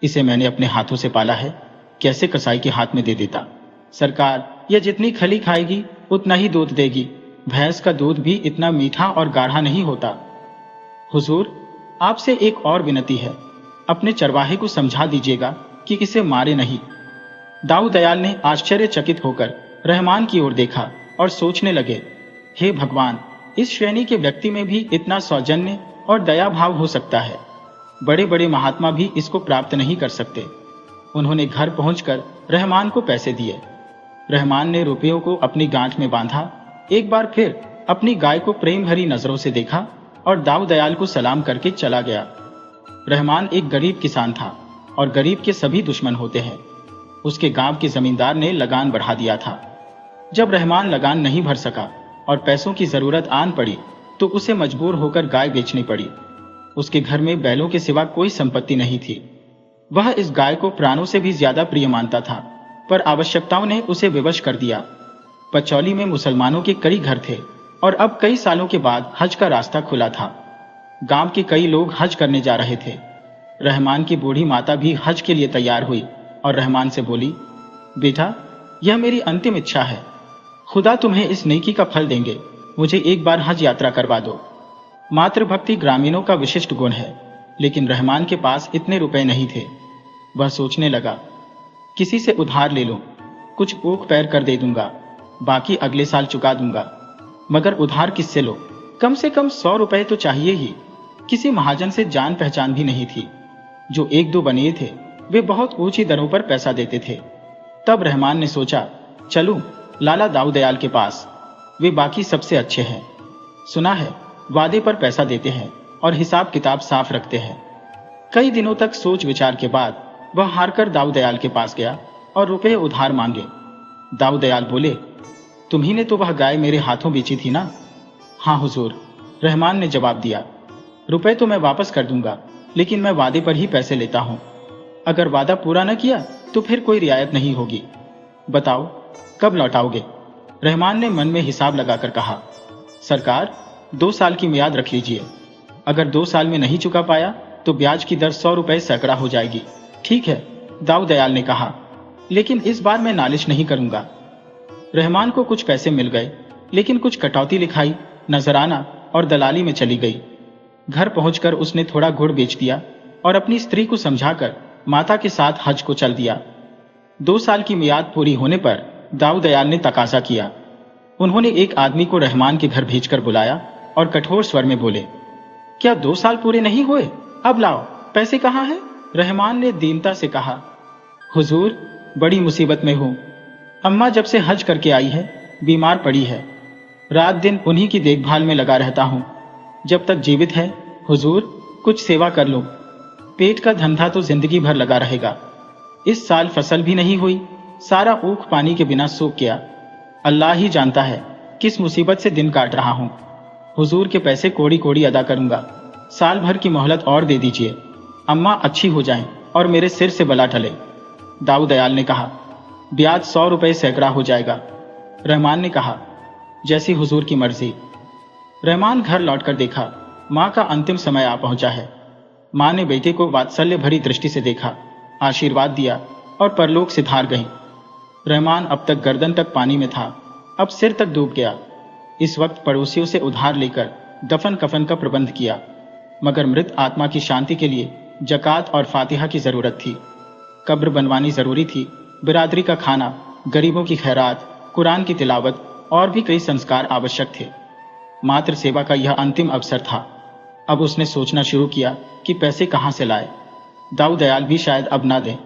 इसे मैंने अपने हाथों से पाला है, कैसे कसाई के हाथ में दे देता। सरकार, यह जितनी खली खाएगी उतना ही दूध देगी। भैंस का दूध भी इतना मीठा और गाढ़ा नहीं होता। हुजूर, आपसे एक और विनती है, अपने चरवाहे को समझा दीजिएगा कि इसे मारे नहीं। दाऊ दयाल ने आश्चर्यचकित होकर रहमान की ओर देखा और सोचने लगे, हे भगवान, इस श्रेणी के व्यक्ति में भी इतना सौजन्य और दया भाव हो सकता है। बड़े बड़े महात्मा भी इसको प्राप्त नहीं कर सकते। उन्होंने घर पहुंचकर रहमान को पैसे दिए। रहमान ने रुपयों को अपनी गांठ में बांधा, एक बार फिर अपनी गाय को प्रेम भरी नजरों से देखा और दाऊ दयाल को सलाम करके चला गया। रहमान एक गरीब किसान था और गरीब के सभी दुश्मन होते हैं। उसके गांव के जमींदार ने लगान बढ़ा दिया था। जब रहमान लगान नहीं भर सका और पैसों की जरूरत आन पड़ी तो उसे मजबूर होकर गाय बेचनी पड़ी। उसके घर में बैलों के सिवा कोई संपत्ति नहीं थी। वह इस गाय को प्राणों से भी ज्यादा प्रिय मानता था, पर आवश्यकताओं ने उसे विवश कर दिया। पचौली में मुसलमानों के कई घर थे और अब कई सालों के बाद हज का रास्ता खुला था। गांव के कई लोग हज करने जा रहे थे। रहमान की बूढ़ी माता भी हज के लिए तैयार हुई और रहमान से बोली, बेटा, यह मेरी अंतिम इच्छा है। खुदा तुम्हें इस नेकी का फल देंगे। मुझे एक बार हज यात्रा करवा दो। मातृभक्ति ग्रामीणों का विशिष्ट गुण है, लेकिन रहमान के पास इतने रुपए नहीं थे। वह सोचने लगा, किसी से उधार ले लूं, कुछ ऊख पैर कर दे दूंगा, बाकी अगले साल चुका दूंगा। मगर उधार किससे लो? कम से कम 100 रुपए तो चाहिए ही। किसी महाजन से जान पहचान भी नहीं थी। जो एक दो बनिए थे वे बहुत ऊंची दरों पर पैसा देते थे। तब रहमान ने सोचा, चलूं लाला दाऊ दयाल के पास, वे बाकी सबसे अच्छे हैं। सुना है वादे पर पैसा देते हैं और हिसाब किताब साफ रखते हैं। कई दिनों तक सोच विचार के बाद वह हारकर दाऊ दयाल के पास गया और रुपए उधार मांगे। दाऊ दयाल बोले, तुम्ही ने तो वह गाय मेरे हाथों बेची थी ना? हाँ हुजूर, रहमान ने जवाब दिया। रुपए तो मैं वापस कर दूंगा, लेकिन मैं वादे पर ही पैसे लेता हूं। अगर वादा पूरा न किया तो फिर कोई रियायत नहीं होगी। बताओ कब लौटाओगे? रहमान ने मन में हिसाब लगाकर कहा, सरकार 2 साल की मियाद रख लीजिए। अगर 2 साल में नहीं चुका पाया तो ब्याज की दर 100 रुपए सैकड़ा हो जाएगी। ठीक है, दाऊ दयाल ने कहा, लेकिन इस बार मैं नालिश नहीं करूंगा। रहमान को कुछ पैसे मिल गए, लेकिन कुछ कटौती लिखाई, नजराना और दलाली में चली गई। घर पहुंचकर उसने थोड़ा गुड़ बेच दिया और अपनी स्त्री को समझाकर माता के साथ हज को चल दिया। 2 साल की मियाद पूरी होने पर दाऊ दयाल ने तकाजा किया। उन्होंने एक आदमी को रहमान के घर भेजकर बुलाया और कठोर स्वर में बोले, क्या 2 साल पूरे नहीं हुए? अब लाओ, पैसे कहाँ हैं? रहमान ने दीनता से कहा, हुजूर, बड़ी मुसीबत में हूं। अम्मा जब से हज करके आई है बीमार पड़ी है। रात दिन उन्हीं की देखभाल में लगा रहता हूं। जब तक जीवित है हुजूर, कुछ सेवा कर लो। पेट का धंधा तो जिंदगी भर लगा रहेगा। इस साल फसल भी नहीं हुई, सारा ऊख पानी के बिना सूख गया। अल्लाह ही जानता है किस मुसीबत से दिन काट रहा हूं। हुजूर के पैसे कोड़ी कोड़ी अदा करूंगा। साल भर की मोहलत और दे दीजिए। अम्मा अच्छी हो जाएं और मेरे सिर से बला टले। दाऊ दयाल ने कहा, ब्याज 100 रुपए सैकड़ा हो जाएगा। रहमान ने कहा, जैसी हुजूर की मर्जी। रहमान घर लौटकर देखा, माँ का अंतिम समय आ पहुंचा है। माँ ने बेटे को वात्सल्य भरी दृष्टि से देखा, आशीर्वाद दिया और परलोक से धार गई। रहमान अब तक गर्दन तक पानी में था, अब सिर तक डूब गया। इस वक्त पड़ोसियों से उधार लेकर दफन कफन का प्रबंध किया, मगर मृत आत्मा की शांति के लिए जकात और फातिहा की जरूरत थी। कब्र बनवानी जरूरी थी, बिरादरी का खाना, गरीबों की खैरात, कुरान की तिलावत और भी कई संस्कार आवश्यक थे। मातृ सेवा का यह अंतिम अवसर था। अब उसने सोचना शुरू किया कि पैसे कहां से लाए। दाऊ दयाल भी शायद अब ना दें।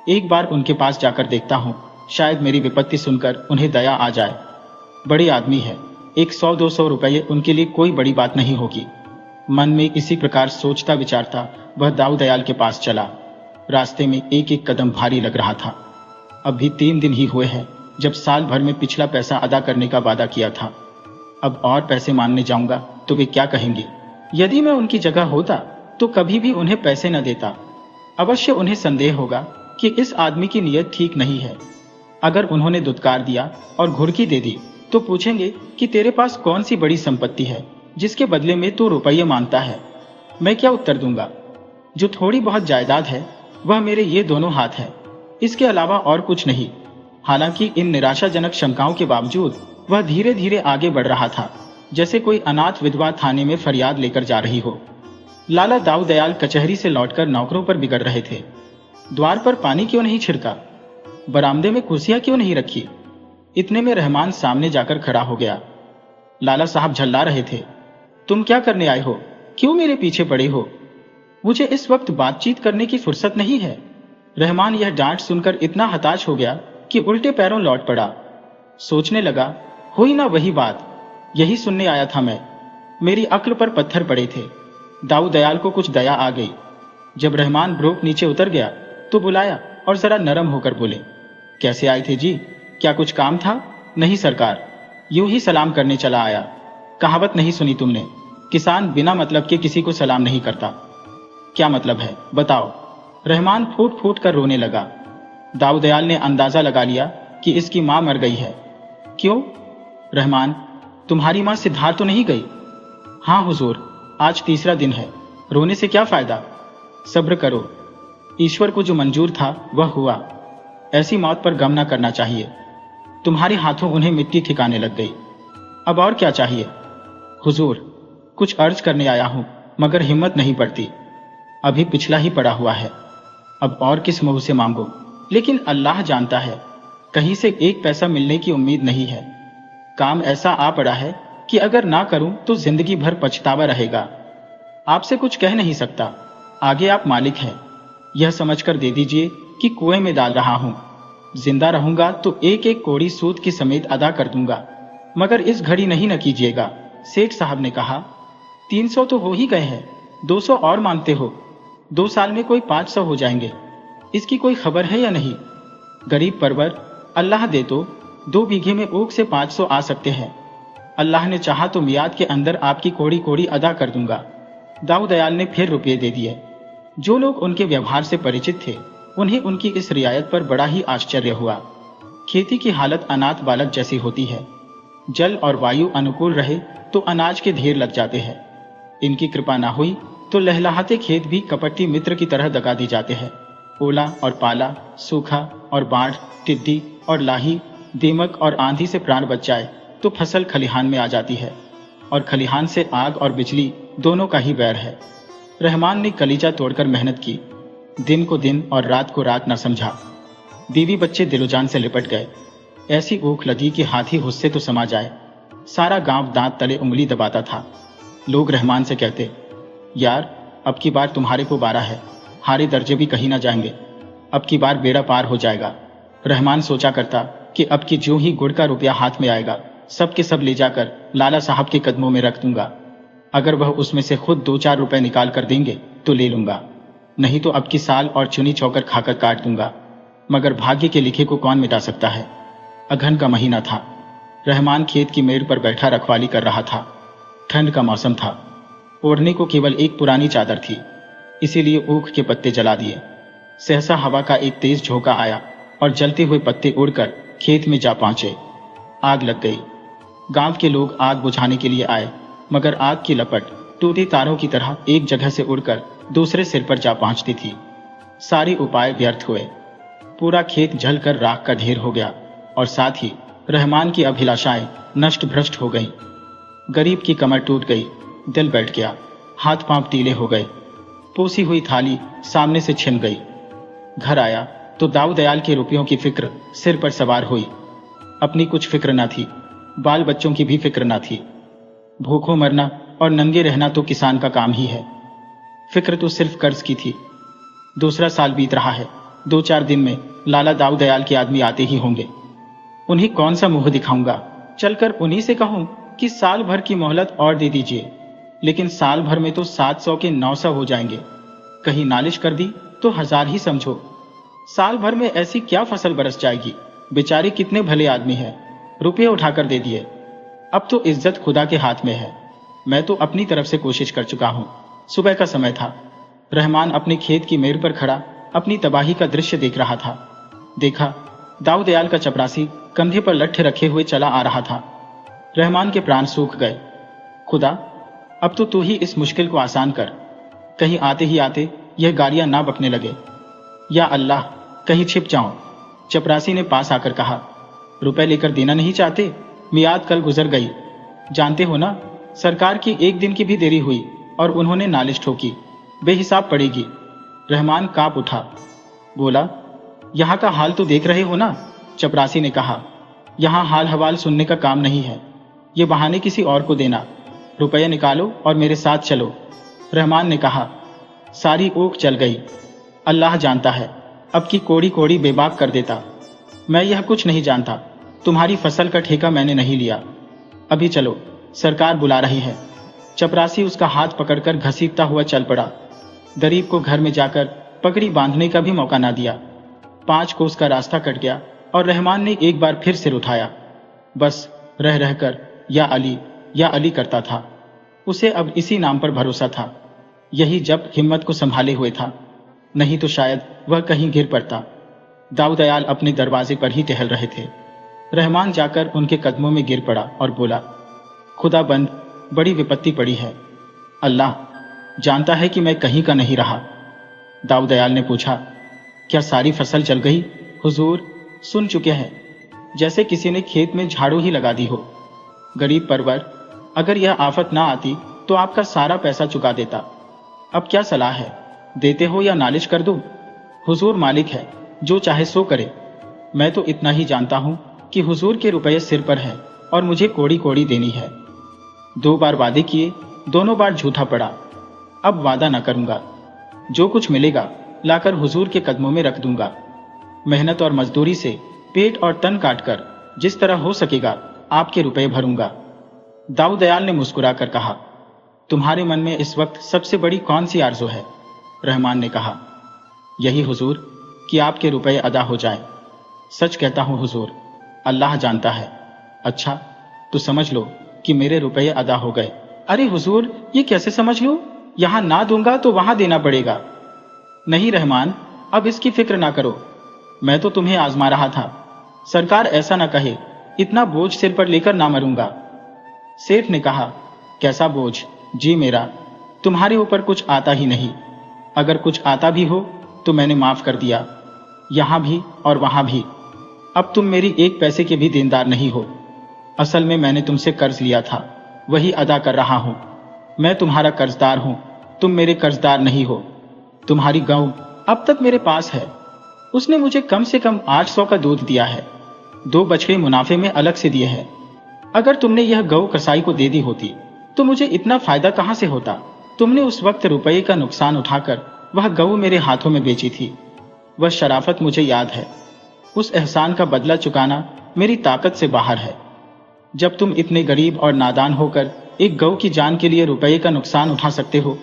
एक बार उनके पास जाकर देखता हूं, शायद मेरी विपत्ति सुनकर उन्हें दया आ जाए। बड़े आदमी है, 100-200 रुपये उनके लिए कोई बड़ी बात नहीं होगी। मन में इसी प्रकार सोचता विचारता वह दाऊ दयाल के पास चला। रास्ते में एक एक कदम भारी लग रहा था। अब भी 3 दिन ही हुए हैं जब साल भर में पिछला पैसा अदा करने का वादा किया था। अब और पैसे मांगने जाऊंगा तो वे क्या कहेंगे? यदि मैं उनकी जगह होता तो कभी भी उन्हें पैसे न देता। अवश्य उन्हें संदेह होगा कि इस आदमी की नीयत ठीक नहीं है। अगर उन्होंने दुत्कार दिया और घुड़की दे दी तो पूछेंगे कि तेरे पास कौन सी बड़ी संपत्ति है जिसके बदले में तू रुपये मांगता है। मैं क्या उत्तर दूंगा? जो थोड़ी बहुत जायदाद है वह मेरे ये दोनों हाथ है, इसके अलावा और कुछ नहीं। हालांकि इन निराशाजनक शंकाओं के बावजूद वह धीरे धीरे आगे बढ़ रहा था, जैसे कोई अनाथ विधवा थाने में फरियाद लेकर जा रही हो। लाला दाऊ दयाल कचहरी से लौटकर नौकरों पर बिगड़ रहे थे। द्वार पर पानी क्यों नहीं छिड़का? बरामदे में कुर्सियां क्यों नहीं रखी? इतने में रहमान सामने जाकर खड़ा हो गया। लाला साहब झल्ला रहे थे, तुम क्या करने आए हो? क्यों मेरे पीछे पड़े हो? मुझे इस वक्त बातचीत करने की फुर्सत नहीं है। रहमान यह डांट सुनकर इतना हताश हो गया कि उल्टे पैरों लौट पड़ा। सोचने लगा, हुई ना वही बात, यही सुनने आया था मैं। मेरी अक्ल पर पत्थर पड़े थे। दाऊ दयाल को कुछ दया आ गई। जब रहमान ब्रोक नीचे उतर गया तो बुलाया और जरा नरम होकर बोले, कैसे आए थे जी, क्या कुछ काम था? नहीं सरकार, यूं ही सलाम करने चला आया। कहावत नहीं सुनी तुमने, किसान बिना मतलब के किसी को सलाम नहीं करता। क्या मतलब है बताओ? रहमान फूट फूट कर रोने लगा। दाऊ दयाल ने अंदाजा लगा लिया कि इसकी मां मर गई है। क्यों? रहमान, तुम्हारी मां सिद्धार्थ तो नहीं गई? हाँ हुजूर, आज तीसरा दिन है, रोने से क्या फायदा? सब्र करो, ईश्वर को जो मंजूर था वह हुआ। ऐसी मौत पर गम न करना चाहिए। तुम्हारे हाथों उन्हें मिट्टी ठिकाने लग गई। अब और क्या चाहिए? हुजूर, कुछ अर्ज करने आया हूं मगर हिम्मत नहीं पड़ती। अभी पिछला ही पड़ा हुआ है, अब और किस मुंह से मांगो? लेकिन अल्लाह जानता है, कहीं से एक पैसा मिलने की उम्मीद नहीं है। काम ऐसा आ पड़ा है कि अगर ना करूं तो जिंदगी भर पछतावा रहेगा। आपसे कुछ कह नहीं सकता, आगे आप मालिक हैं। यह समझकर दे दीजिए कि कुएं में डाल रहा हूं। जिंदा रहूंगा तो एक एक कौड़ी सूद की समेत अदा कर दूंगा, मगर इस घड़ी नहीं न कीजिएगा। सेठ साहब ने कहा, 300 तो हो ही गए हैं, 200 और मांगते हो? 2 साल में कोई 500 हो जाएंगे, इसकी कोई खबर है या नहीं? गरीब परवर, अल्लाह दे तो 2 बीघे में ऊख से 500 आ सकते हैं। अल्लाह ने चाहा तो मियाद के अंदर आपकी कौड़ी कौड़ी अदा कर दूंगा। दाऊ दयाल ने फिर रुपये दे दिए। जो लोग उनके व्यवहार से परिचित थे उन्हें उनकी इस रियायत पर बड़ा ही आश्चर्य हुआ। खेती की हालत अनाथ बालक जैसी होती है। जल और वायु अनुकूल रहे तो अनाज के ढेर लग जाते हैं। इनकी कृपा ना हुई तो लहलहाते खेत भी कपटी मित्र की तरह दगा दी जाते हैं। ओला और पाला, सूखा और बाढ़, टिड्डी और लाही, दीमक और आंधी से प्राण बच जाए तो फसल खलिहान में आ जाती है, और खलिहान से आग और बिजली दोनों का ही वैर है। रहमान ने कलीजा तोड़कर मेहनत की, दिन को दिन और रात को रात न समझा। बीवी बच्चे दिलोजान से लिपट गए। ऐसी ऊख लगी कि हाथी हुस्से तो समा जाए। सारा गांव दांत तले उंगली दबाता था। लोग रहमान से कहते, यार अब की बार तुम्हारे को 12 है, हारे दर्जे भी कहीं ना जाएंगे, अब की बार बेड़ा पार हो जाएगा। रहमान सोचा करता कि अब की जो ही गुड़ का रुपया हाथ में आएगा सब के सब ले जाकर लाला साहब के कदमों में रख दूंगा। अगर वह उसमें से खुद 2-4 रुपए निकाल कर देंगे तो ले लूंगा, नहीं तो अब की साल और चुनी चौकर खाकर काट दूंगा। मगर भाग्य के लिखे को कौन मिटा सकता है। अघन का महीना था। रहमान खेत की मेड़ पर बैठा रखवाली कर रहा था। ठंड का मौसम था। ओढ़ने को केवल एक पुरानी चादर थी, इसीलिए ऊख के पत्ते जला दिए। सहसा हवा का एक तेज झोंका आया और जलते हुए पत्ते उड़कर खेत में जा पहुंचे। आग लग गई। गांव के लोग आग बुझाने के लिए आए, मगर आग की लपट टूटी तारों की तरह एक जगह से उड़कर दूसरे सिर पर जा पहुंचती थी। सारे उपाय व्यर्थ हुए। पूरा खेत जलकर राख का ढेर हो गया और साथ ही रहमान की अभिलाषाएं नष्ट भ्रष्ट हो गईं। गरीब की कमर टूट गई, दिल बैठ गया, हाथ पांव टीले हो गए। पोसी हुई थाली सामने से छिन गई। घर आया तो दाऊ दयाल के रुपयों की फिक्र सिर पर सवार हुई। अपनी कुछ फिक्र न थी, बाल बच्चों की भी फिक्र न थी। भूखों मरना और नंगे रहना तो किसान का काम ही है। फिक्र तो सिर्फ कर्ज की थी। दूसरा साल बीत रहा है। 2-4 दिन में लाला दाऊ दयाल के आदमी आते ही होंगे। उन्हें कौन सा मुंह दिखाऊंगा? चलकर उन्हीं से कहूं कि साल भर की मोहलत और दे दीजिए, लेकिन साल भर में तो 700 के 900 हो जाएंगे। कहीं नालिश कर दी तो 1000 ही समझो। साल भर में ऐसी क्या फसल बरस जाएगी? बेचारे कितने भले आदमी हैं, रुपये उठाकर दे दिए। अब तो इज्जत खुदा के हाथ में है। मैं तो अपनी तरफ से कोशिश कर चुका हूं। सुबह का समय था। रहमान अपने खेत की मेड़ पर खड़ा अपनी तबाही का दृश्य देख रहा था। देखा, दाऊ दयाल का चपरासी कंधे पर लट्ठे रखे हुए चला आ रहा था। रहमान के प्राण सूख गए। खुदा, अब तो तू ही इस मुश्किल को आसान कर। कहीं आते ही आते यह गालियां ना बकने लगे। या अल्लाह, कहीं छिप जाऊं। चपरासी ने पास आकर कहा, रुपए लेकर देना नहीं चाहते? मियाद कल गुजर गई। जानते हो ना, सरकार की 1 दिन की भी देरी हुई और उन्होंने नालिश ठोकी, बेहिसाब पड़ेगी। रहमान कांप उठा। बोला, यहाँ का हाल तो देख रहे हो ना? चपरासी ने कहा, यहाँ हाल हवाल सुनने का काम नहीं है, ये बहाने किसी और को देना। रुपया निकालो और मेरे साथ चलो। रहमान ने कहा, सारी ऊख जल गई। अल्लाह जानता है, अब की कोड़ी कोड़ी बेबाक कर देता। मैं यह कुछ नहीं जानता, तुम्हारी फसल का ठेका मैंने नहीं लिया। अभी चलो, सरकार बुला रही है। चपरासी उसका हाथ पकड़कर घसीटता हुआ चल पड़ा। गरीब को घर में जाकर पगड़ी बांधने का भी मौका ना दिया। 5 कोस का रास्ता कट गया और रहमान ने एक बार फिर सिर उठाया। बस रह रहकर या अली करता था। उसे अब इसी नाम पर भरोसा था। यही जब हिम्मत को संभाले हुए था, नहीं तो शायद वह कहीं गिर पड़ता। दाऊ दयाल अपने दरवाजे पर ही टहल रहे थे। रहमान जाकर उनके कदमों में गिर पड़ा और बोला, खुदा बंद, बड़ी विपत्ति पड़ी है। अल्लाह जानता है कि मैं कहीं का नहीं रहा। दाऊ दयाल ने पूछा, क्या सारी फसल जल गई? हुजूर, सुन चुके हैं, जैसे किसी ने खेत में झाड़ू ही लगा दी हो। गरीब परवर, अगर यह आफत ना आती तो आपका सारा पैसा चुका देता। अब क्या सलाह है, देते हो या नालिश कर दूं? हुजूर मालिक है, जो चाहे सो करे। मैं तो इतना ही जानता हूं कि हुजूर के रुपये सिर पर है और मुझे कोड़ी कोड़ी देनी है। 2 बार वादे किए, दोनों बार झूठा पड़ा। अब वादा न करूंगा। जो कुछ मिलेगा लाकर हुजूर के कदमों में रख दूंगा। मेहनत और मजदूरी से पेट और तन काटकर जिस तरह हो सकेगा आपके रुपए भरूंगा। दाऊ दयाल ने मुस्कुराकर कहा, तुम्हारे मन में इस वक्त सबसे बड़ी कौन सी आरज़ू है? रहमान ने कहा, यही हुजूर कि आपके रुपए अदा हो जाए। सच कहता हूं हुजूर, अल्लाह जानता है। अच्छा, तो समझ लो कि मेरे रुपए अदा हो गए। अरे हुजूर, ये कैसे समझ लो? यहां ना दूंगा तो वहां देना पड़ेगा। नहीं रहमान, अब इसकी फिक्र ना करो। मैं तो तुम्हें आजमा रहा था। सरकार ऐसा ना कहे, इतना बोझ सिर पर लेकर ना मरूंगा। सेठ ने कहा, कैसा बोझ? जी मेरा, तुम्हारे ऊपर कुछ आता ही नहीं। अगर कुछ आता भी हो तो मैंने माफ कर दिया, यहां भी और वहां भी। अब तुम मेरी 1 पैसे के भी देनदार नहीं हो। असल में मैंने तुमसे कर्ज लिया था, वही अदा कर रहा हूं। मैं तुम्हारा कर्जदार हूं, तुम मेरे कर्जदार नहीं हो। तुम्हारी गऊ अब तक मेरे पास है। उसने मुझे कम से कम 800 का दूध दिया है। 2 बछड़े मुनाफे में अलग से दिए हैं। अगर तुमने यह गऊ कसाई को दे दी होती तो मुझे इतना फायदा कहां से होता? तुमने उस वक्त रुपये का नुकसान उठाकर वह गऊ मेरे हाथों में बेची थी। वह शराफत मुझे याद है। उस एहसान का बदला चुकाना मेरी ताकत से बाहर है। जब तुम इतने गरीब और नादान होकर एक गऊ की जान के लिए रुपये का नुकसान उठा सकते हो,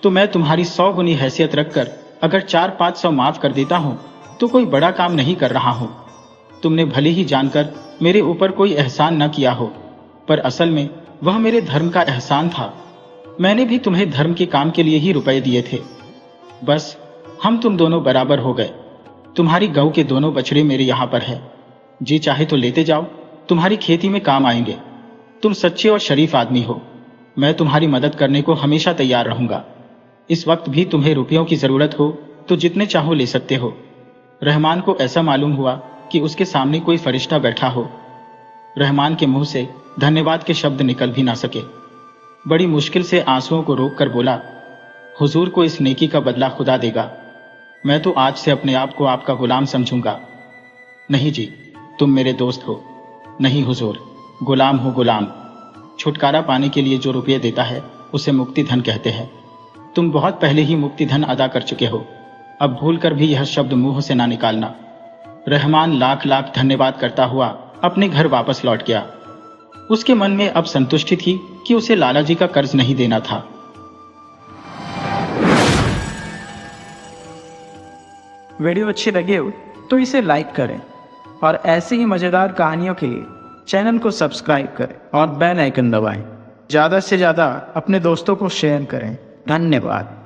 तो मैं तुम्हारी 100 गुनी हैसियत रखकर अगर 400-500 माफ कर देता हूं तो कोई बड़ा काम नहीं कर रहा हूं। तुमने भले ही जानकर मेरे ऊपर कोई एहसान न किया हो, पर असल में वह मेरे धर्म का एहसान था। मैंने भी तुम्हें धर्म के काम के लिए ही रुपए दिए थे। बस हम तुम दोनों बराबर हो गए। तुम्हारी गऊ के दोनों बछड़े मेरे यहां पर है। जी चाहे तो लेते जाओ, तुम्हारी खेती में काम आएंगे। तुम सच्चे और शरीफ आदमी हो। मैं तुम्हारी मदद करने को हमेशा तैयार रहूंगा। इस वक्त भी तुम्हें रुपयों की जरूरत हो तो जितने चाहो ले सकते हो। रहमान को ऐसा मालूम हुआ कि उसके सामने कोई फरिश्ता बैठा हो। रहमान के मुंह से धन्यवाद के शब्द निकल भी ना सके। बड़ी मुश्किल से आंसुओं को रोककर बोला, हुजूर को इस नेकी का बदला खुदा देगा। मैं तो आज से अपने आप को आपका गुलाम समझूंगा। नहीं जी, तुम मेरे दोस्त हो। नहीं हुजूर, गुलाम हो गुलाम। छुटकारा पाने के लिए जो रुपये देता है उसे मुक्ति धन कहते हैं। तुम बहुत पहले ही मुक्ति धन अदा कर चुके हो। अब भूल कर भी यह शब्द मुंह से ना निकालना। रहमान लाख लाख धन्यवाद करता हुआ अपने घर वापस लौट गया। उसके मन में अब संतुष्टि थी कि उसे लाला जी का कर्ज नहीं देना था। वीडियो अच्छी लगे हो तो इसे लाइक करें और ऐसी ही मज़ेदार कहानियों के लिए चैनल को सब्सक्राइब करें और बेल आइकन दबाएं। ज़्यादा से ज़्यादा अपने दोस्तों को शेयर करें। धन्यवाद।